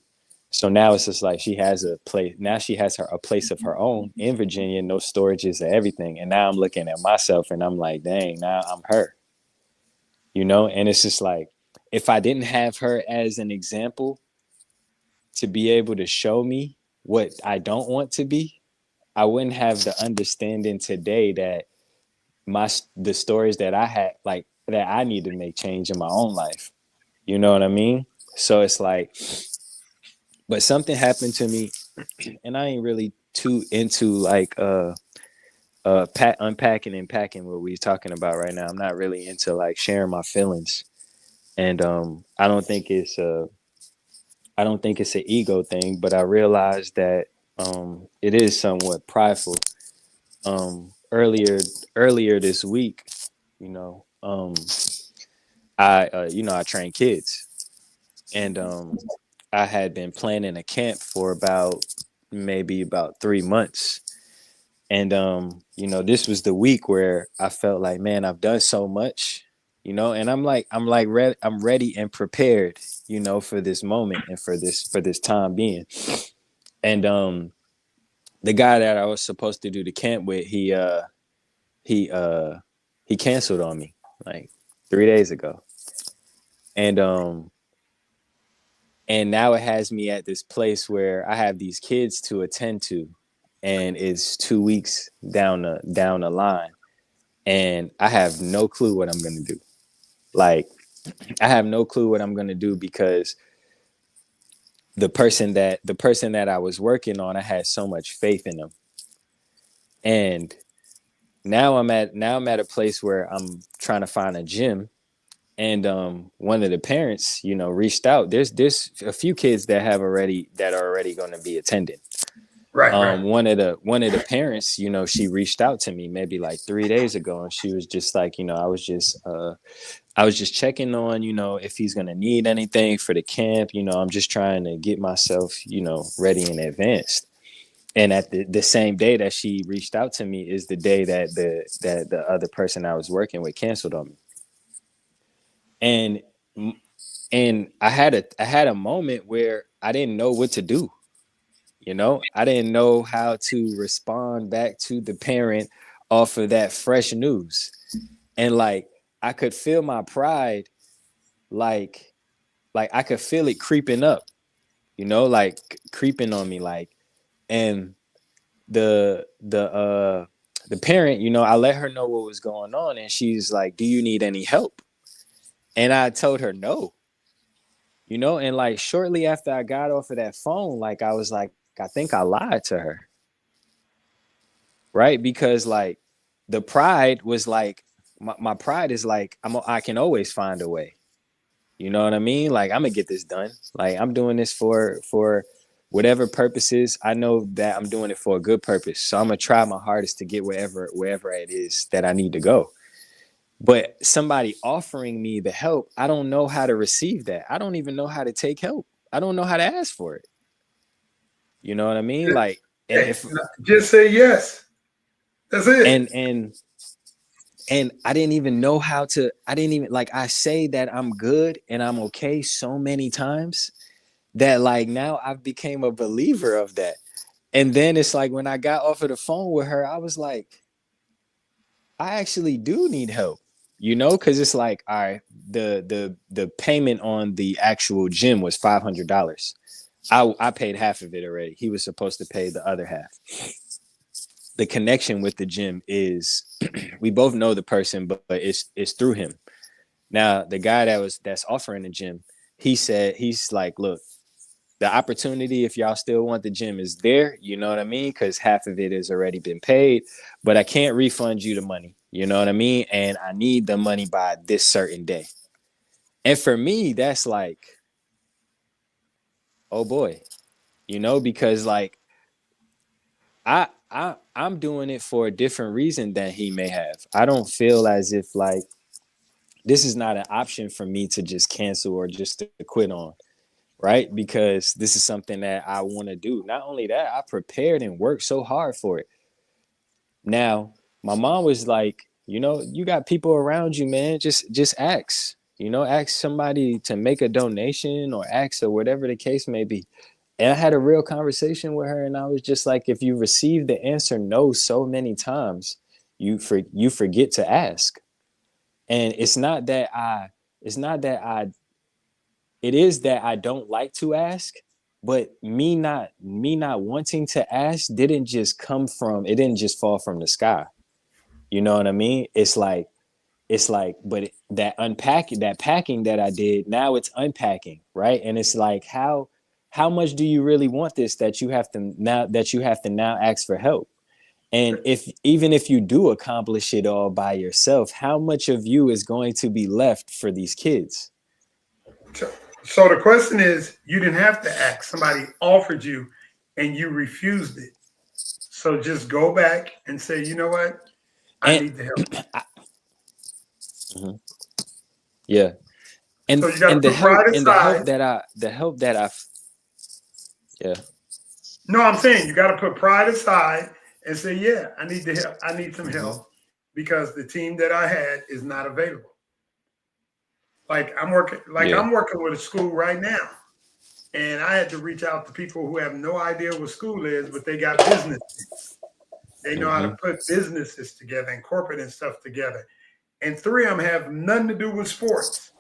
So now it's just like she has a place. Now she has a place of her own in Virginia, no storages or everything. And now I'm looking at myself and I'm like, dang, now I'm her, you know? And it's just like, if I didn't have her as an example to be able to show me what I don't want to be, I wouldn't have the understanding today that the stories that I had, like that I need to make change in my own life. You know what I mean? So it's like, but something happened to me, and I ain't really too into like unpacking and packing what we're talking about right now. I'm not really into like sharing my feelings, and I don't think it's an ego thing, but I realized that it is somewhat prideful. Earlier this week, you know, I train kids, and I had been planning a camp for maybe about 3 months. And this was the week where I felt like, man, I've done so much, and I'm ready and prepared, for this moment and for this time being. And the guy that I was supposed to do the camp with, he he canceled on me like 3 days ago. And and now it has me at this place where I have these kids to attend to, and it's 2 weeks down the line, and I have no clue what I'm gonna do. Like, I have no clue what I'm gonna do because the person that I was working on, I had so much faith in them, and now I'm at a place where I'm trying to find a gym. And one of the parents, reached out. There's a few kids that are already going to be attending. Right, right. One of the parents, she reached out to me maybe like 3 days ago, and she was just like, I was just checking on, if he's gonna need anything for the camp. I'm just trying to get myself, ready in advance. And at the same day that she reached out to me is the day that the other person I was working with canceled on me. And I had a moment where I didn't know what to do. I didn't know how to respond back to the parent off of that fresh news. And like, I could feel my pride, like I could feel it creeping up, like creeping on me, like. And the parent, I let her know what was going on, and she's like, "Do you need any help?" And I told her no. And like, shortly after I got off of that phone, like, I was like, I think I lied to her, right? Because like, the pride was like, my pride is like, I can always find a way. You know what I mean? Like, I'm gonna get this done. Like, I'm doing this for whatever purposes. I know that I'm doing it for a good purpose. So I'm gonna try my hardest to get wherever it is that I need to go. But somebody offering me the help, I don't know how to receive that. I don't even know how to take help. I don't know how to ask for it. You know what I mean? Like, and Hey, if just say yes. That's it. and I didn't even know how to. I didn't even, like, I say that I'm good and I'm okay so many times that like now I've became a believer of that. And then it's like, when I got off of the phone with her, I was like, I actually do need help, because it's like, all right, the payment on the actual gym was $500. I paid half of it already. He was supposed to pay the other half. The connection with the gym is we both know the person, but it's through him. Now, the guy that's offering the gym, he's like, look, the opportunity, if y'all still want the gym, is there. You know what I mean? Because half of it has already been paid, but I can't refund you the money. You know what I mean? And I need the money by this certain day. And for me, that's like, oh boy, because like, I'm doing it for a different reason than he may have. I don't feel as if like this is not an option for me to just cancel or just to quit on. Right? Because this is something that I want to do. Not only that, I prepared and worked so hard for it. Now, my mom was like, you got people around you, man. Just ask. Ask somebody to make a donation or ask, or whatever the case may be. And I had a real conversation with her, and I was just like, if you receive the answer no so many times, you forget to ask. And it's not that I it is that I don't like to ask, but me not wanting to ask didn't just come from, it didn't just fall from the sky. You know what I mean? But that packing that I did, now it's unpacking, right? And it's like, how much do you really want this that you have to now ask for help? And if even if you do accomplish it all by yourself, how much of you is going to be left for these kids? So, so the question is, you didn't have to ask. Somebody offered you, and you refused it. So just go back and say, you know what? I And need the help. Mhm. Yeah, So you got to and put pride aside. the help that I yeah. No, I'm saying you got to put pride aside and say, yeah, I need the help. I need some Hmm. help because the team that I had is not available. Like Yeah. I'm working with a school right now, and I had to reach out to people who have no idea what school is, but they got businesses. They know how to Hmm. put businesses together and corporate and stuff together. And three of them have nothing to do with sports.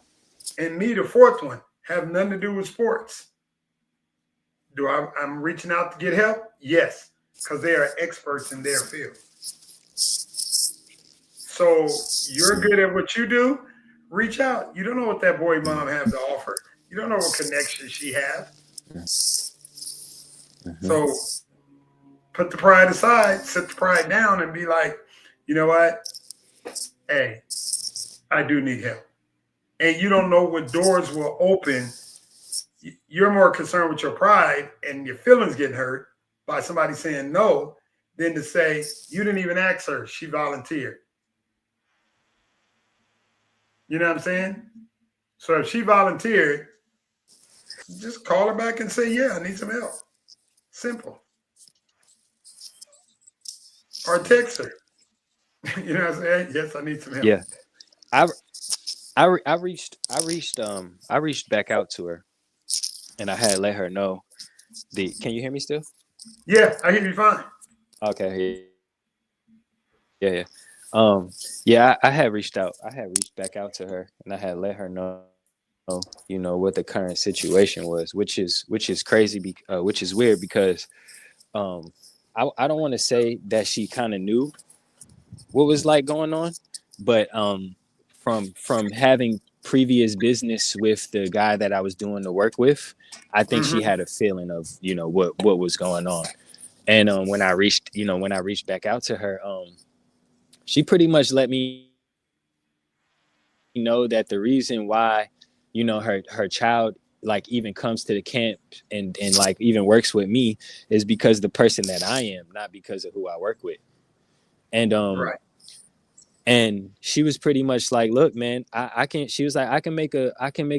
And me, the fourth one, have nothing to do with sports. I'm reaching out to get help? Yes, because they are experts in their field. So you're good at what you do. Reach out. You don't know what that boy mom have to offer. You don't know what connection she has. Hmm. So put the pride aside, set the pride down, and be like, you know what? Hey, I do need help. And you don't know what doors will open. You're more concerned with your pride and your feelings getting hurt by somebody saying no than to say, you didn't even ask her. She volunteered. You know what I'm saying? So if she volunteered, just call her back and say, yeah, I need some help. Simple. Or text her. You know what I'm saying? Yes, I need some help. Yeah. I I reached back out to her, and I had let her know the can you hear me still? Yeah, I hear you fine. Okay. Yeah, yeah. Yeah, I had reached out. I had reached back out to her, and I had let her know, what the current situation was, which is crazy, which is weird because um, I don't want to say that she kind of knew what was like going on, but from having previous business with the guy that I was doing the work with, I think she Hmm. had a feeling of what was going on. And when I reached back out to her, she pretty much let me know that the reason why her child like even comes to the camp and like even works with me is because the person that I am, not because of who I work with. And Right. she was pretty much like, look, man, I can she was like, I can make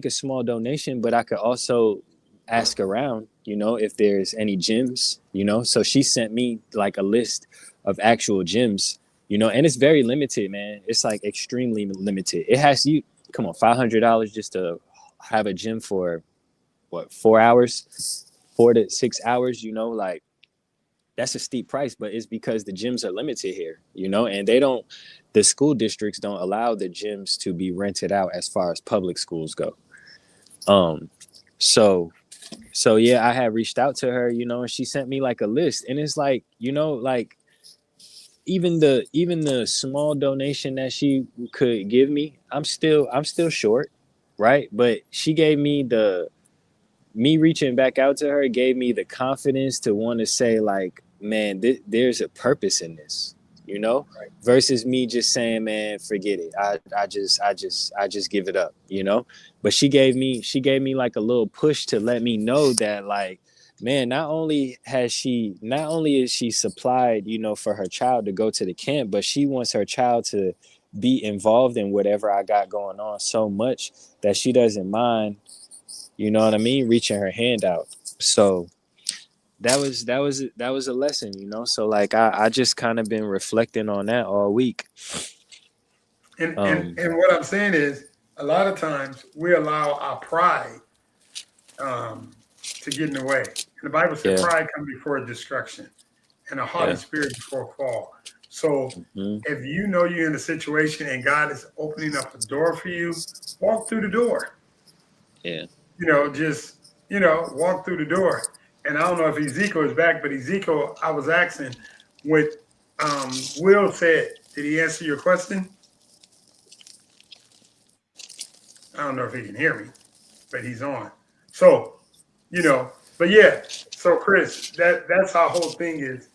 a small donation, but I could also ask around, if there's any gyms, so she sent me like a list of actual gyms, and it's very limited, man. It's like extremely limited. It has you come on, $500 just to have a gym for what, 4 hours, 4 to 6 hours, like that's a steep price, but it's because the gyms are limited here, and the school districts don't allow the gyms to be rented out as far as public schools go. Um, so yeah, I had reached out to her, and she sent me like a list, and it's like, like even the small donation that she could give me, I'm still short, right? But she gave me me reaching back out to her gave me the confidence to want to say like, man, there's a purpose in this, you know, versus me just saying, man, forget it. I just give it up, But she gave me like a little push to let me know that like, man, not only is she supplied, for her child to go to the camp, but she wants her child to be involved in whatever I got going on so much that she doesn't mind, you know what I mean, reaching her hand out. So that was a lesson, so like I just kind of been reflecting on that all week. And um and what I'm saying is, a lot of times we allow our pride um, to get in the way. And the Bible said Yeah. pride comes before destruction and a haughty Yeah. spirit before fall. So Hmm. if you know you're in a situation and God is opening up a door for you, walk through the door. Yeah. Just, walk through the door. And I don't know if Ezekiel is back, but Ezekiel, I was asking what Will said. Did he answer your question? I don't know if he can hear me, but he's on. So, but yeah. So Chris, that's our whole thing is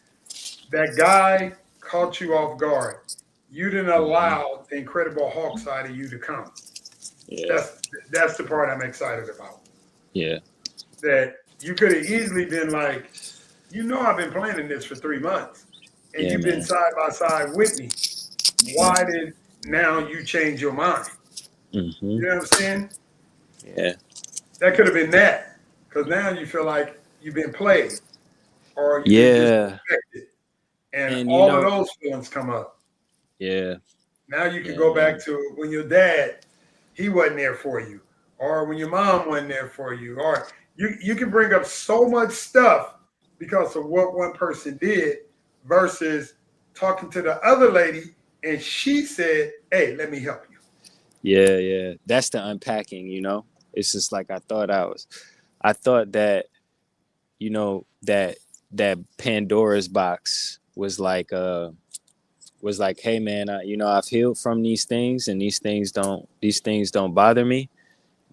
that guy caught you off guard. You didn't Hmm. allow the incredible Hulk side of you to come. Yeah. That's the part I'm excited about. Yeah. That you could have easily been like, I've been planning this for 3 months, and Yeah, you've been man. side by side with me. Why did now you change your mind? Hmm. You know what I'm saying? Yeah. That could have been that, because now you feel like you've been played or you've been Yeah. disrespected, and And all of those feelings come up. yeah. Now you can Yeah, go back man. to when your dad, he wasn't there for you, or when your mom wasn't there for you, or you can bring up so much stuff because of what one person did versus talking to the other lady and she said, "Hey, let me help you." Yeah, yeah. That's the unpacking, It's just like I thought that, that Pandora's box was like, hey man, I've healed from these things and these things don't bother me,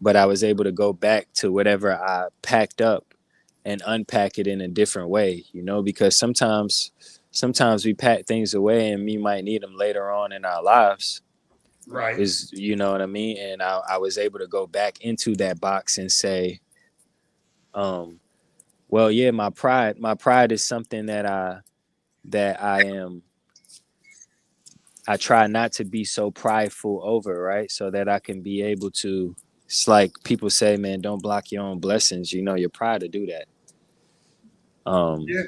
but I was able to go back to whatever I packed up and unpack it in a different way, because sometimes we pack things away and we might need them later on in our lives. Right, Is you know what I mean? And I was able to go back into that box and say, um, well, yeah, my pride is something that I try not to be so prideful over, right? So that I can be able to. It's like people say, man, don't block your own blessings. Your pride to do that. Um, yeah,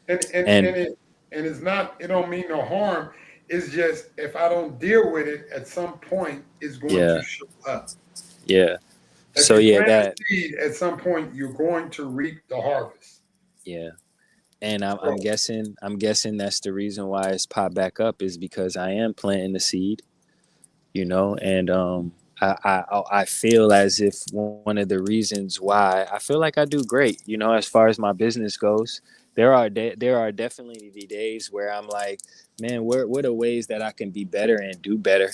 and and and and it and it's not. It don't mean no harm. It's just if I don't deal with it, at some point, it's going to yeah, show up. yeah. If So you yeah, plant the that seed, at some point you're going to reap the harvest. yeah. And I'm So, guessing that's the reason why it's popped back up is because I am planting the seed, and I feel as if one of the reasons why I feel like I do great, as far as my business goes. There are definitely the days where I'm like, man, what are ways that I can be better and do better,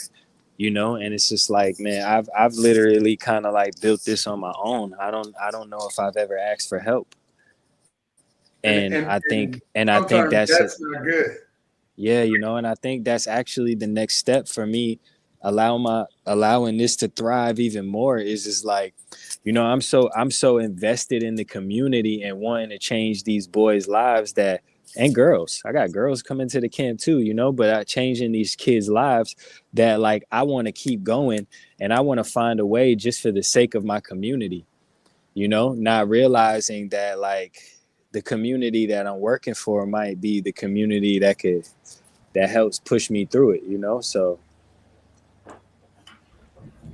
and it's just like, man, I've literally kind of like built this on my own. I don't know if I've ever asked for help, and and and and I think sometimes that's that's not good. yeah, and I think that's actually the next step for me, allowing this to thrive even more is just like, I'm so invested in the community and wanting to change these boys' lives that and girls. I got girls coming to the camp too, but changing these kids' lives that like I want to keep going and I want to find a way just for the sake of my community, not realizing that like the community that I'm working for might be the community that helps push me through it, And so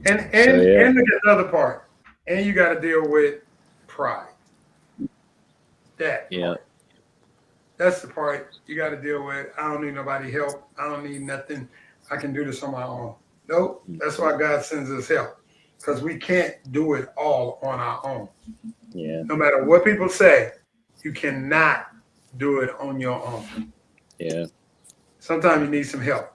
and yeah. and look at the other part. And you got to deal with pride. That Yeah. part. That's the part you got to deal with. I don't need nobody help. I don't need nothing. I can do this on my own. Nope. That's why God sends us help, because we can't do it all on our own. Yeah. No matter what people say, you cannot do it on your own. Yeah. Sometimes you need some help.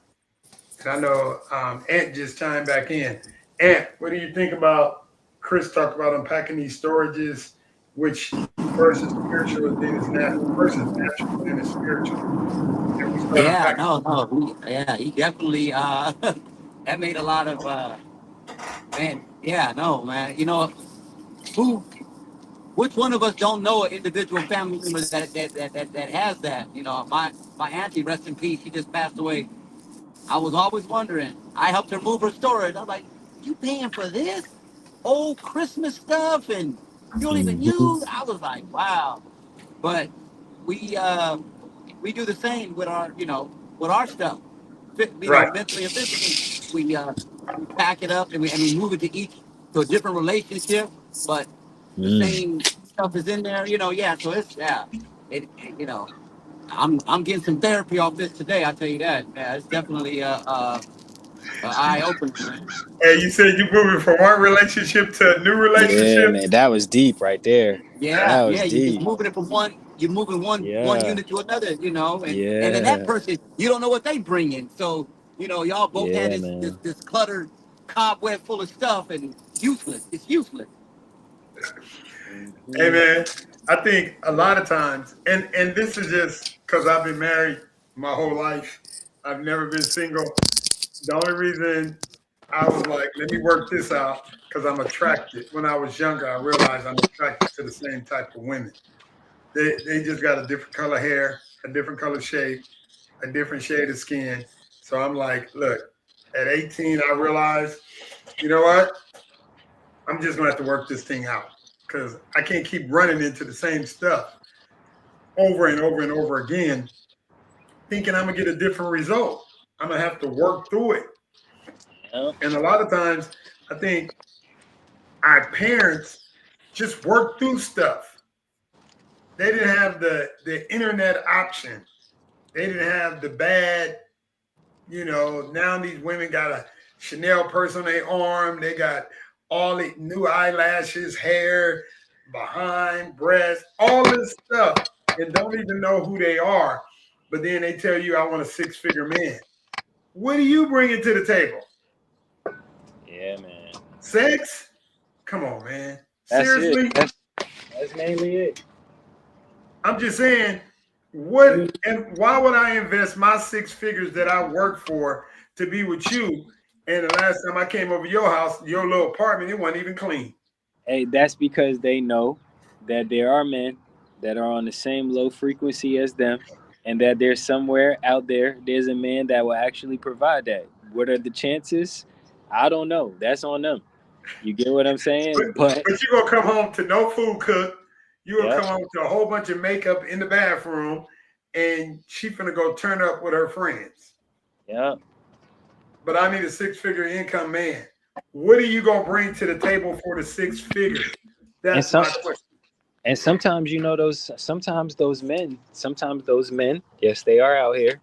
And I know Ant just chimed back in. Ant, what do you think about Chris talked about unpacking these storages, which first is spiritual and then is natural. First is natural, then is spiritual. And we start Yeah, unpacking. no, no, yeah, he definitely that made a lot of man. Yeah, no, man. Who, which one of us don't know an individual family member that has that? My auntie, rest in peace, she just passed away. I was always wondering. I helped her move her storage. I was like, "You paying for this old Christmas stuff and you don't even Mm-hmm. use?" I was like, "Wow." But we uh, we do the same with with our stuff, Right. mentally and physically. We pack it up and we move it to a different relationship, but the Mm. same stuff is in there, yeah. So it's it you know, I'm getting some therapy off this today. I tell you that. Yeah, it's definitely a eye opener, man. Hey, you said you moving from one relationship to a new Yeah, relationship. man, that was deep right there. Yeah, That yeah. was You're just deep. moving it from you're moving one Yeah, unit to another, and then that yeah, person, you don't know what they bring in. So y'all both had yeah, this man. this cluttered cobweb full of stuff and useless. It's useless. Hey Hmm. man, I think a lot of times, and this is just because I've been married my whole life. I've never been single. The only reason I was like, let me work this out because I'm attracted. When I was younger, I realized I'm attracted to the same type of women. They just got a different color hair, a different color shape, a different shade of skin. So I'm like, look, at 18, I realized, you know what? I'm just gonna have to work this thing out because I can't keep running into the same stuff over and over and over again, thinking I'm gonna get a different result. I'm gonna have to work through it. Yeah. And a lot of times, I think our parents just worked through stuff. They didn't have the internet option. They didn't have the bad, now these women got a Chanel purse on their arm. They got all the new eyelashes, hair, behind, breast, all this stuff, and don't even know who they are. But then they tell you, I want a six-figure man. What are you bringing to the table? Yeah, man. Sex? Come on, man. That's it. Seriously? That's mainly it. I'm just saying, what and why would I invest my six figures that I work for to be with you? And the last time I came over your house, your little apartment, it wasn't even clean. Hey, that's because they know that there are men that are on the same low frequency as them, and that there's somewhere out there's a man that will actually provide that. What are the chances? I don't know. That's on them. You get what I'm But saying? But but you're gonna come home to no food cooked. You're gonna yep, come home to a whole bunch of makeup in the bathroom, and she finna go turn up with her friends. yep. But I need a six-figure income man. What are you gonna bring to the table for the six figures? And That's some my question. and sometimes sometimes those men, yes, they are out here.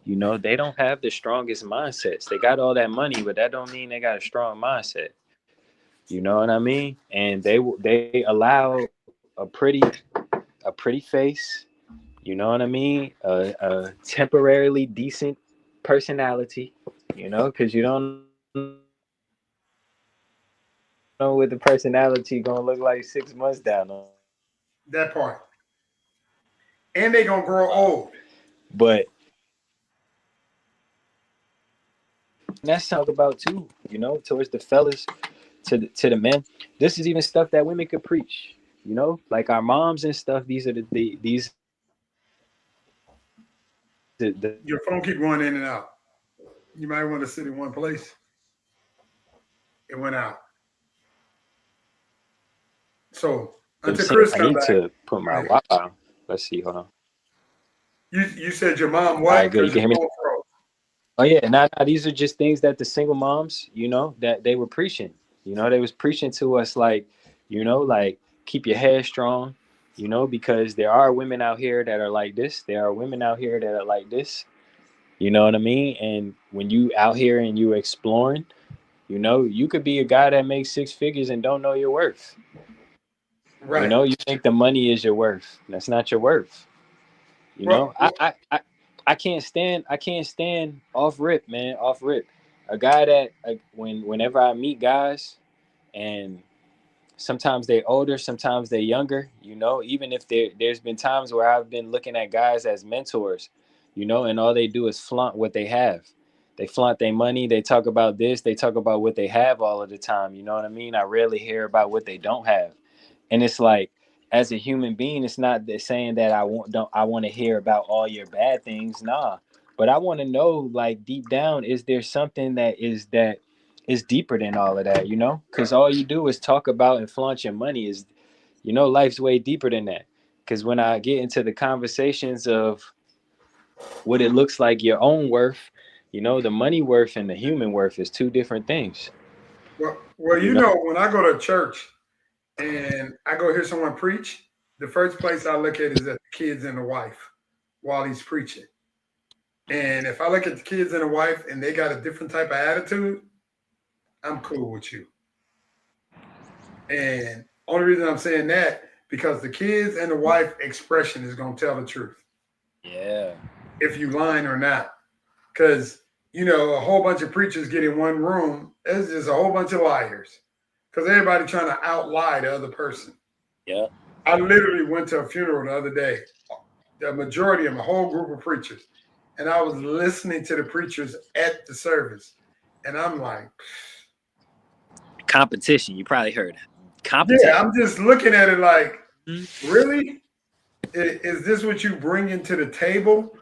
They don't have the strongest mindsets. They got all that money, but that don't mean they got a strong mindset. You know what I mean? And they allow a pretty face. You know what I mean? A temporarily decent personality. Because you don't know what the personality gonna look like 6 months down the line. That part. And they're gonna grow But old. and that's something to talk about too. Towards the fellas, to the men. This is even stuff that women could preach. Like our moms and stuff. These are these are the Your phone keep going in and out. You might want to sit in one place. It went out. So until saying. Chris I come need back, to put my go ahead. Wi-Fi. Let's see. Hold on. You said your mom All what? right, good. You Because can your hear me. phone froze. Oh yeah, nah. These are just things that the single moms, that they were preaching. They was preaching to us like, like keep your head strong. Because there are women out here that are like this. There are women out here that are like this. You know what I mean? And when you out here and you exploring, you could be a guy that makes six figures and don't know your worth. Right. You think the money is your worth. That's not your worth. You Well, know, I can't stand off rip, man, off rip. A guy that whenever I meet guys and sometimes they older, sometimes they younger, even if there's been times where I've been looking at guys as mentors, and all they do is flaunt what they have. They flaunt their money, they talk about this, they talk about what they have all of the time, you know what I mean? I rarely hear about what they don't have. And it's like, as a human being, it's not saying that I want to hear about all your bad things, nah. But I want to know, like, deep down, is there something that is deeper than all of that, because all you do is talk about and flaunt your money. Is life's way deeper than that. Because when I get into the conversations of what it looks like your own worth, the money worth and the human worth is two different things. well, you know when I go to church and I go hear someone preach, the first place I look at is at the kids and the wife while he's preaching. And if I look at the kids and the wife and they got a different type of attitude, I'm cool with you. And only reason I'm saying that, because the kids and the wife expression is going to tell the truth. Yeah. If you lying or not. Because, you know, a whole bunch of preachers get in one room. It's just a whole bunch of liars. Because everybody trying to outlie the other person. Yeah. I literally went to a funeral the other day. The majority of a whole group of preachers. And I was listening to the preachers at the service. And I'm like, Competition. You probably heard competition. yeah, I'm just looking at it like, really? Is this what you bring into the table?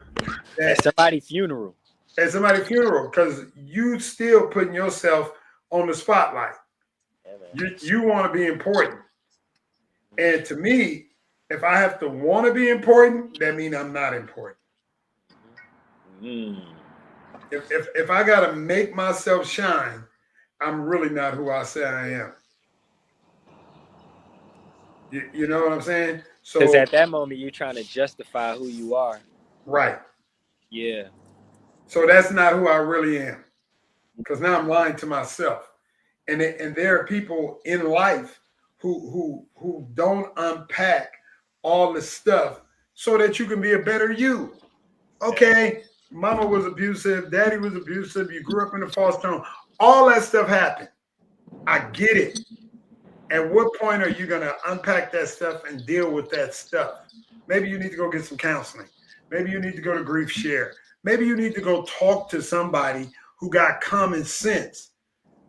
At somebody's funeral. At somebody's funeral, because you still putting yourself on the spotlight. Yeah, You want to be important. And to me, if I have to want to be important, that means I'm not important. Mm. If I got to make myself shine, I'm really not who I say I am. You know what I'm saying? So, Because at that moment, you're trying to justify who you are. right. Yeah. So that's not who I really am. Because now I'm lying to myself. And there are people in life who don't unpack all the stuff so that you can be a better you. Okay, mama was abusive, daddy was abusive, you grew up in a foster home. All that stuff happened. I get it. At what point are you going to unpack that stuff and deal with that stuff? Maybe you need to go get some counseling. Maybe you need to go to Grief Share. Maybe you need to go talk to somebody who got common sense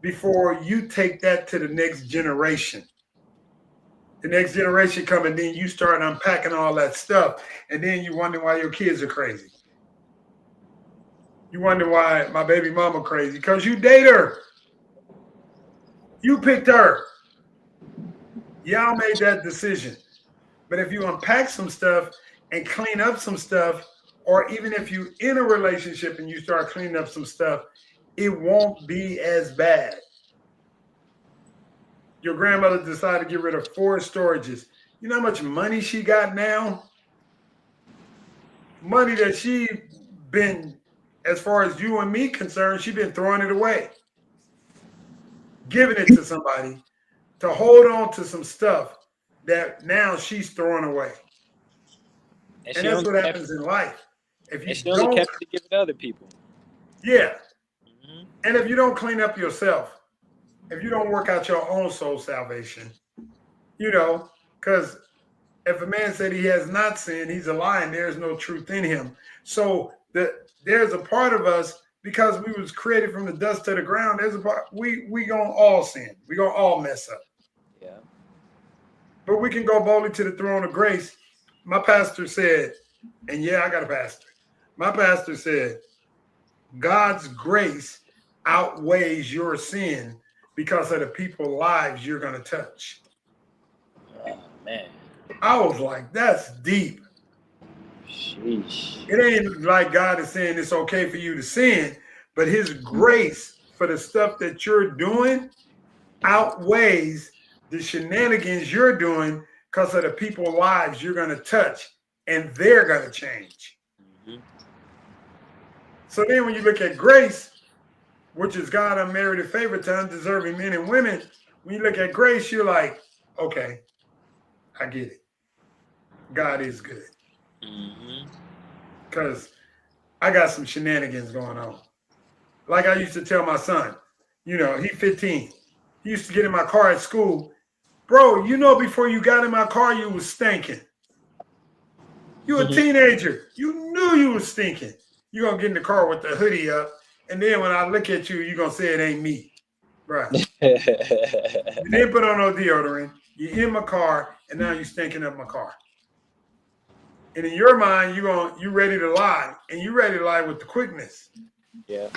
before you take that to the next generation. The next generation come and then you start unpacking all that stuff. And then you wonder why your kids are crazy. You wonder why my baby mama crazy. Because you date her. You picked her. Y'all made that decision. But if you unpack some stuff and clean up some stuff, or even if you're in a relationship and you start cleaning up some stuff, it won't be as bad. Your grandmother decided to get rid of 4 storages. You know how much money she got now? Money that she been, as far as you and me concerned, she been throwing it away. Giving it to somebody to hold on to some stuff that now she's throwing away. And that's what happens in life. If you she only kept it to give it to other people. Yeah. Mm-hmm. And if you don't clean up yourself, if you don't work out your own soul salvation, you know, because if a man said he has not sinned, he's a liar, and there's no truth in him. So there's a part of us, because we was created from the dust to the ground, there's a part, we gonna all sin. We gonna all mess up. Yeah. But we can go boldly to the throne of grace. My pastor said, and yeah, I got a pastor. My pastor said, God's grace outweighs your sin because of the people's lives you're going to touch. Oh, man. I was like, that's deep. Sheesh. It ain't like God is saying it's okay for you to sin, but his grace for the stuff that you're doing outweighs the shenanigans you're doing because of the people's lives you're going to touch, and they're going to change. Mm-hmm. So then when you look at grace, which is God unmerited favor to undeserving men and women, when you look at grace, you're like, okay, I get it. God is good. Because I got some shenanigans going on. Like I used to tell my son, you know, he's 15. He used to get in my car at school. Bro, you know, before you got in my car, you was stinking. You a teenager. You knew you was stinking. You're going to get in the car with the hoodie up. And then when I look at you, you're going to say it ain't me. Right. You didn't put on no deodorant. You're in my car, and now you're stinking up my car. And in your mind, you ready to lie. And you ready to lie with the quickness. Yeah.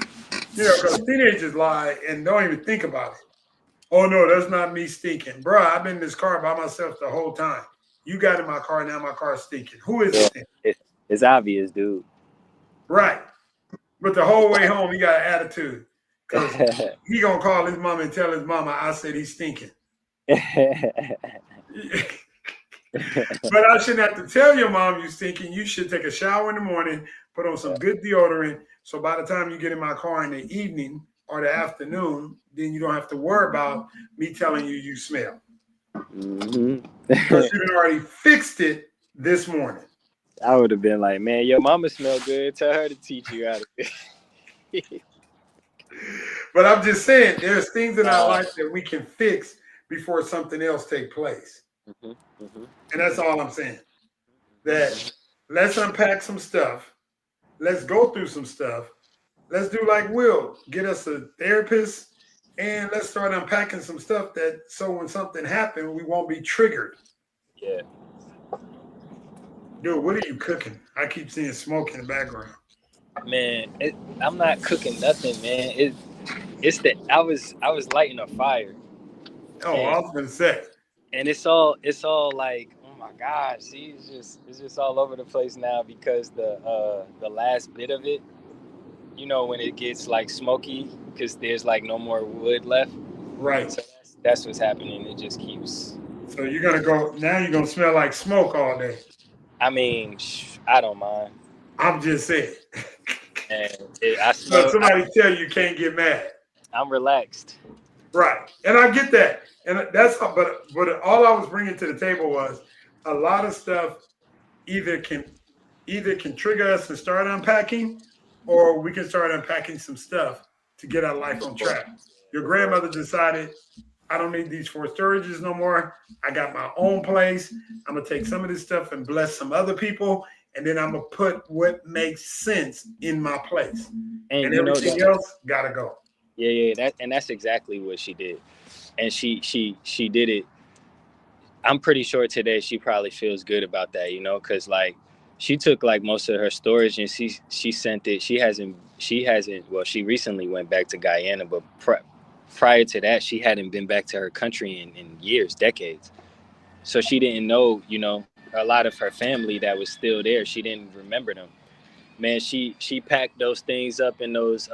You know, because teenagers lie and don't even think about it. Oh, no, that's not me stinking. Bro, I've been in this car by myself the whole time. You got in my car, now my car's stinking. Who is it stinking? It's obvious, dude. Right. But the whole way home, he got an attitude. Because he going to call his mama and tell his mama, I said he's stinking. But I shouldn't have to tell your mom you stinking. You should take a shower in the morning, put on some good deodorant. So by the time you get in my car in the evening or the afternoon, then you don't have to worry about me telling you you smell. Because you already fixed it this morning. I would have been like, man, your mama smell good. Tell her to teach you how to. But I'm just saying, there's things in our life that we can fix before something else take place. And that's all I'm saying. That let's unpack some stuff. Let's go through some stuff. Let's do like Will, get us a therapist, and let's start unpacking some stuff that so when something happens, we won't be triggered. Yeah. Dude, what are you cooking? I keep seeing smoke in the background. Man, I'm not cooking nothing, man. It's that I was lighting a fire. Oh, I was gonna say. And it's all like, oh my gosh, see, it's just all over the place now because the last bit of it, you know, when it gets like smoky because there's like no more wood left. Right. So that's what's happening. It just keeps. So you're gonna go now. You're gonna smell like smoke all day. I mean, I don't mind. I'm just saying. And I smell. So somebody tell you can't get mad. I'm relaxed. Right, and I get that, and that's but all I was bringing to the table was a lot of stuff either can trigger us to start unpacking, or we can start unpacking some stuff to get our life on track. Your grandmother decided, I don't need these 4 storages no more. I got my own place. I'm gonna take some of this stuff and bless some other people, and then I'm gonna put what makes sense in my place, and everything else gotta go. Yeah, that's exactly what she did, and she did it. I'm pretty sure today she probably feels good about that, you know, because like she took like most of her storage and she sent it. She hasn't. Well, she recently went back to Guyana, but prior to that, she hadn't been back to her country in years, decades. So she didn't know, you know, a lot of her family that was still there. She didn't remember them. Man, she packed those things up in those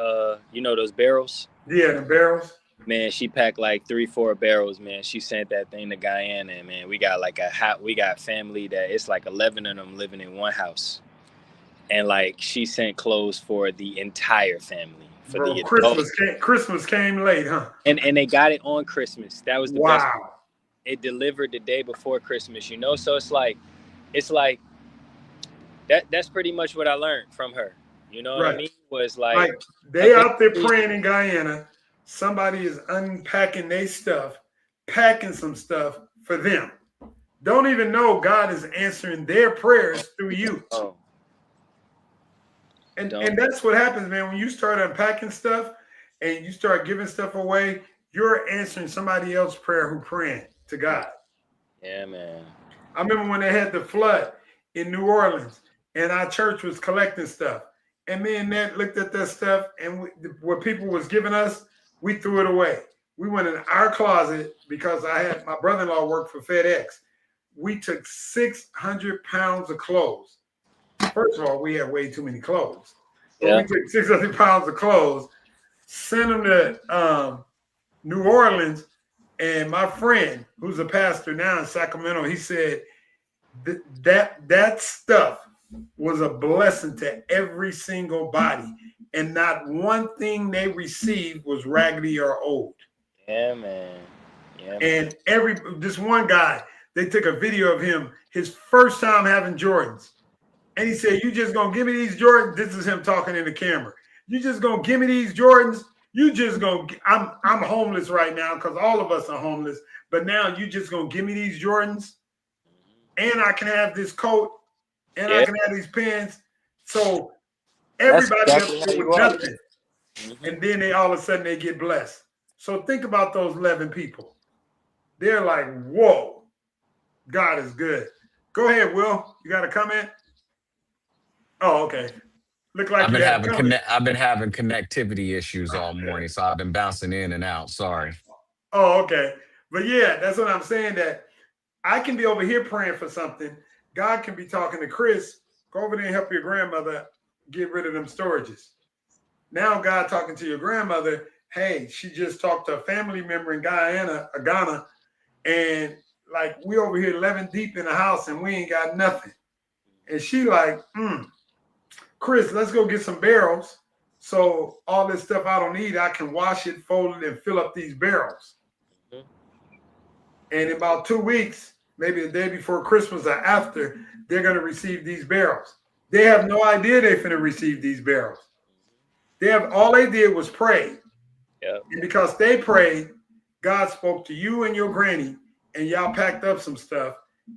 you know, those barrels. Yeah, the barrels. Man, she packed like 3-4 barrels, man. She sent that thing to Guyana, and man, we got like we got family that it's like 11 of them living in one house. And like she sent clothes for the entire family. For Bro, the Christmas came late, huh? And they got it on Christmas. That was the best. Wow. It delivered the day before Christmas, you know? So it's like that's pretty much what I learned from her. You know what I mean? Was like they out there praying in Guyana. Somebody is unpacking their stuff, packing some stuff for them. Don't even know God is answering their prayers through you. Oh. And that's what happens, man. When you start unpacking stuff and you start giving stuff away, you're answering somebody else's prayer who praying to God. Yeah, man. I remember when they had the flood in New Orleans and our church was collecting stuff. And me and Ned looked at that stuff and what people was giving us, we threw it away. We went in our closet because I had my brother-in-law work for FedEx. We took 600 pounds of clothes. First of all, we had way too many clothes. So we took 600 pounds of clothes, sent them to New Orleans, and my friend, who's a pastor now in Sacramento, he said that stuff was a blessing to every single body, and not one thing they received was raggedy or old. Yeah, man. Yeah, and this one guy, they took a video of him, his first time having Jordans. And he said, you just gonna give me these Jordans? This is him talking in the camera. You just gonna give me these Jordans? You just gonna, I'm homeless right now because all of us are homeless. But now you just gonna give me these Jordans? And I can have this coat and I can have these pants. So everybody up there with nothing. And then they all of a sudden they get blessed. So think about those 11 people. They're like, whoa, God is good. Go ahead, Will. You got a comment? Oh, okay. Look like I've been having connectivity issues all morning, so I've been bouncing in and out. Sorry. Oh, okay. But yeah, that's what I'm saying, that I can be over here praying for something. God can be talking to Chris, go over there and help your grandmother get rid of them storages. Now God talking to your grandmother, hey, she just talked to a family member in Ghana, And like we over here 11 deep in the house and we ain't got nothing. And she like, Chris, let's go get some barrels. So all this stuff I don't need, I can wash it, fold it, and fill up these barrels. Mhm. And in about 2 weeks, maybe the day before Christmas or after, they're going to receive these barrels. They have no idea they're going to receive these barrels. All they did was pray. Yep. And because they prayed, God spoke to you and your granny, and y'all packed up some stuff.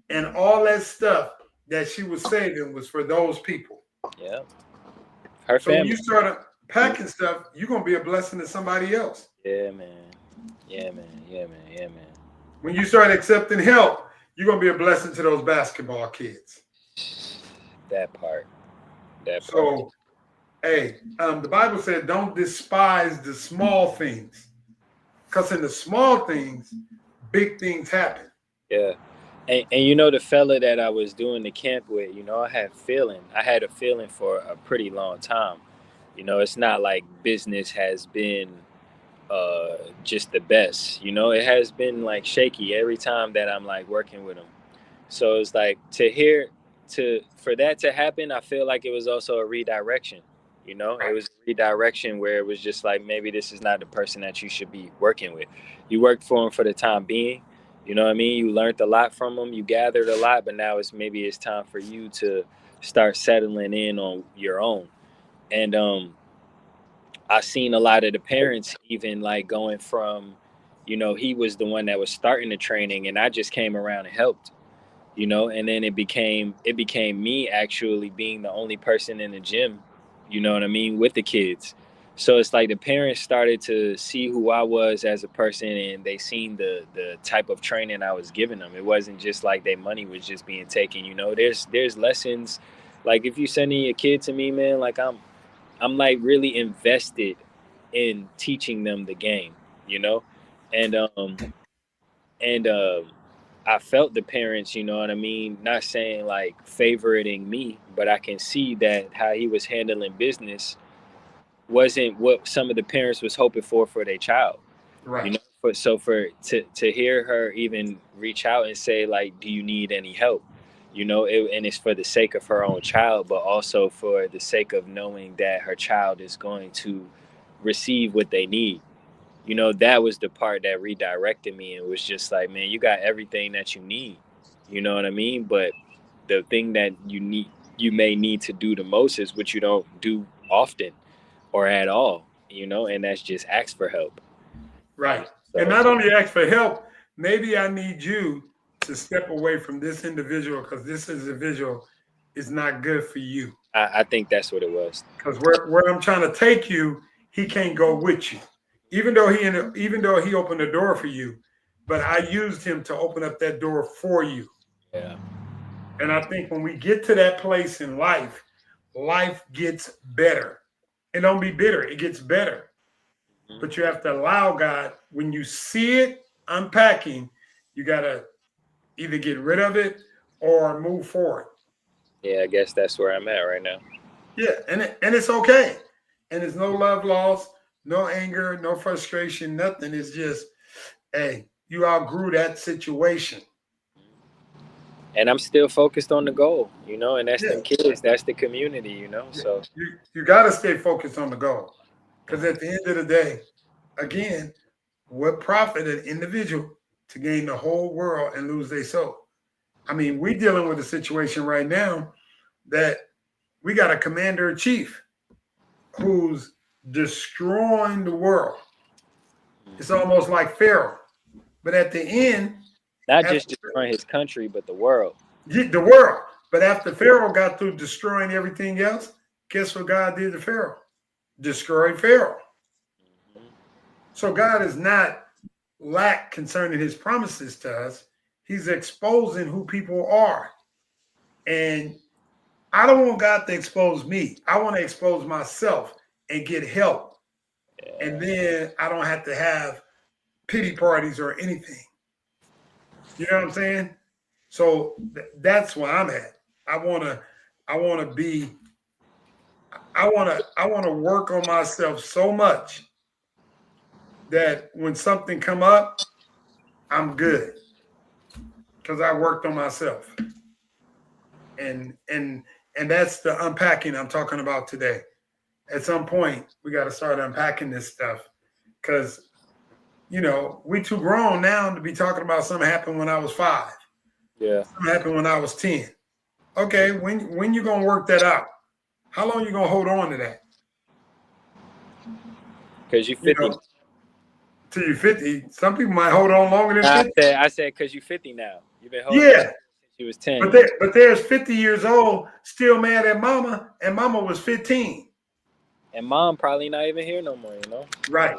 And all that stuff that she was saving was for those people. Yep. Her So when family. you start packing stuff, you're going to be a blessing to somebody else. Yeah, man. Yeah, man. Yeah, man. Yeah, man. When you start accepting help, you're going to be a blessing to those basketball kids. That part. That part. So, hey, the Bible said don't despise the small things. Because in the small things, big things happen. Yeah. And you know, the fella that I was doing the camp with, you know, I had a feeling for a pretty long time. You know, it's not like business has been just the best. You know, it has been like shaky every time that I'm like working with him. So it's like for that to happen, I feel like it was also a redirection. You know, it was a redirection where it was just like maybe this is not the person that you should be working with. You worked for him for the time being. You know what I mean? You learned a lot from him. You gathered a lot, but now it's time for you to start settling in on your own. And I seen a lot of the parents even like going from, you know, he was the one that was starting the training, and I just came around and helped, you know, and then it became me actually being the only person in the gym, you know what I mean, with the kids. So it's like the parents started to see who I was as a person, and they seen the type of training I was giving them. It wasn't just like their money was just being taken, you know. There's lessons, like if you sending your kid to me, man, like I'm like really invested in teaching them the game, you know, and and I felt the parents, you know what I mean, not saying like favoriting me, but I can see that how he was handling business wasn't what some of the parents was hoping for their child, you Right. know. For to hear her even reach out and say like, do you need any help, you know, and it's for the sake of her own child, but also for the sake of knowing that her child is going to receive what they need, you know. That was the part that redirected me and was just like, man, you got everything that you need, you know what I mean, but the thing that you may need to do the most is what you don't do often or at all, you know, and that's just ask for help, you know. Right. And So not only ask for help, maybe I need you to step away from this individual because this individual is not good for you. I think that's what it was. Because where I'm trying to take you, he can't go with you. Even though he opened the door for you, but I used him to open up that door for you. Yeah. And I think when we get to that place in life, life gets better. And don't be bitter, it gets better. Mhm. But you have to allow God, when you see it unpacking, you got to either get rid of it or move forward. Yeah, I guess that's where I'm at right now. Yeah, and it's okay. And there's no love lost, no anger, no frustration, nothing. It's just, hey, you outgrew that situation. And I'm still focused on the goal, you know, and that's Yeah, them kids, that's the community, you know. yeah. So You got to stay focused on the goal. Because at the end of the day, again, what profit an individual to gain the whole world and lose their soul? I mean, we're dealing with a situation right now that we got a commander in chief who's destroying the world. It's almost like Pharaoh. But at the end, not after just destroying his country, but the world. the world, but after Pharaoh got through destroying everything else, guess what God did to Pharaoh? Destroyed Pharaoh. Mhm. So God is not lack concerning his promises to us. He's exposing who people are. And I don't want God to expose me. I want to expose myself and get help. And Yeah. then I don't have to have pity parties or anything. You know what I'm saying? So that's where I'm at. I wanna, I wanna be, I wanna work on myself so much that when something come up, I'm good. because I worked on myself. And that's the unpacking I'm talking about today. At some point, we got to start unpacking this stuff because we too grown now to be talking about something happened when I was 5. Yeah. Something happened when I was 10. Okay, when you gonna work that out? How long you gonna hold on to that? Because you're You 50. know, till you're 50. Some people might hold on longer than Nah, 50. I said because you're 50 now. You've been holding on Yeah, since you was 10. but there's 50 years old still mad at mama, and mama was 15. And mom probably not even here no more, you know? Right.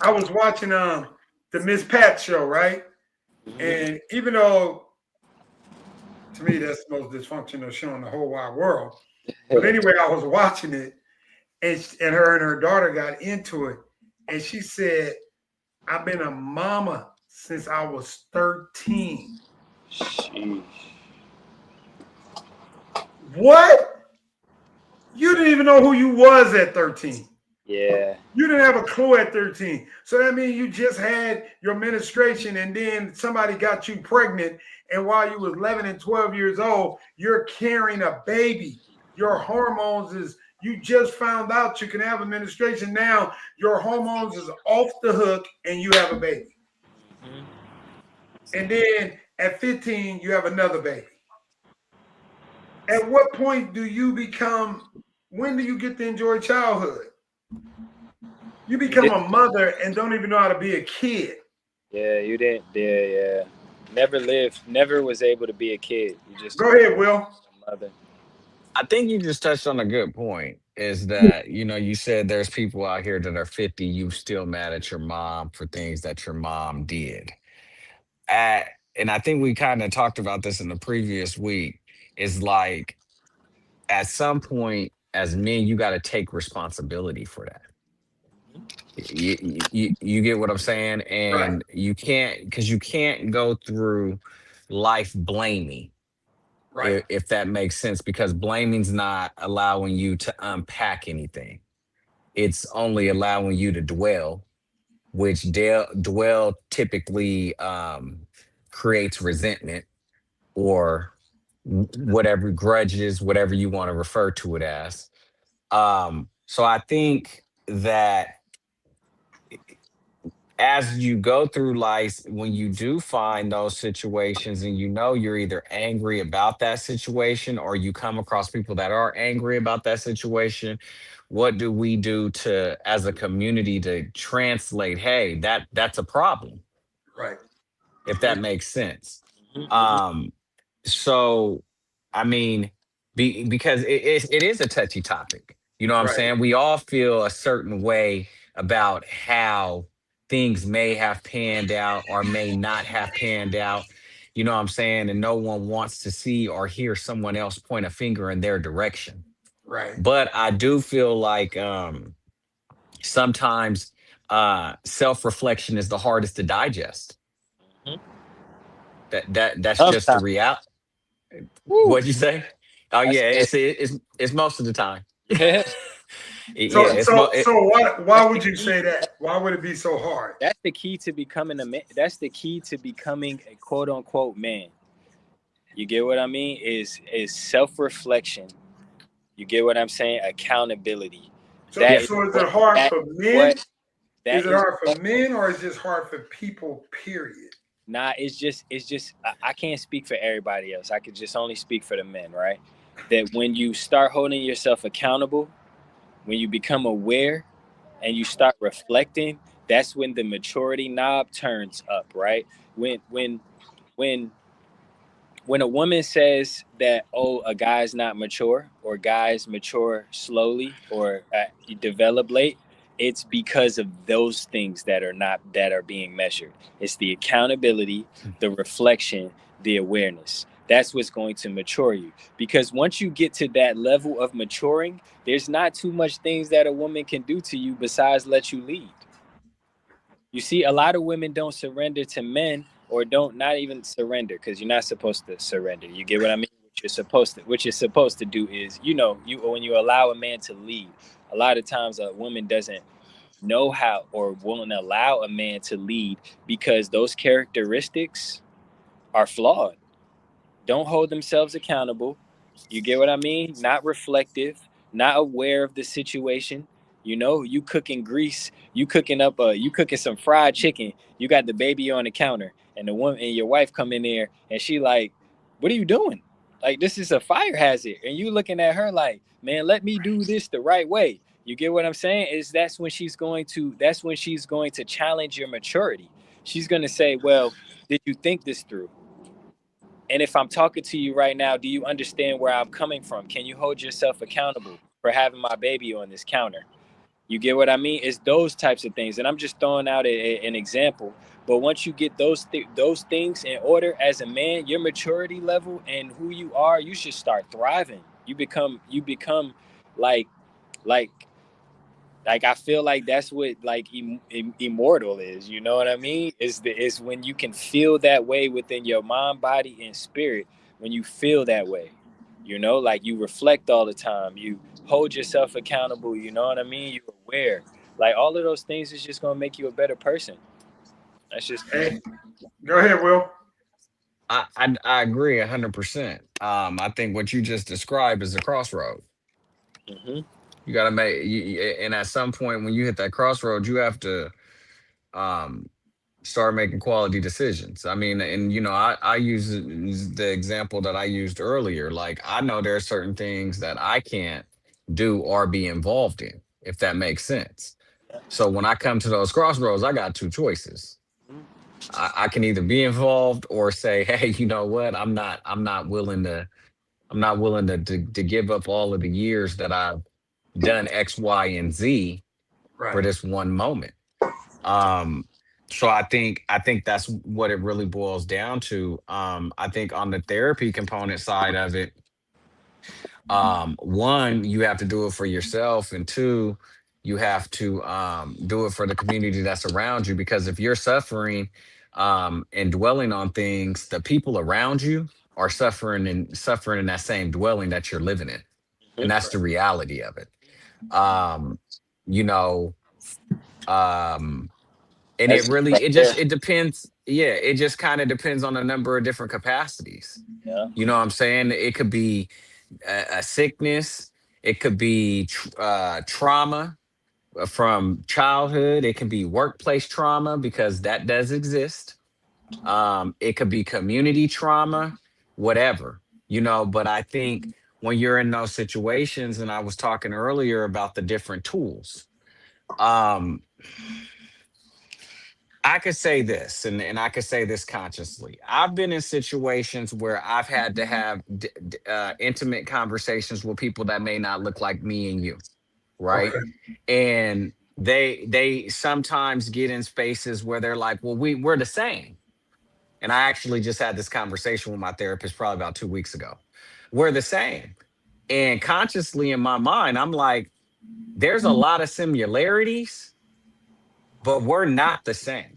I was watching the Miss Pat show, right? And even though to me that's the most dysfunctional show in the whole wide world, but anyway, I was watching it, and her daughter got into it, and she said, "I've been a mama since I was 13." Sheesh. What? You didn't even know who you was at 13. Yeah. You didn't have a clue at 13. So that means you just had your menstruation and then somebody got you pregnant. And while you was 11 and 12 years old, you're carrying a baby. Your hormones you just found out you can have a menstruation. Now your hormones is off the hook and you have a baby. Mhm. And then at 15, you have another baby. At what point when do you get to enjoy childhood? You become a mother and don't even know how to be a kid. Yeah, you didn't. Yeah. Never was able to be a kid. You just Go ahead, Will. a mother. I think you just touched on a good point. Is that you said there's people out here that are 50, you still mad at your mom for things that your mom did. At and I think we kind of talked about this in the previous week. Is like at some point as men, you got to take responsibility for that. You get what I'm saying, Right, and you can't because you can't go through life blaming right, if that makes sense because blaming's not allowing you to unpack anything. It's only allowing you to dwell, which dwell typically creates resentment or whatever grudges, whatever you want to refer to it as. So I think that as you go through life, when you do find those situations and you're either angry about that situation or you come across people that are angry about that situation, what do we do to as a community to translate, hey, that's a problem, right. if Mhm. that makes sense. Mhm. Um, so, I mean, because it is a touchy topic. You know what I'm Right, saying? We all feel a certain way about how things may have panned out or may not have panned out. You know what I'm saying? And no one wants to see or hear someone else point a finger in their direction. right, But I do feel like sometimes self-reflection is the hardest to digest. Mhm. That's just the Sometimes. reality. Woo. What'd you say? Oh I yeah, said, it's most of the time. yeah. Yeah, So it's so so why That's the would you key. say that? Why would it be so hard? That's the key to becoming a man. That's the key to becoming a quote unquote man. You get what I mean? Is self reflection. You get what I'm saying? Accountability. So That yeah. is so is it what hard that for is what men? Is that it is hard for what men or is this hard for people, period? nah, it's just I can't speak for everybody else. I could just only speak for the men, right? That when you start holding yourself accountable, when you become aware and you start reflecting, that's when the maturity knob turns up, right? When when a woman says that, oh, a guy's not mature or guys mature slowly or you develop late, it's because of those things that are being measured. It's the accountability, the reflection, the awareness. That's what's going to mature you, because once you get to that level of maturing, there's not too much things that a woman can do to you besides let you lead. You see, a lot of women don't surrender to men, or don't not even surrender, because you're not supposed to surrender. You get what I mean? What you're supposed to do is, you when you allow a man to lead, a lot of times a woman doesn't know how or won't allow a man to lead because those characteristics are flawed, don't hold themselves accountable. You get what I mean? Not reflective, not aware of the situation. You know, you cooking grease, you cooking some fried chicken. You got the baby on the counter, and the woman and your wife come in there, and she like, "What are you doing? Like this is a fire hazard." And you looking at her like, "Man, let me do this the right way." You get what I'm saying? Is that's when she's going to challenge your maturity. She's going to say, "Well, did you think this through? And if I'm talking to you right now, do you understand where I'm coming from? Can you hold yourself accountable for having my baby on this counter?" You get what I mean? It's those types of things. And I'm just throwing out an example. But once you get those things in order as a man, your maturity level and who you are, you should start thriving. You become like like I feel like that's what like immortal is. You know what I mean? Is when you can feel that way within your mind, body, and spirit. When you feel that way, you know, like you reflect all the time. You hold yourself accountable. You know what I mean? You're aware. Like all of those things is just gonna make you a better person. That's just me. Hey, go ahead, Will. I agree 100%. I think what you just described is a crossroad. Hmm. You got to and at some point when you hit that crossroad, you have to um, start making quality decisions. I mean, and I use the example that I used earlier. Like, I know there are certain things that I can't do or be involved in, if that makes sense. So when I come to those crossroads, I got two choices. I can either be involved or say, hey, you know what? I'm not willing to give up all of the years that I've done X, Y, and Z for Right. this one moment. Um, so I think that's what it really boils down to. I think on the therapy component side of it, one, you have to do it for yourself, and two, you have to do it for the community that's around you. Because if you're suffering and dwelling on things, the people around you are suffering in that same dwelling that you're living in, and Hmm. that's the reality of it. Um, you know, um, and That's it right there. it depends. Yeah, it just kind of depends on a number of different capacities. Yeah. You know what I'm saying? It could be a sickness. It could be trauma from childhood. It can be workplace trauma because that does exist. It could be community trauma, whatever, But I think when you're in those situations, and I was talking earlier about the different tools, um, I could say this, and I could say this consciously. I've been in situations where I've had to have intimate conversations with people that may not look like me and you, right? Okay. And they sometimes get in spaces where they're like, "Well, we're the same." And I actually just had this conversation with my therapist probably about 2 weeks ago. We're the same, and consciously in my mind, I'm like, "There's a lot of similarities, but we're not the same."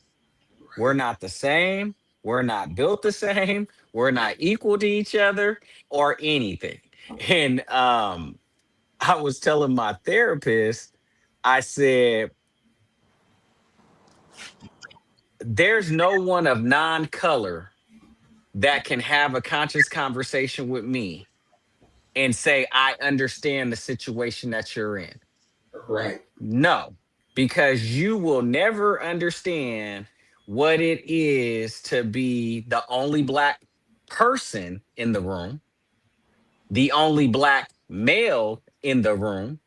We're not the same. We're not built the same. We're not equal to each other or anything. And I was telling my therapist, I said, there's no one of non color that can have a conscious conversation with me and say, I understand the situation that you're in. Right. No, because you will never understand what it is to be the only Black person in the room, the only Black male in the room.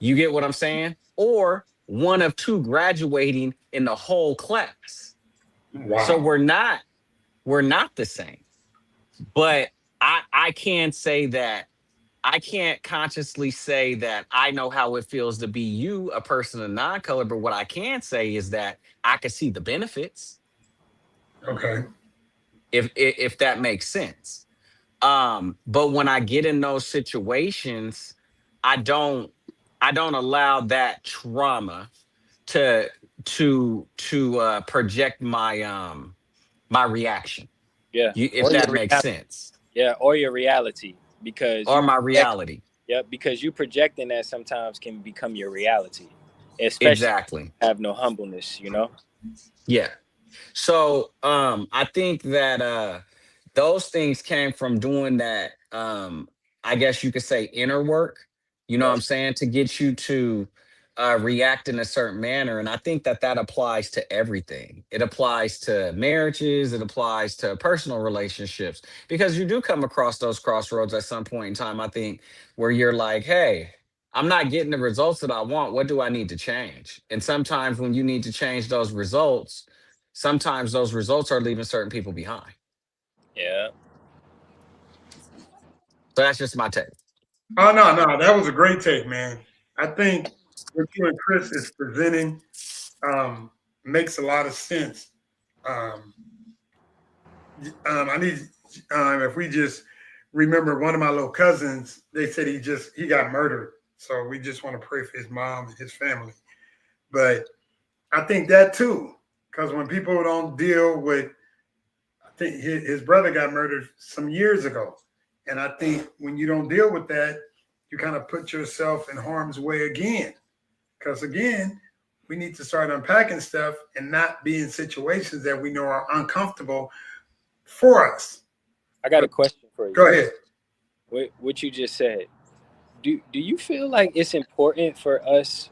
You get what I'm saying? Or one of two graduating in the whole class. So Wow. we're not the same. But I can say that I can't consciously say that I know how it feels to be you, a person of non-color, but what I can say is that I can see the benefits, Okay. if that makes sense. But when I get in those situations, I don't I don't allow that trauma to project my reaction. Yeah. If Or your that makes reality. sense, Yeah. Or your reality, because or you my project. reality. Yeah, because you projecting that sometimes can become your reality, especially Exactly. if you have no humbleness. You know. Yeah. So I think that those things came from doing that I guess you could say inner work, you know what Right. I'm saying, to get you to react in a certain manner. And I think that that applies to everything. It applies to marriages, it applies to personal relationships, because you do come across those crossroads at some point in time, I think, where you're like, hey, I'm not getting the results that I want. What do I need to change? And sometimes when you need to change those results, sometimes those results are leaving certain people behind. Yeah. So that's just my take. Oh no, that was a great take, man. I think what you and Chris is presenting um, makes a lot of sense. Um, I need if we just remember one of my little cousins, they said he got murdered. So we just want to pray for his mom and his family. But I think that too, because when people don't deal with, I think his brother got murdered some years ago. And I think when you don't deal with that, you kind of put yourself in harm's way again. Because again, we need to start unpacking stuff and not be in situations that we know are uncomfortable for us. I got a question for you. Go ahead. What you just said. Do you feel like it's important for us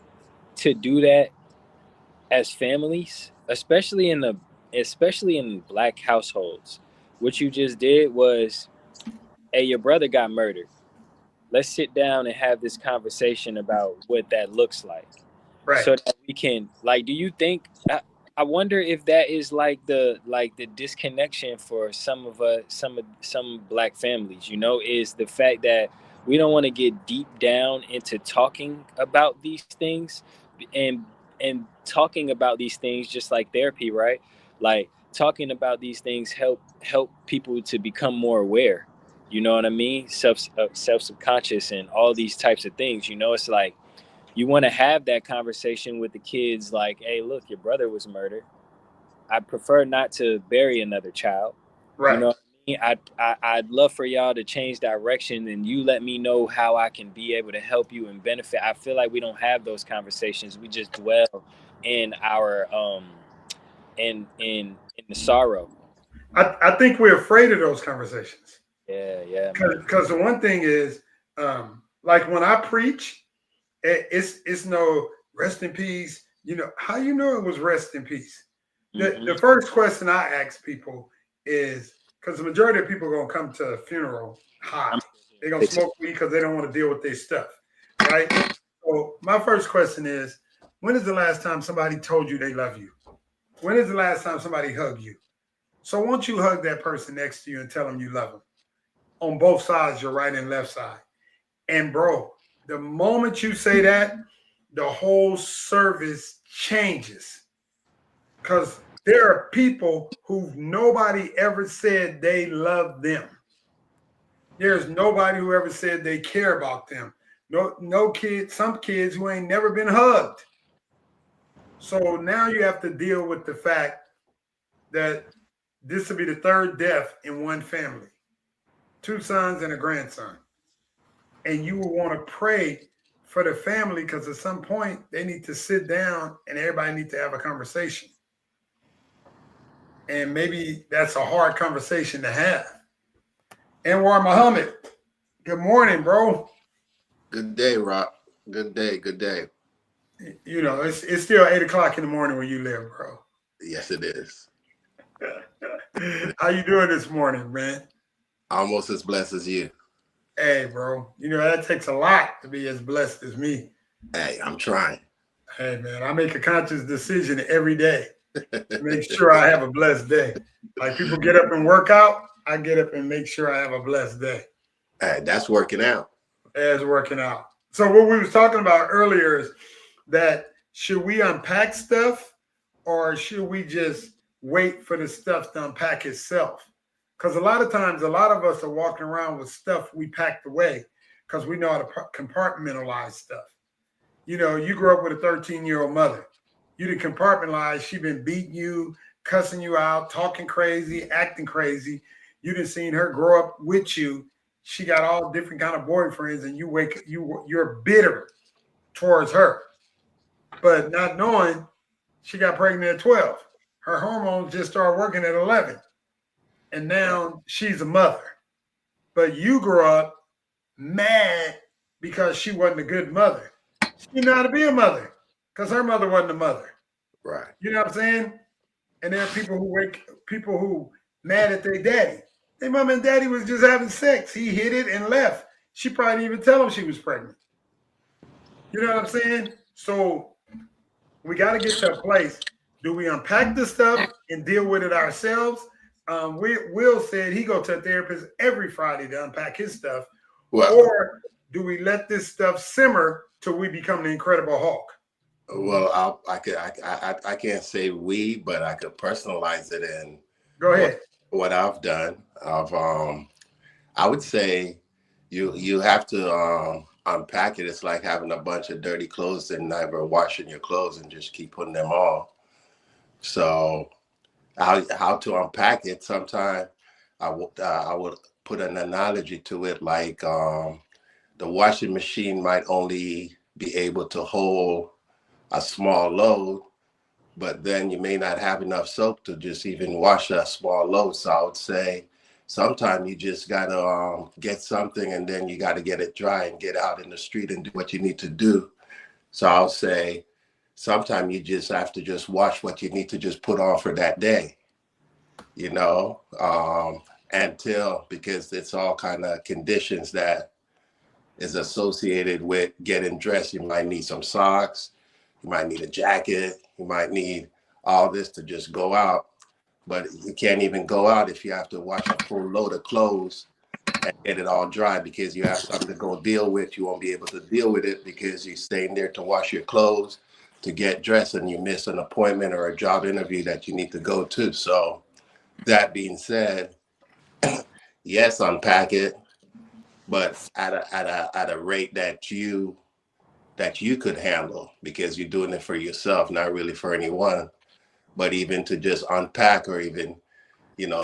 to do that as families, especially in black households? What you just did was, hey, your brother got murdered. Let's sit down and have this conversation about what that looks like, Right. so that we can, like, do you think I wonder if that is like the disconnection for some of us, some black families, is the fact that we don't want to get deep down into talking about these things, and talking about these things just like therapy, right? Like, talking about these things help people to become more aware. You know what I mean? Self subconscious and all these types of things. It's like you want to have that conversation with the kids, like, hey, look, your brother was murdered. I prefer not to bury another child. You Right. know what I mean? I'd love for y'all to change direction, and you let me know how I can be able to help you and benefit. I feel like we don't have those conversations. We just dwell in our in the sorrow. I think we're afraid of those conversations. Yeah, yeah, man. Because the one thing is, like when I preach, it's no rest in peace. You know, how you know it was rest in peace? The Hmm. first question I ask people is, because the majority of people are going to come to a funeral high. I'm They're going to fixing. smoke weed because they don't want to deal with their stuff, right? So my first question is, when is the last time somebody told you they love you? When is the last time somebody hugged you? So won't you hug that person next to you and tell them you love them on both sides, your right and left side? And bro, the moment you say that, the whole service changes, because there are people who nobody ever said they love them. There's nobody who ever said they care about them. No kids, some kids who ain't never been hugged. So now you have to deal with the fact that this will be the third death in one family, two sons and a grandson. And you will want to pray for the family, because at some point they need to sit down and everybody need to have a conversation. And maybe that's a hard conversation to have. Anwar Muhammad, good morning, bro. Good day, Rock. Good day. Good day. You know, it's still 8 o'clock in the morning where you live, bro. Yes, it is. How you doing this morning, man? Almost as blessed as you. Hey, bro. You know, that takes a lot to be as blessed as me. Hey, I'm trying. Hey, man, I make a conscious decision every day to make sure I have a blessed day. Like people get up and work out, I get up and make sure I have a blessed day. Hey, that's working out. As working out. So what we was talking about earlier is that should we unpack stuff, or should we just wait for the stuff to unpack itself? Because a lot of times, a lot of us are walking around with stuff we packed away because we know how to compartmentalize stuff. You know, you grew up with a 13-year-old mother. You didn't compartmentalize. She been beating you, cussing you out, talking crazy, acting crazy. You didn't seen her grow up with you. She got all different kind of boyfriends, and you're bitter towards her, but not knowing she got pregnant at 12. her hormones just started working at 11, and now she's a mother. But you grew up mad because she wasn't a good mother. She didn't know how to be a mother because her mother wasn't a mother. Right. You know what I'm saying? And there are people who mad at their daddy. Their mom and daddy was just having sex. He hit it and left. She probably didn't even tell him she was pregnant. You know what I'm saying? So we got to get to a place. Do we unpack this stuff and deal with it ourselves? Will said he go to a therapist every Friday to unpack his stuff. Well, Or do we let this stuff simmer till we become the Incredible Hulk? well, I can't say we, but I could personalize it in Go ahead. what I've done. I would say you have to unpack it. It's like having a bunch of dirty clothes and never washing your clothes and just keep putting them on. So how to unpack it? Sometimes I would put an analogy to it, like the washing machine might only be able to hold a small load, but then you may not have enough soap to just even wash a small load. So I would say sometimes you just gotta get something, and then you got to get it dry and get out in the street and do what you need to do. So I'll say sometimes you just have to just wash what you need to just put on for that day, you know, until, because it's all kind of conditions that is associated with getting dressed. You might need some socks, you might need a jacket, you might need all this to just go out. But you can't even go out if you have to wash a full load of clothes and get it all dry, because you have something to go deal with. You won't be able to deal with it because you're staying there to wash your clothes, to get dressed, and you miss an appointment or a job interview that you need to go to. So that being said, yes, unpack it, but at a rate that you could handle, because you're doing it for yourself, not really for anyone. But even to just unpack, or even,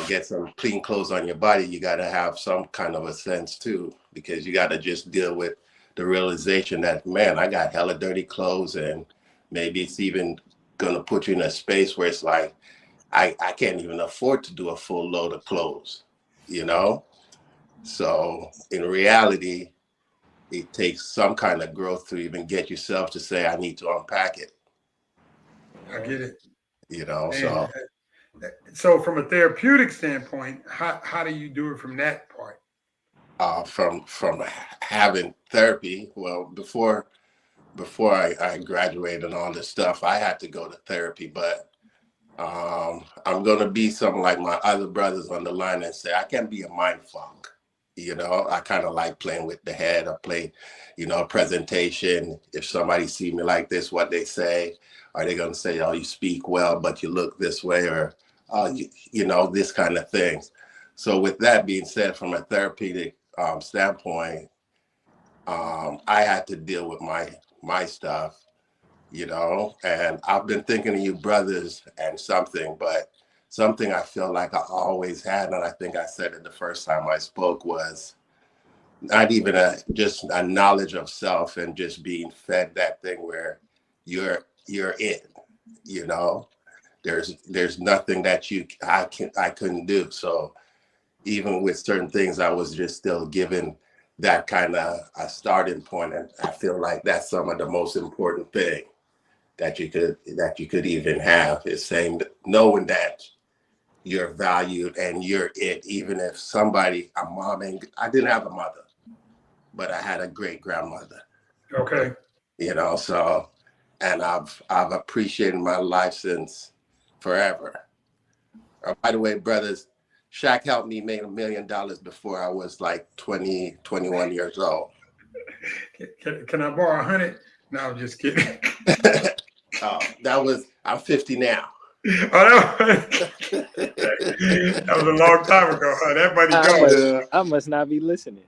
get some clean clothes on your body, you got to have some kind of a sense too, because you got to just deal with the realization that, man, I got hella dirty clothes, and maybe it's even going to put you in a space where it's like, I can't even afford to do a full load of clothes, you know? So in reality, it takes some kind of growth to even get yourself to say, I need to unpack it, I get it. And so. so, from a therapeutic standpoint, how do you do it from that part? From having therapy, well, before I graduated and all this stuff, I had to go to therapy. But I'm gonna be something like my other brothers on the line and say I can be a mind fuck. I kind of like playing with the head. I play, presentation. If somebody see me like this, what they say, are they gonna say, "Oh, you speak well, but you look this way," or this kind of things. So with that being said, from a therapeutic standpoint, I had to deal with my stuff, and I've been thinking of you brothers and something I feel like I always had, and I think I said it the first time I spoke, was not even just a knowledge of self, and just being fed that thing where you're it, you know. There's nothing that I couldn't do. So even with certain things, I was just still given that kind of a starting point, and I feel like that's some of the most important thing that you could even have, is saying, knowing that you're valued and you're it, even if a mom, and I didn't have a mother, but I had a great grandmother, Okay. so, and I've appreciated my life since forever. By the way, brothers, Shaq helped me make $1 million before I was like 20, 21 years old. Can I borrow 100? No, I'm just kidding. I'm 50 now. Oh, that was a long time ago. Huh? That money gone. I must not be listening.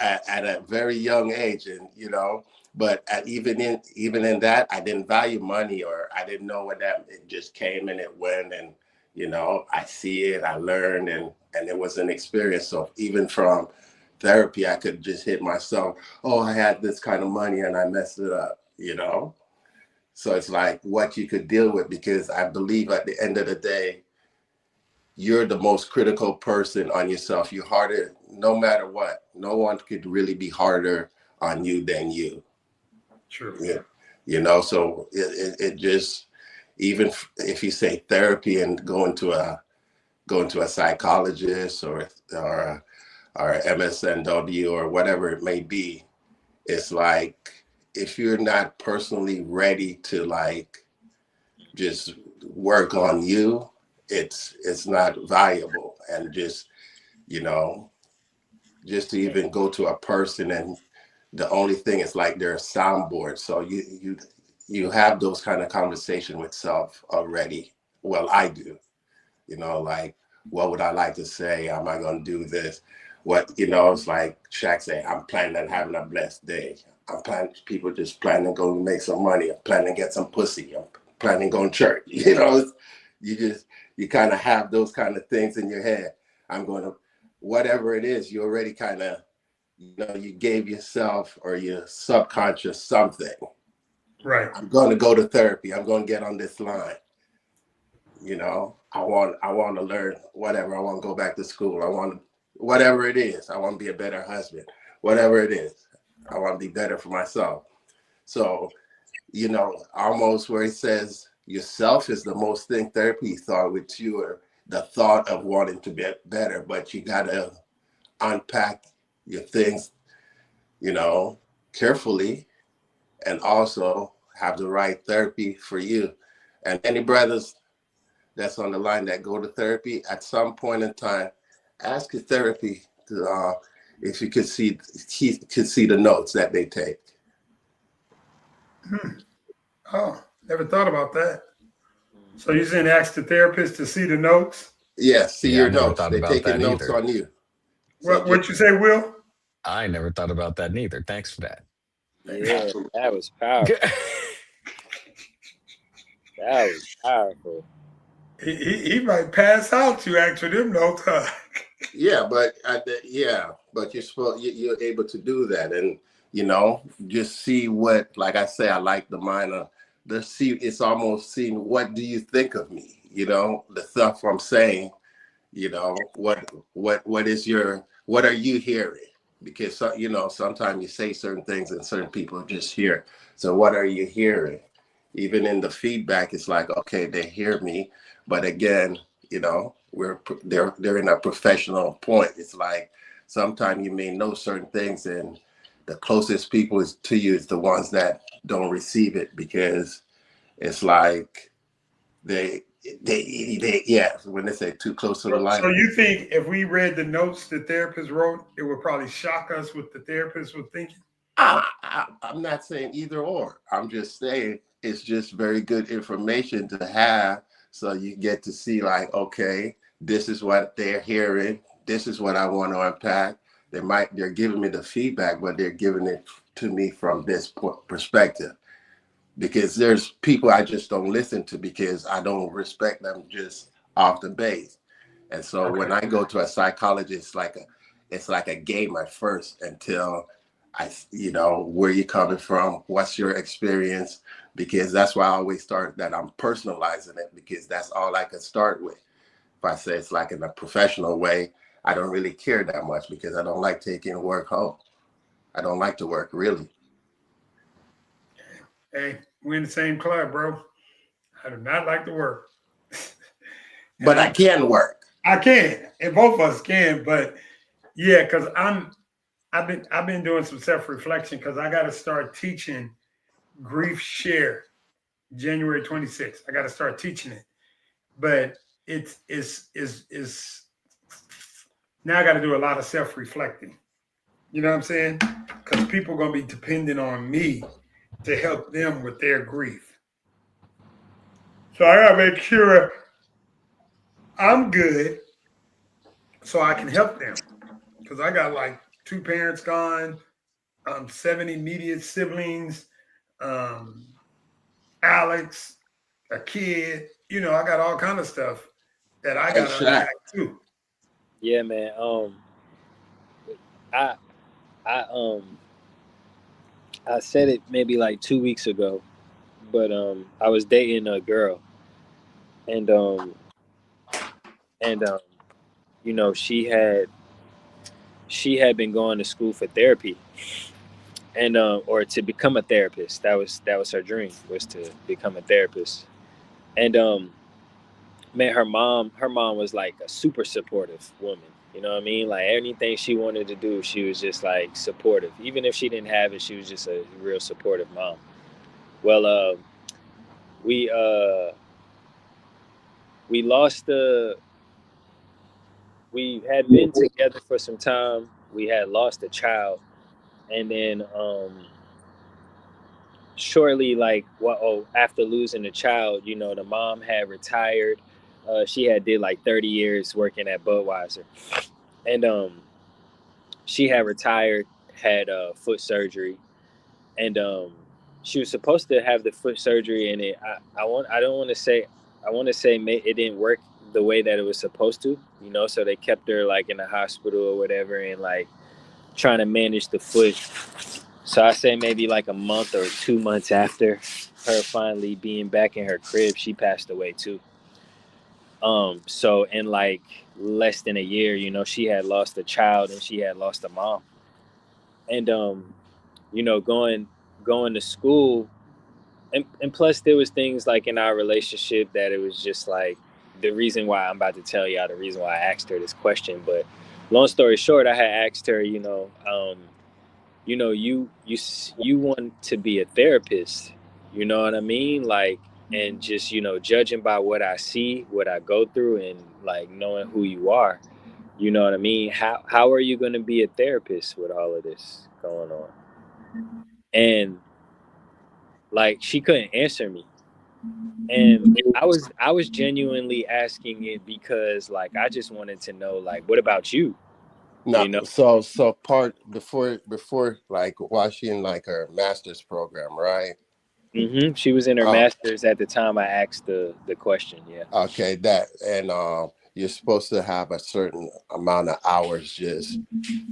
At a very young age, and but even in that, I didn't value money, or I didn't know what that. It just came and it went, and I see it, I learned, and it was an experience. So even from therapy, I could just hit myself. Oh, I had this kind of money and I messed it up. So it's like what you could deal with, because I believe at the end of the day, you're the most critical person on yourself. You're harder, no matter what. No one could really be harder on you than you. True. Yeah. You know, so it just, even if you say therapy and going to a psychologist or MSNW or whatever it may be, it's like, if you're not personally ready to like just work on you, it's not valuable. And just, you know, just to even go to a person, and the only thing is like they're a soundboard. So you have those kind of conversation with self already. Well, I do. You know, like, what would I like to say? Am I going to do this? What, you know, it's like Shaq say, I'm planning on having a blessed day. I'm planning, people just planning to go make some money. I'm planning to get some pussy. I'm planning to go to church. You know, you kind of have those kind of things in your head. I'm going to, whatever it is, you already kind of, you know, you gave yourself or your subconscious something. Right. I'm going to go to therapy. I'm going to get on this line. You know, I want to learn whatever. I want to go back to school. I want, whatever it is. I want to be a better husband. Whatever it is, I want to be better for myself. So, you know, almost where it says yourself is the most thing therapy thought with you, or the thought of wanting to be better, but you got to unpack your things, you know, carefully, and also have the right therapy for you. And any brothers that's on the line that go to therapy, at some point in time, ask your therapy to, if you could see, he could see the notes that they take. Oh, never thought about that. So you're saying ask the therapist to see the notes? Yeah, see Yeah, I your never notes. thought They're about taking that notes either. on you. So What just, you say, Will? I never thought about that neither. Thanks for that. Yeah, that was powerful. That was powerful. He might pass out you actually them notes, huh? yeah, but you're supposed, you're able to do that, and you know, just see what, like I say, I like the mind of the see. It's almost seeing, what do you think of me? You know, the stuff I'm saying. You know, what is your, what are you hearing? Because you know, sometimes you say certain things and certain people just hear. So what are you hearing? Even in the feedback, it's like, okay, they hear me, but again, you know, they're in a professional point. It's like sometimes you may know certain things, and the closest people to you is the ones that don't receive it, because it's like they yeah, when they say too close to the So light. you think if we read the notes the therapist wrote, it would probably shock us what the therapist was thinking? I'm not saying either or. I'm just saying it's just very good information to have, so you get to see like, okay, this is what they're hearing. This is what I want to unpack. They're giving me the feedback, but they're giving it to me from this perspective. Because there's people I just don't listen to because I don't respect them just off the base. And so when Okay. I go to a psychologist, it's like a game at first, until you know, where you coming from, what's your experience, because that's why I always start that I'm personalizing it, because that's all I can start with. If I say it's like in a professional way, I don't really care that much, because I don't like taking work home. I don't like to work, really. Hey, we're in the same club, bro. I do not like to work. And But I can work. I can, and both of us can, but yeah, because I've been doing some self-reflection because I gotta start teaching Grief Share January 26th. I gotta start teaching it. But it's now I gotta do a lot of self-reflecting. You know what I'm saying? Because people are gonna be dependent on me to help them with their grief. So I gotta make sure I'm good so I can help them. Because I got like two parents gone, 7 immediate siblings, um, Alex, a kid. You know, I got all kind of stuff that I Hey, got to Shaq. unpack too. Yeah, man. I I I said it maybe like 2 weeks ago, but I was dating a girl, and and you know, she had been going to school for therapy, and or to become a therapist. That was her dream, was to become a therapist. And man, her mom was like a super supportive woman. You know what I mean? Like anything she wanted to do, she was just like supportive. Even if she didn't have it, she was just a real supportive mom. Well, we uh we lost the we had been together for some time. We had lost a child, and then shortly, like, well, oh, after losing a child, you know, the mom had retired. She had did like 30 years working at Budweiser, and she had retired, had foot surgery, and she was supposed to have the foot surgery, and I don't want to say, I want to say it didn't work the way that it was supposed to, you know. So they kept her like in the hospital or whatever, and like trying to manage the foot. So I say maybe like a month or 2 months after her finally being back in her crib, she passed away too. So in like less than a year, you know, she had lost a child and she had lost a mom. And you know, going to school, and plus there was things like in our relationship that it was just like the reason why I'm about to tell y'all the reason why I asked her this question. But long story short, I had asked her, you know, you want to be a therapist, you know what I mean? Like, and just, you know, judging by what I see, what I go through, and like knowing who you are, you know what I mean? How are you going to be a therapist with all of this going on? And like she couldn't answer me. And I was genuinely asking it because like I just wanted to know, like, what about you? No, You know? so part before like while she in like her master's program, right? She was in her Oh, master's at the time I asked the question. Yeah. okay, that and you're supposed to have a certain amount of hours just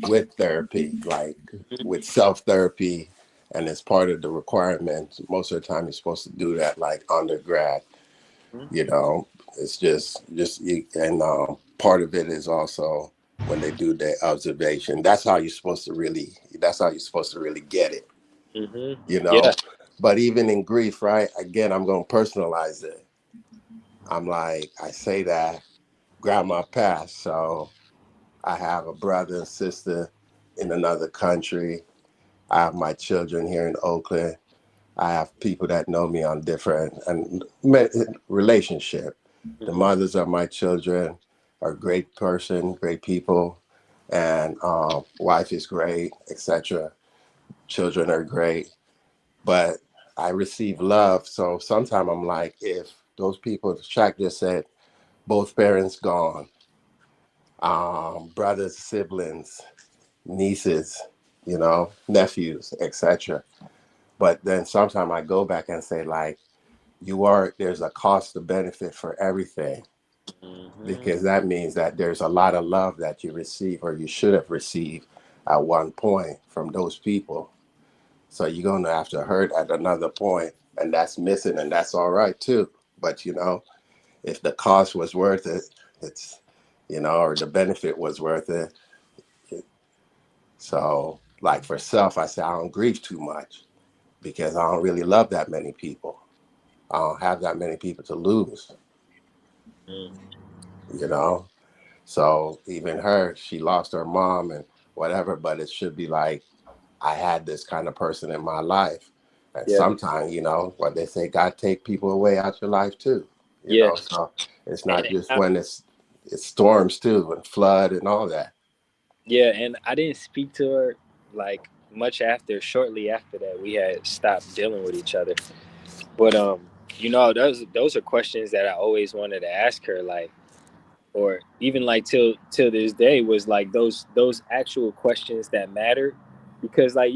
with therapy, like with self therapy, and it's part of the requirements. Most of the time, you're supposed to do that like undergrad. Mhm. You know, it's just you, and part of it is also when they do their observation. That's how you're supposed to really. That's how you're supposed to really get it. You Yeah. know, but even in grief, right? Again, I'm going to personalize it. I'm like, I say that grandma passed, so I have a brother and sister in another country. I have my children here in Oakland. I have people that know me on different and relationship. The Hmm. mothers of my children are great person, great people, and wife is great, etc. Children are great, but I receive love. So sometimes I'm like, if those people, Shaq just said, both parents gone, brothers, siblings, nieces, nephews, etc. But then sometimes I go back and say, like, there's a cost to benefit for everything, Hmm. because that means that there's a lot of love that you receive or you should have received at one point from those people. So you're going to have to hurt at another point, and that's missing, and that's all right too. But if the cost was worth it, it's or the benefit was worth it. So, like for self, I say I don't grieve too much because I don't really love that many people. I don't have that many people to lose, you know. So even her, she lost her mom and whatever, but it should be like I had this kind of person in my life. And Yeah. sometimes, what they say, God take people away out your life too. Yeah. So it's And not just I, when it's storms too and flood and all that. yeah, and I didn't speak to her like much after. Shortly after that, we had stopped dealing with each other. But you know, those are questions that I always wanted to ask her. Like, or even like till this day, was like those actual questions that matter, because like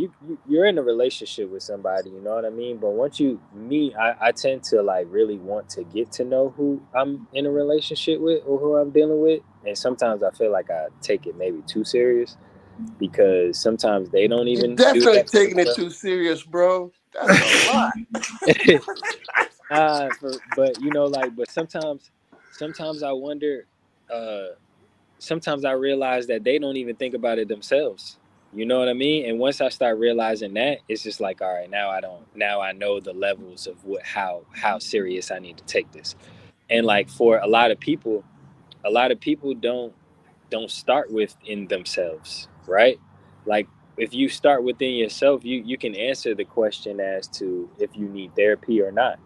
you're in a relationship with somebody, you know what I mean? But once you meet, I tend to like really want to get to know who I'm in a relationship with or who I'm dealing with, and sometimes I feel like I take it maybe too serious. because sometimes they don't You're even do definitely that for taking it themselves. too serious, bro. That's a lot. But you know, like, but sometimes I wonder. Uh, Sometimes I realize that they don't even think about it themselves. You know what I mean? And once I start realizing that, it's just like, all right, now I don't. Now I know the levels of how serious I need to take this. And like for a lot of people don't start within themselves, right? Like if you start within yourself, you can answer the question as to if you need therapy or not.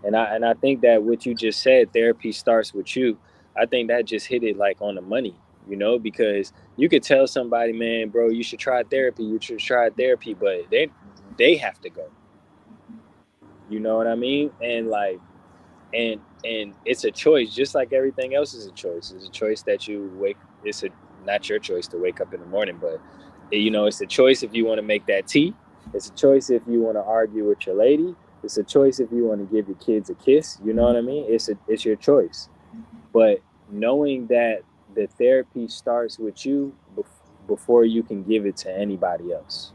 And I think that what you just said, therapy starts with you. I think that just hit it like on the money, because you could tell somebody, man, bro, you should try therapy, but they have to go. You know what I mean? And like and it's a choice, just like everything else is a choice. It's a choice that you wake. It's a not your choice to wake up in the morning, but it's a choice if you want to make that tea. It's a choice if you want to argue with your lady. It's a choice if you want to give your kids a kiss. You know what I mean? It's your choice. But knowing that the therapy starts with you before you can give it to anybody else.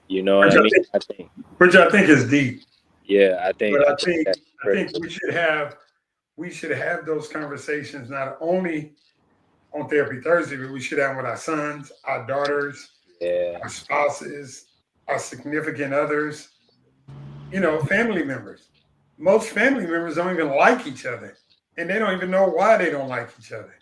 You know what which I I mean? think, I think, which I think is deep. yeah, But I I think think that's I think critical. we should have those conversations not only on Therapy Thursday, but we should have them with our sons, our daughters, Yeah. our spouses, our significant others, family members. Most family members don't even like each other, and they don't even know why they don't like each other.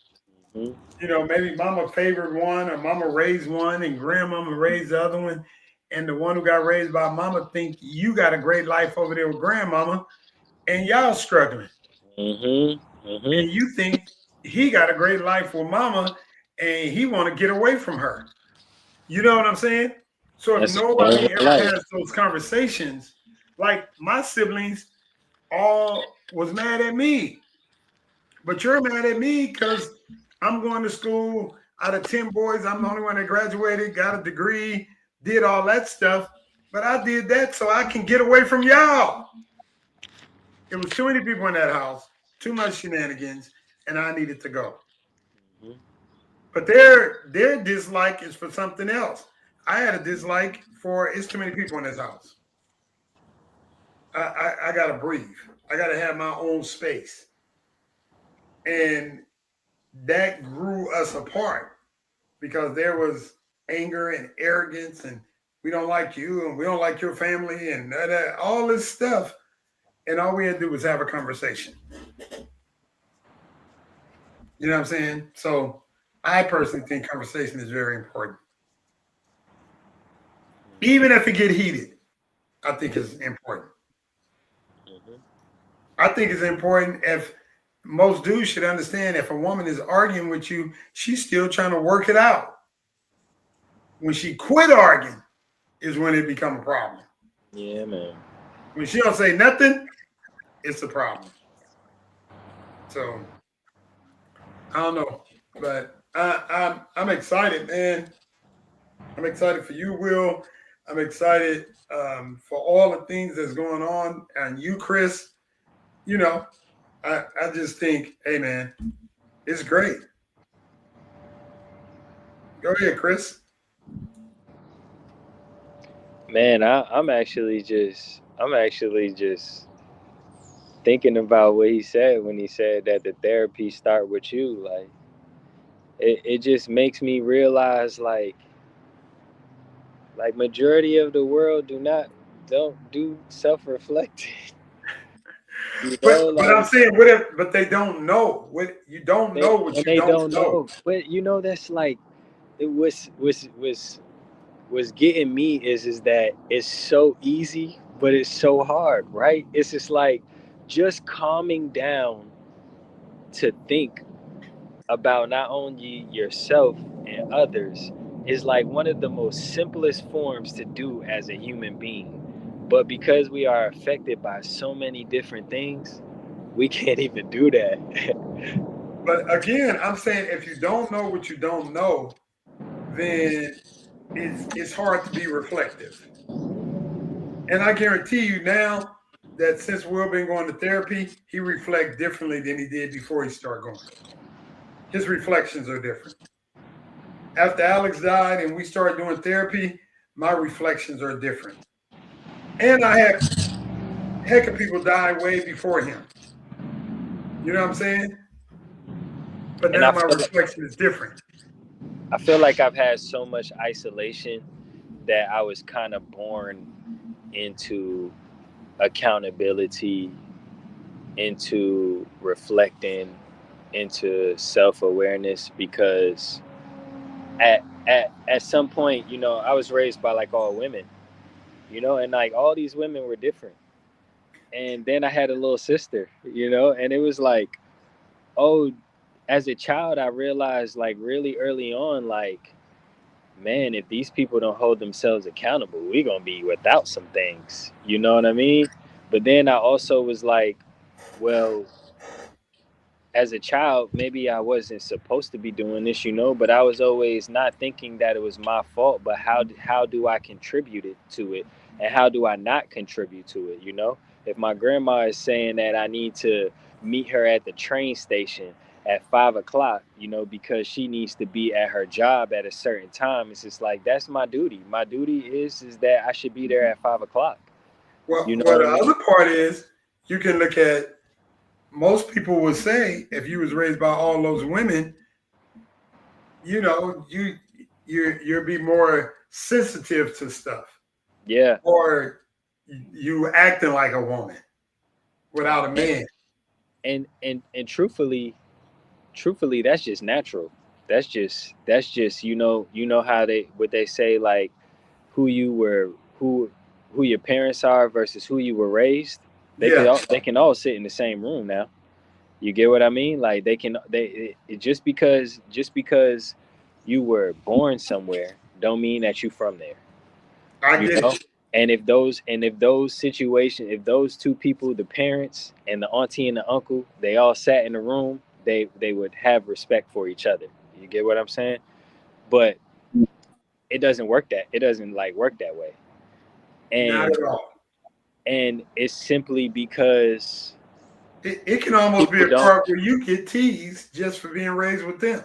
Hmm. Maybe mama favored one or mama raised one and grandmama raised the other one. And the one who got raised by mama think you got a great life over there with grandmama and y'all struggling. Hmm. Hmm. And you think he got a great life with mama and he want to get away from her. You know what I'm saying? So if That's a nobody game of ever life. has those conversations, like my siblings all was mad at me, but you're mad at me because I'm going to school. Out of 10 boys, I'm the only one that graduated, got a degree, did all that stuff. But I did that so I can get away from y'all. It was too many people in that house, too much shenanigans, and I needed to go. Mhm. But their dislike is for something else. I had a dislike for it's too many people in this house. I gotta breathe. I gotta have my own space. And that grew us apart because there was anger and arrogance and we don't like you and we don't like your family and all this stuff. And all we had to do was have a conversation. You know what I'm saying? So I personally think conversation is very important. Even if it get heated, I think it's important. Mhm. I think it's important if most dudes should understand if a woman is arguing with you, she's still trying to work it out. When she quit arguing is when it become a problem. Yeah, man. When she don't say nothing, it's a problem. So I don't know, but I'm excited, man. I'm excited for you, Will. I'm excited for all the things that's going on, and you, Chris. You know, I just think, hey, man, it's great. Go ahead, Chris. Man, I'm actually just thinking about what he said when he said that the therapy start with you. Like it just makes me realize like majority of the world don't do self reflecting. But I'm Like saying, what if? But they don't know. What you don't know, what you they don't don't know. know. But that's like it was getting me is that it's so easy, but it's so hard, right? It's just like just calming down to think about not only yourself and others is like one of the most simplest forms to do as a human being. But because we are affected by so many different things, we can't even do that. But again, I'm saying if you don't know what you don't know, then it's hard to be reflective. And I guarantee you now that since Will been going to therapy, he reflects differently than he did before he started going. His reflections are different. After Alex died and we started doing therapy, my reflections are different. And I had heck of people die way before him. You know what I'm saying? But And now my reflection is different. I feel like I've had so much isolation that I was kind of born into accountability, into reflecting, into self-awareness, because at some point, I was raised by like all women, and like all these women were different. And then I had a little sister, and it was like, oh, as a child I realized like really early on, like, man, if these people don't hold themselves accountable, we're gonna be without some things. You know what I mean? But then I also was like, well, as a child, maybe I wasn't supposed to be doing this, but I was always not thinking that it was my fault, but how do I contribute it to it, and how do I not contribute to it? If my grandma is saying that I need to meet her at the train station at 5 o'clock, because she needs to be at her job at a certain time, it's just like that's my duty. My duty is that I should be there at 5 o'clock. You Well, know well, what I the mean? other part is you can look at most people would say if you was raised by all those women, you'll be more sensitive to stuff, Yeah. or you acting like a woman without a And man. and truthfully, that's just natural. That's just how they what they say, like, who you were who your parents are versus who you were raised. Yeah, They can all sit in the same room now. You get what I mean? Like just because you were born somewhere don't mean that you from there. I You get know? it. And if those situations, if those two people, the parents and the auntie and the uncle, they all sat in the room, they would have respect for each other. You get what I'm saying? But it doesn't like work that way. Not And at all. and it's simply because It can almost be people a don't. part where you get teased just for being raised with them.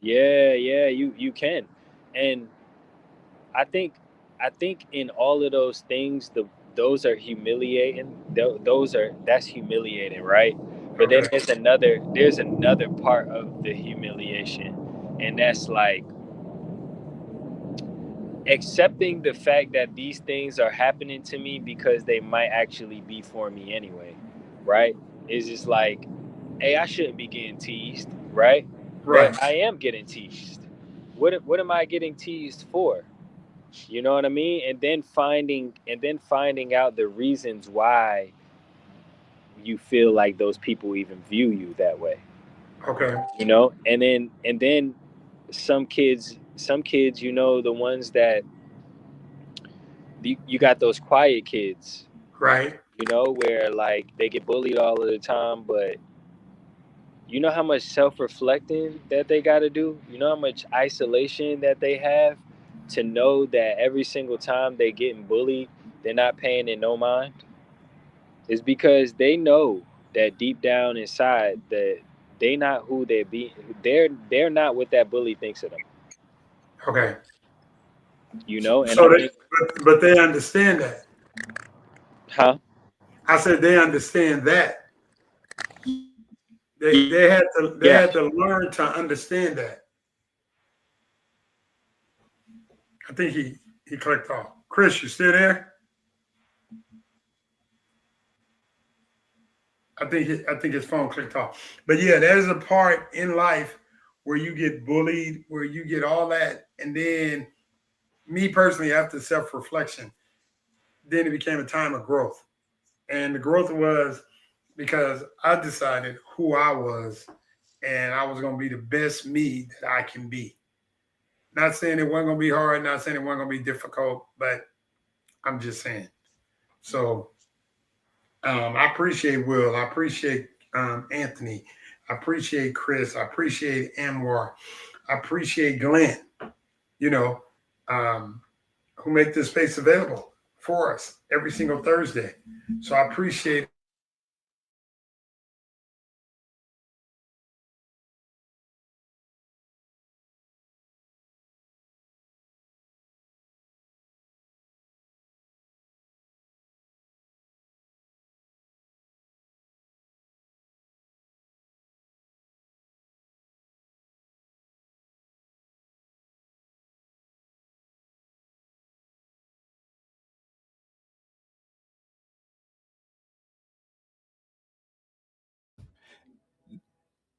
Yeah, you can. And I think I think in all of those things, those are humiliating. That's humiliating, right? But then Okay. there's another part of the humiliation, and that's like accepting the fact that these things are happening to me because they might actually be for me anyway, right? It's just like, hey, I shouldn't be getting teased, right? Right. But I am getting teased. What am I getting teased for? You know what I mean? And then finding out the reasons why you feel like those people even view you that way. Okay. And then some kids, the ones that you got, those quiet kids, Right. where like they get bullied all of the time, but you know how much self-reflecting that they got to do? You know how much isolation that they have to know that every single time they getting bullied, they're not paying it no mind? Is because they know that deep down inside that they not who they be. They're not what that bully thinks of them. Okay. And I So they, think, but they understand that. huh? I said they understand that. They Yeah. had to learn to understand that. I think he clicked off. Chris, you still there? I think his phone clicked off. But yeah, there's a part in life where you get bullied, where you get all that, and then me personally, after self-reflection, then it became a time of growth. And the growth was because I decided who I was and I was going to be the best me that I can be. Not saying it wasn't going to be hard, not saying it wasn't going to be difficult, but I'm just saying. So I appreciate Will. I appreciate Anthony. I appreciate Chris. I appreciate Anwar. I appreciate Glenn, you know, um, who make this space available for us every single Thursday. So I appreciate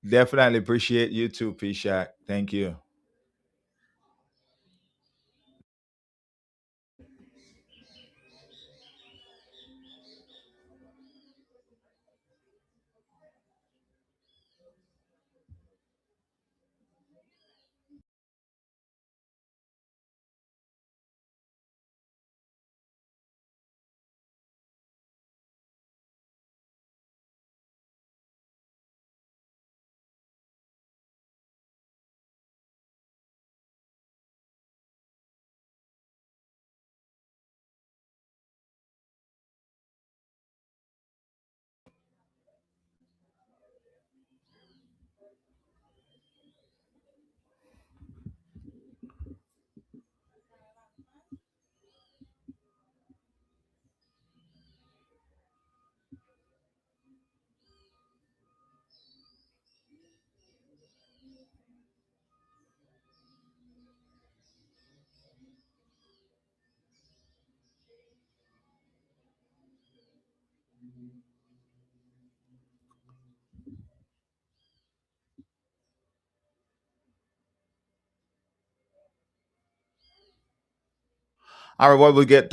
Definitely appreciate you too, P Shack. Thank you. All right, well, we'll get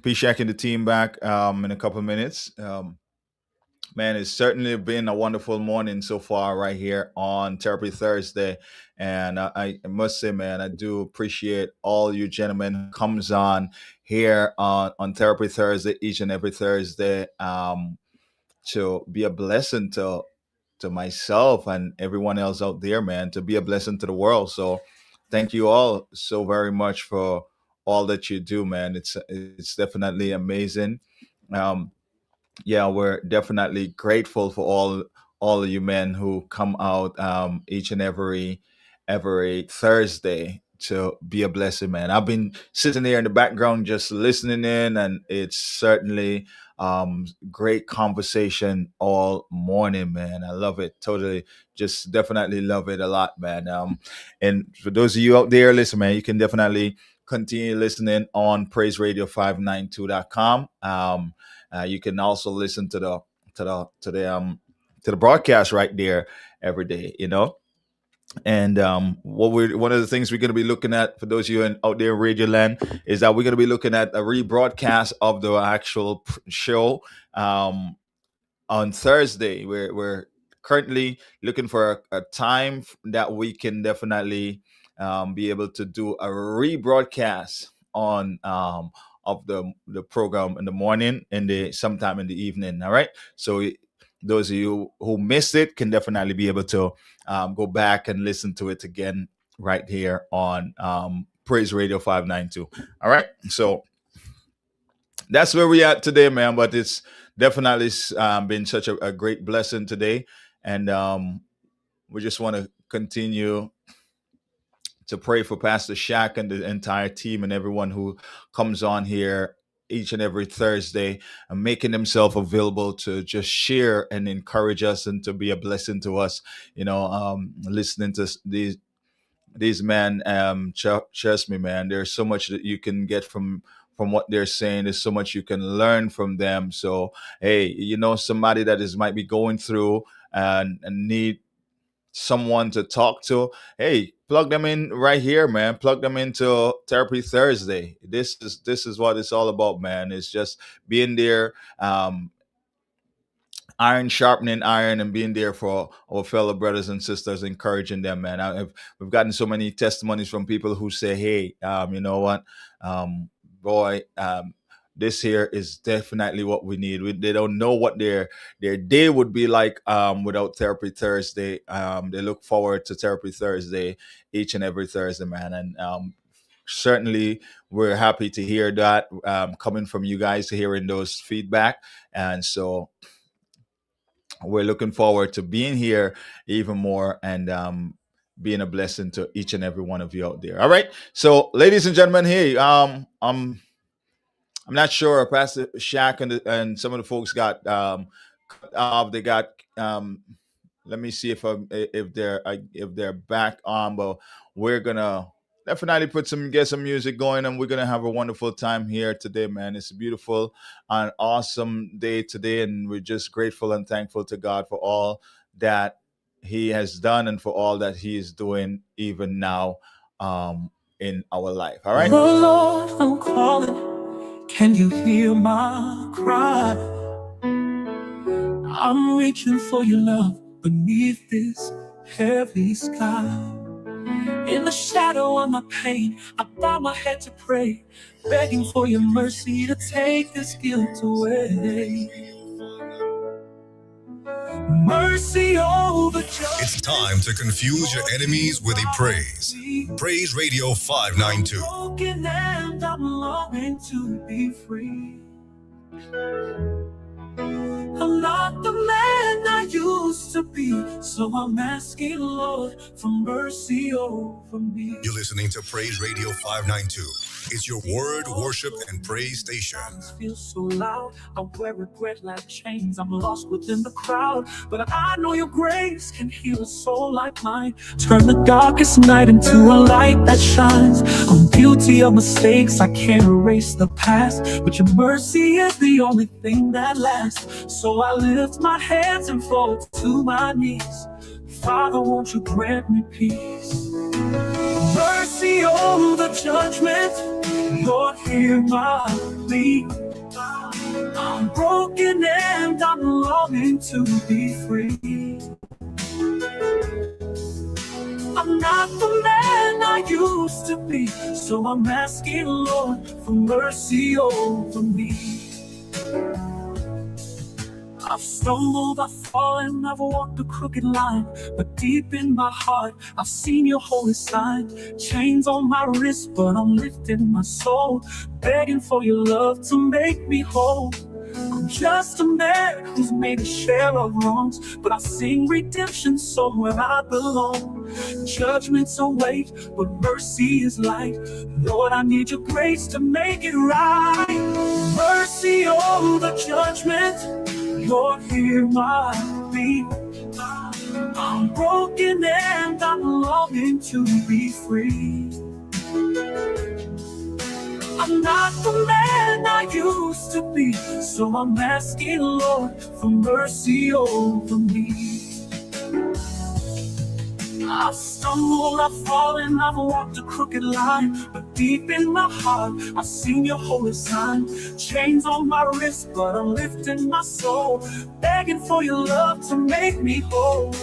P Shack and the team back in a couple of minutes. Man, it's certainly been a wonderful morning so far right here on Therapy Thursday. And I must say, man, I do appreciate all you gentlemen who comes on here on Therapy Thursday each and every Thursday to be a blessing to myself and everyone else out there, man, to be a blessing to the world. So thank you all so very much for all that you do, man. It's definitely amazing. Um, yeah, we're definitely grateful for all of you men who come out each and every Thursday to be a blessing, man. I've been sitting there in the background just listening in, and it's certainly great conversation all morning, man. I love it totally. Just definitely love it a lot, man. And for those of you out there, listen, man, you can definitely continue listening on praiseradio592.com. You can also listen to the broadcast right there every day. And what we're one of the things we're going to be looking at for those of you out there in Radio Land is that we're going to be looking at a rebroadcast of the actual show. Um, on Thursday. We're currently looking for a time that we can definitely be able to do a rebroadcast on of the program in the morning and the sometime in the evening. All right, so those of you who missed it can definitely be able to go back and listen to it again right here on Praise Radio 592. All right, so that's where we at today, man. But it's definitely been such a great blessing today, and we just want to continue to pray for Pastor Shaq and the entire team and everyone who comes on here each and every Thursday and making themselves available to just share and encourage us and to be a blessing to us. Listening to these men, trust me, man, there's so much that you can get from what they're saying. There's so much you can learn from them. So hey, somebody that is might be going through and need someone to talk to, hey, plug them in right here, man. Plug them into Therapy Thursday. This is what it's all about, man. It's just being there, iron sharpening iron, and being there for our fellow brothers and sisters, encouraging them, man. We've gotten so many testimonies from people who say, hey, you know what, boy, this here is definitely what we need. They don't know what their day would be like without Therapy Thursday. They look forward to Therapy Thursday each and every Thursday, man. And certainly we're happy to hear that coming from you guys, hearing those feedback. And so we're looking forward to being here even more and being a blessing to each and every one of you out there. All right. So, ladies and gentlemen, hey, I'm not sure. Pastor Shaq and some of the folks got cut off. They got. Let me see if they're back on. But we're gonna definitely get some music going, and we're gonna have a wonderful time here today, man. It's a beautiful and awesome day today, and we're just grateful and thankful to God for all that he has done and for all that he is doing even now in our life. All right. Oh Lord, I'm calling. Can you hear my cry? I'm reaching for your love beneath this heavy sky. In the shadow of my pain, I bow my head to pray, begging for your mercy to take this guilt away. Mercy over judgment. It's time to confuse your enemies with a praise. Praise Radio 592. Broken and I'm longing to be free. I'm not the man I used to be, so I'm asking, Lord, for mercy over me. You're listening to Praise Radio 592. It's your word, worship, and praise station. Feel so loud, I wear regret like chains. I'm lost within the crowd, but I know your grace can heal a soul like mine. Turn the darkest night into a light that shines. I'm guilty of mistakes, I can't erase the past, but your mercy is the only thing that lasts. So I lift my hands and fall to my knees. Father, won't you grant me peace? Mercy over judgment, Lord, hear my plea. I'm broken and I'm longing to be free. I'm not the man I used to be, so I'm asking, Lord, for mercy over me. I've stumbled, I've fallen, I've walked a crooked line, but deep in my heart, I've seen your holy sign. Chains on my wrist, but I'm lifting my soul, begging for your love to make me whole. I'm just a man who's made a share of wrongs, but I sing redemption somewhere I belong. Judgment's a weight, but mercy is light. Lord, I need your grace to make it right. Mercy over judgment, Lord, hear my plea. I'm broken and I'm longing to be free. I'm not the man I used to be, so I'm asking, Lord, for mercy over me. I've stumbled, I've fallen, I've walked a crooked line, but deep in my heart, I've seen your holy sign. Chains on my wrist, but I'm lifting my soul, begging for your love to make me whole.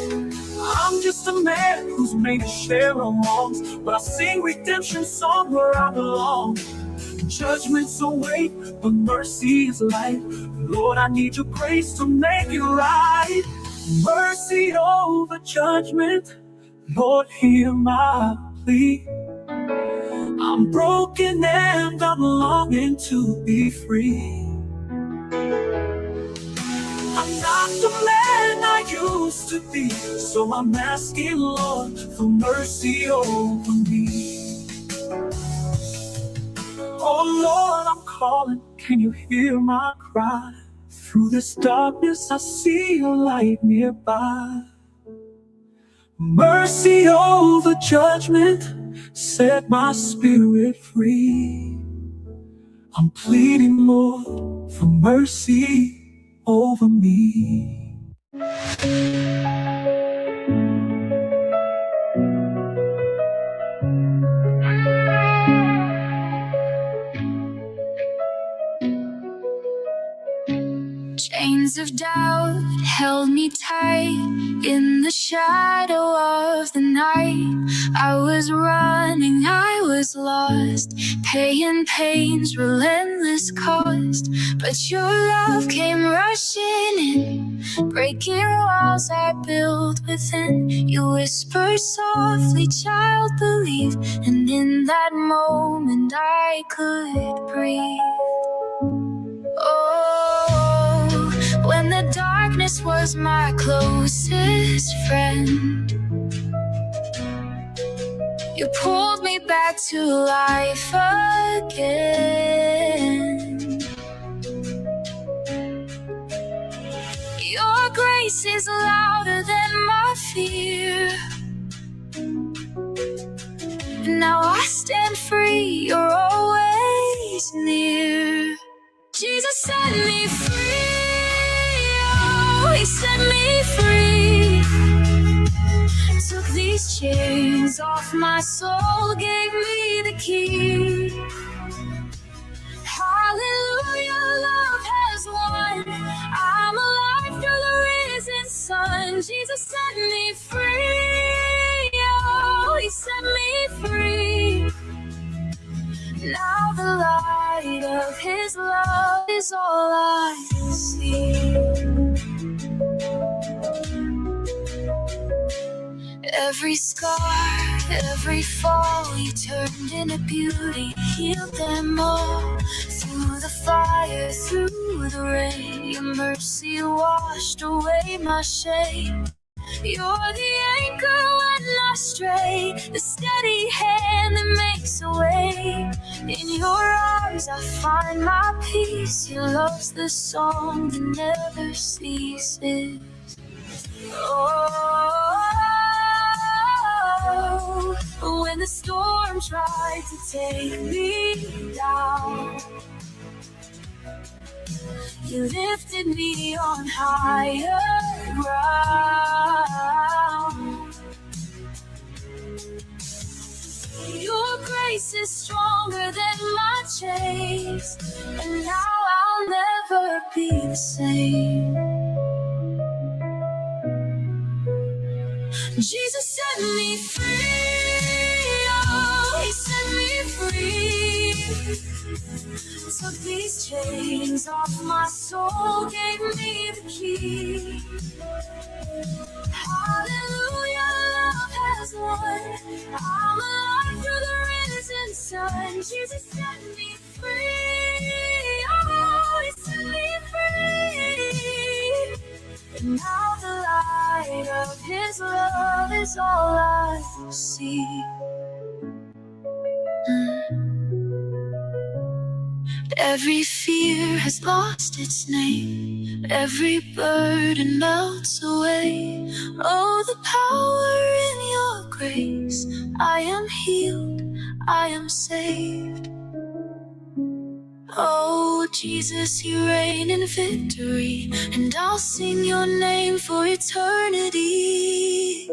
I'm just a man who's made a share of wrongs, but I sing redemption song where I belong. Judgment's a weight, but mercy is light. Lord, I need your grace to make it right. Mercy over judgment, Lord, hear my plea. I'm broken and I'm longing to be free. I'm not the man I used to be, so I'm asking, Lord, for mercy over me. Oh Lord, I'm calling, can you hear my cry? Through this darkness I see a light nearby. Mercy over judgment, set my spirit free. I'm pleading, Lord, for mercy over me. Chains of doubt held me tight in the shadow of the night. I was running, I was lost, paying pain's relentless cost. But your love came rushing in, breaking walls I built within. You whispered softly, child, believe. And in that moment I could breathe. Oh, when the darkness was my closest friend, you pulled me back to life again. Your grace is louder than my fear. Now I stand free, you're always near. Jesus set me free, oh, he set me free. Took these chains off my soul, gave me the key. Hallelujah, love has won. I'm alive through the risen sun. Jesus set me free. Oh, he set me free. Now the light of his love is all I see. Every scar, every fall, you turned into beauty, healed them all. Through the fire, through the rain, your mercy washed away my shame. You're the anchor when I stray, the steady hand that makes a way. In your arms I find my peace. Your love's the song that never ceases. Oh, when the storm tried to take me down, you lifted me on higher ground. Your grace is stronger than my chains, and now I'll never be the same. Jesus set me free. Oh, he set me free. Took these chains off my soul, gave me the key. Hallelujah, love has won. I'm alive through the risen sun. Jesus set me free. Oh, he set me free. And now the light of his love is all I see. Every fear has lost its name. Every burden melts away. Oh, the power in your grace. I am healed, I am saved. Oh, Jesus, you reign in victory, and I'll sing your name for eternity.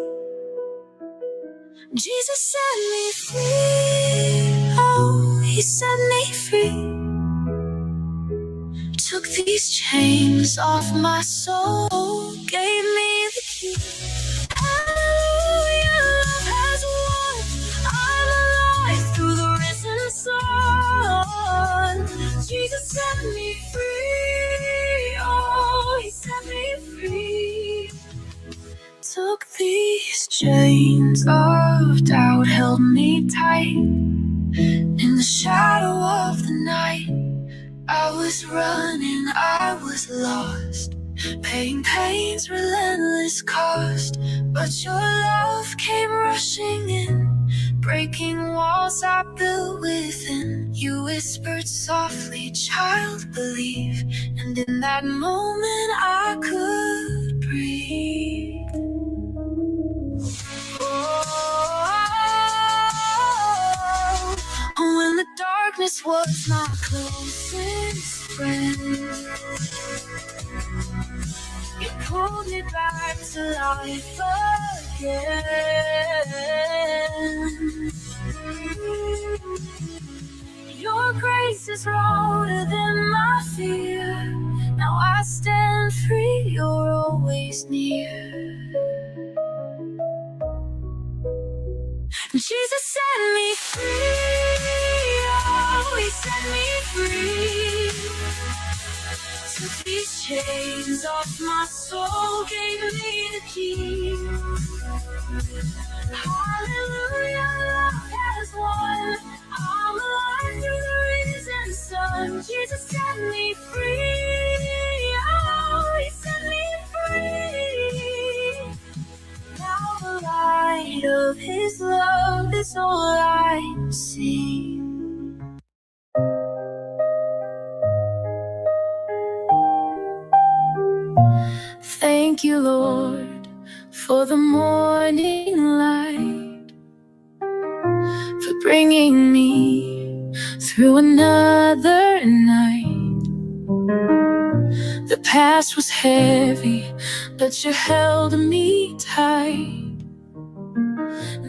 Jesus set me free. Oh, he set me free. Took these chains off my soul, gave me the key. Hallelujah, love has won. I'm alive through the risen sun. Jesus set me free. Oh, he set me free. Took these chains of doubt, held me tight. In the shadow of the night, I was running, I was lost, paying pain's relentless cost. But your love came rushing in, breaking walls I built within. You whispered softly, child, believe. And in that moment I could breathe. Oh, when the darkness was my closest friend, you pulled me back to life again. Your grace is louder than my fear. Now I stand free, you're always near. Jesus set me free. Oh, he set me free. Took these chains off my soul, gave me the key. Hallelujah, love has won. I'm alive through the risen sun. Jesus set me free. Oh, he set me free. Now the light of his love is all I see. Thank you, Lord, for the morning light, for bringing me through another night. The past was heavy, but you held me tight.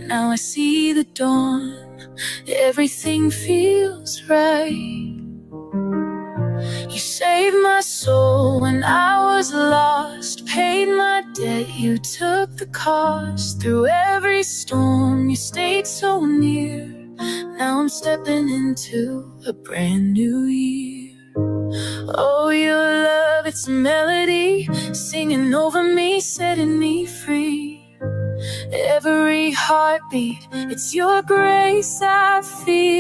now I see the dawn. Everything feels right. You saved my soul when I was lost, paid my debt, you took the cost. Through every storm, you stayed so near. Now I'm stepping into a brand new year. Oh, your love, it's a melody, singing over me, setting me free. Every heartbeat, it's your grace I feel.